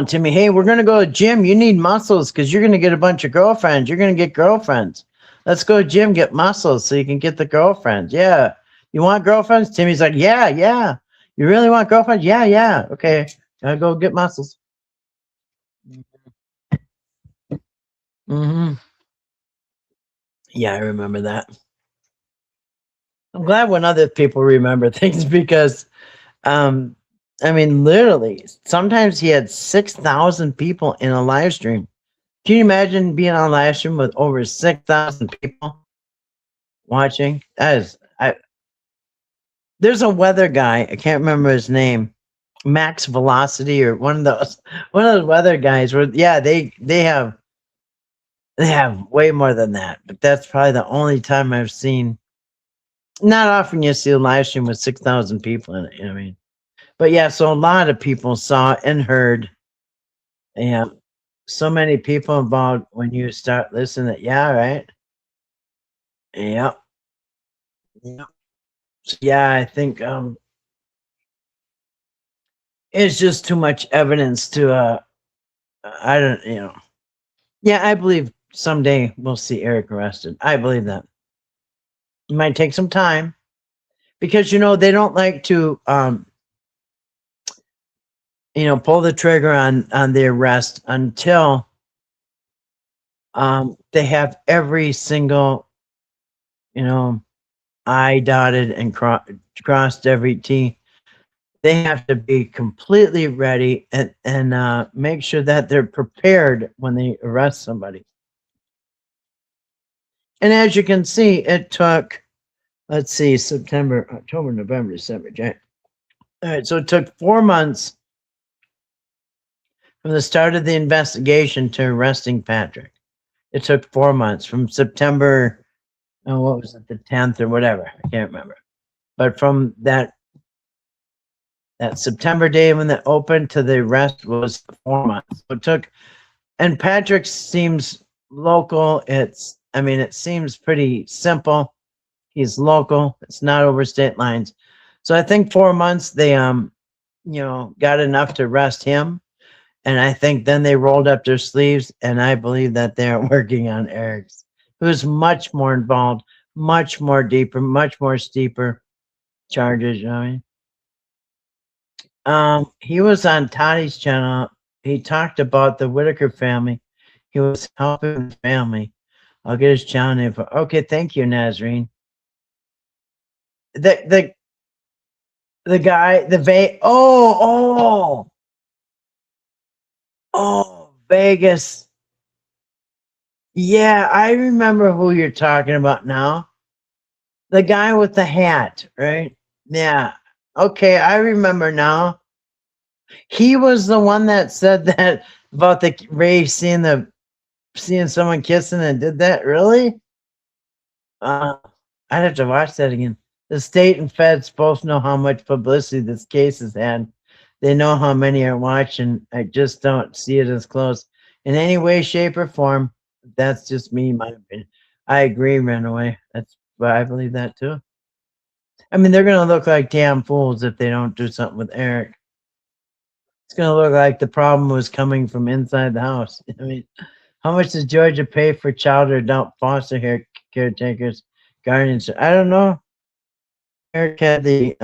Timmy, hey, we're going to go to the gym. You need muscles because you're going to get a bunch of girlfriends. You're going to get girlfriends. Let's go to the gym, get muscles so you can get the girlfriends. Yeah. You want girlfriends? Timmy's like, yeah, yeah. You really want girlfriends? Yeah, yeah. Okay. Gotta go get muscles. Mm-hmm. Yeah, I remember that. I'm glad when other people remember things because, I mean, literally, sometimes he had 6,000 people in a live stream. Can you imagine being on a live stream with over 6,000 people watching? There's a weather guy. I can't remember his name. Max Velocity or one of those weather guys where they have way more than that, but that's probably the only time I've seen. Not often you see a live stream with 6,000 people in it, you know what I mean? But yeah, so a lot of people saw and heard. Yeah, so many people involved when you start listening. Yeah, right. Yep. Yep. So yeah, I think it's just too much evidence to I don't yeah, I believe someday we'll see Eric arrested. I believe that. It might take some time because they don't like to pull the trigger on the arrest until they have every single I dotted and crossed every T. They have to be completely ready and make sure that they're prepared when they arrest somebody. And as you can see, it took, let's see, September, October, November, December, January. All right, so it took 4 months from the start of the investigation to arresting Patrick. It took 4 months from September, what was it, the 10th or whatever. I can't remember. But from that September day when it opened to the arrest was 4 months. So it took, and Patrick seems local. It seems pretty simple. He's local. It's not over state lines. So I think 4 months they got enough to arrest him. And I think then they rolled up their sleeves, and I believe that they're working on Eric's, who's much more involved, much more deeper, much more steeper charges, you know what I mean? He was on Toddy's channel. He talked about the Whitaker family. He was helping the family. I'll get his channel info. Okay, thank you, Nazreen. The guy, oh, Oh, Vegas. Yeah, I remember who you're talking about now. The guy with the hat, right? Yeah. Okay, I remember now. He was the one that said that about the Ray seeing someone kissing and did that. Really? Uh, I'd have to watch that again. The state and feds both know how much publicity this case has had. They know how many are watching. I just don't see it as close in any way, shape, or form. That's just me, my opinion. I agree, Runaway. That's why I believe that too. I mean, they're gonna look like damn fools if they don't do something with Eric. It's gonna look like the problem was coming from inside the house. I mean, how much does Georgia pay for child or adult foster caretakers, guardians? I don't know. Eric had the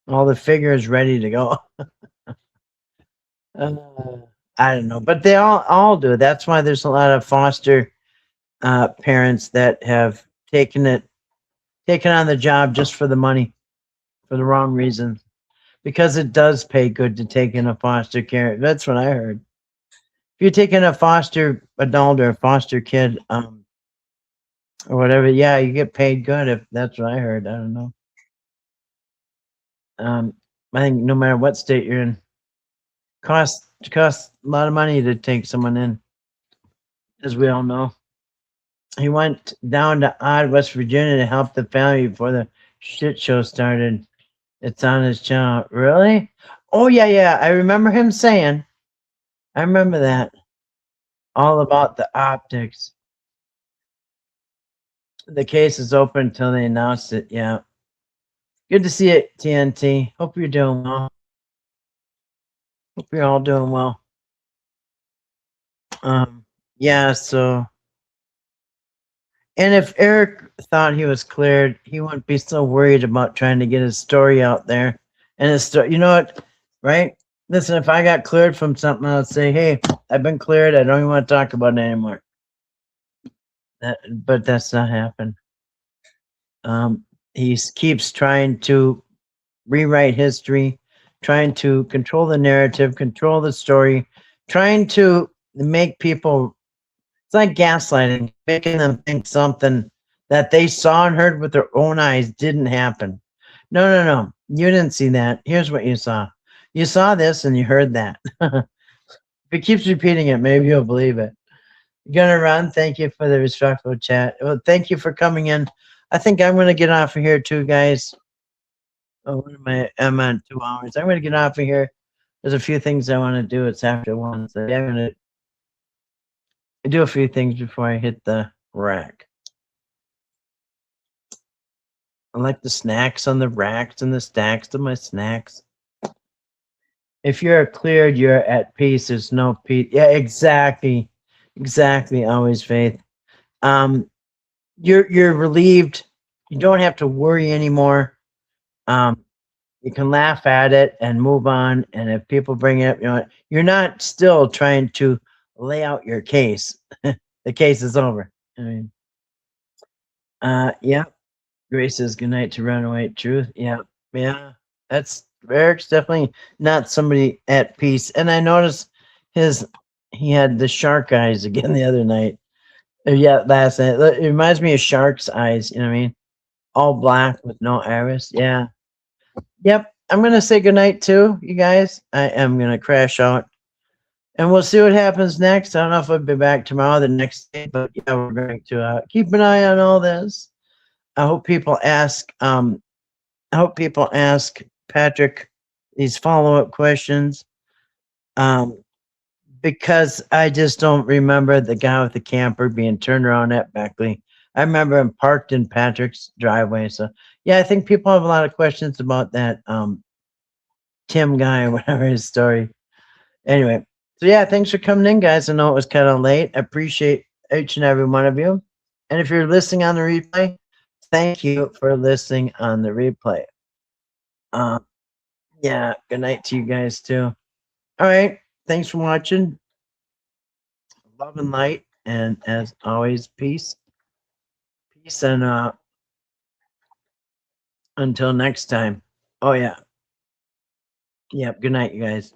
all the figures ready to go. Uh, I don't know, but they all do. That's why there's a lot of foster parents that have taken on the job just for the money, for the wrong reasons. Because it does pay good to take in a foster care. That's what I heard. If you're taking a foster adult or a foster kid, or whatever, yeah, you get paid good. If that's what I heard, I don't know. Um, I think no matter what state you're in, costs a lot of money to take someone in, as we all know. He went down to Odd, West Virginia to help the family before the shit show started. It's on his channel. Really? Oh yeah, yeah. I remember him saying. I remember that. All about the optics. The case is open until they announced it. Yeah. Good to see it, TNT. Hope you're doing well. Hope you're all doing well. Um, yeah, so and if Eric thought he was cleared, he wouldn't be so worried about trying to get his story out there. And his story, you know what, right? Listen, if I got cleared from something, I'd say, hey, I've been cleared. I don't even want to talk about it anymore. But that's not happened. He keeps trying to rewrite history, trying to control the narrative, control the story, trying to make people, it's like gaslighting, making them think something that they saw and heard with their own eyes didn't happen. No, no, no. You didn't see that. Here's what you saw. You saw this and you heard that. If it keeps repeating it, maybe you'll believe it. You're gonna run. Thank you for the respectful chat. Well, thank you for coming in. I think I'm gonna get off of here too, guys. Oh, what am I? I'm on 2 hours. I'm gonna get off of here. There's a few things I want to do. It's after 1, so yeah, I'm gonna do a few things before I hit the rack. I like the snacks on the racks and the stacks of my snacks. If you're cleared, you're at peace. There's no peace. Yeah, exactly, exactly. Always faith. Um, you're relieved. You don't have to worry anymore. Um, you can laugh at it and move on. And if people bring it up, you know, you're not still trying to lay out your case. The case is over. I mean, yeah. Grace says good night to Runaway Truth. Yeah, yeah. That's Eric's definitely not somebody at peace. And I noticed he had the shark eyes again the other night. Yeah, last night. It reminds me of shark's eyes. You know what I mean? All black with no iris. Yeah. Yep. I'm gonna say goodnight too, you guys. I am gonna crash out. And we'll see what happens next. I don't know if I'll be back tomorrow, the next day, but yeah, we're going to keep an eye on all this. I hope people ask. I hope people ask Patrick these follow-up questions. Because I just don't remember the guy with the camper being turned around at Beckley. I remember him parked in Patrick's driveway. So yeah, I think people have a lot of questions about that Tim guy or whatever his story. Anyway, so yeah, thanks for coming in, guys. I know it was kind of late. I appreciate each and every one of you. And if you're listening on the replay, thank you for listening on the replay. Yeah, good night to you guys too. All right, thanks for watching. Love and light, and as always, peace. Peace, and until next time. Oh yeah. Yep, good night, you guys.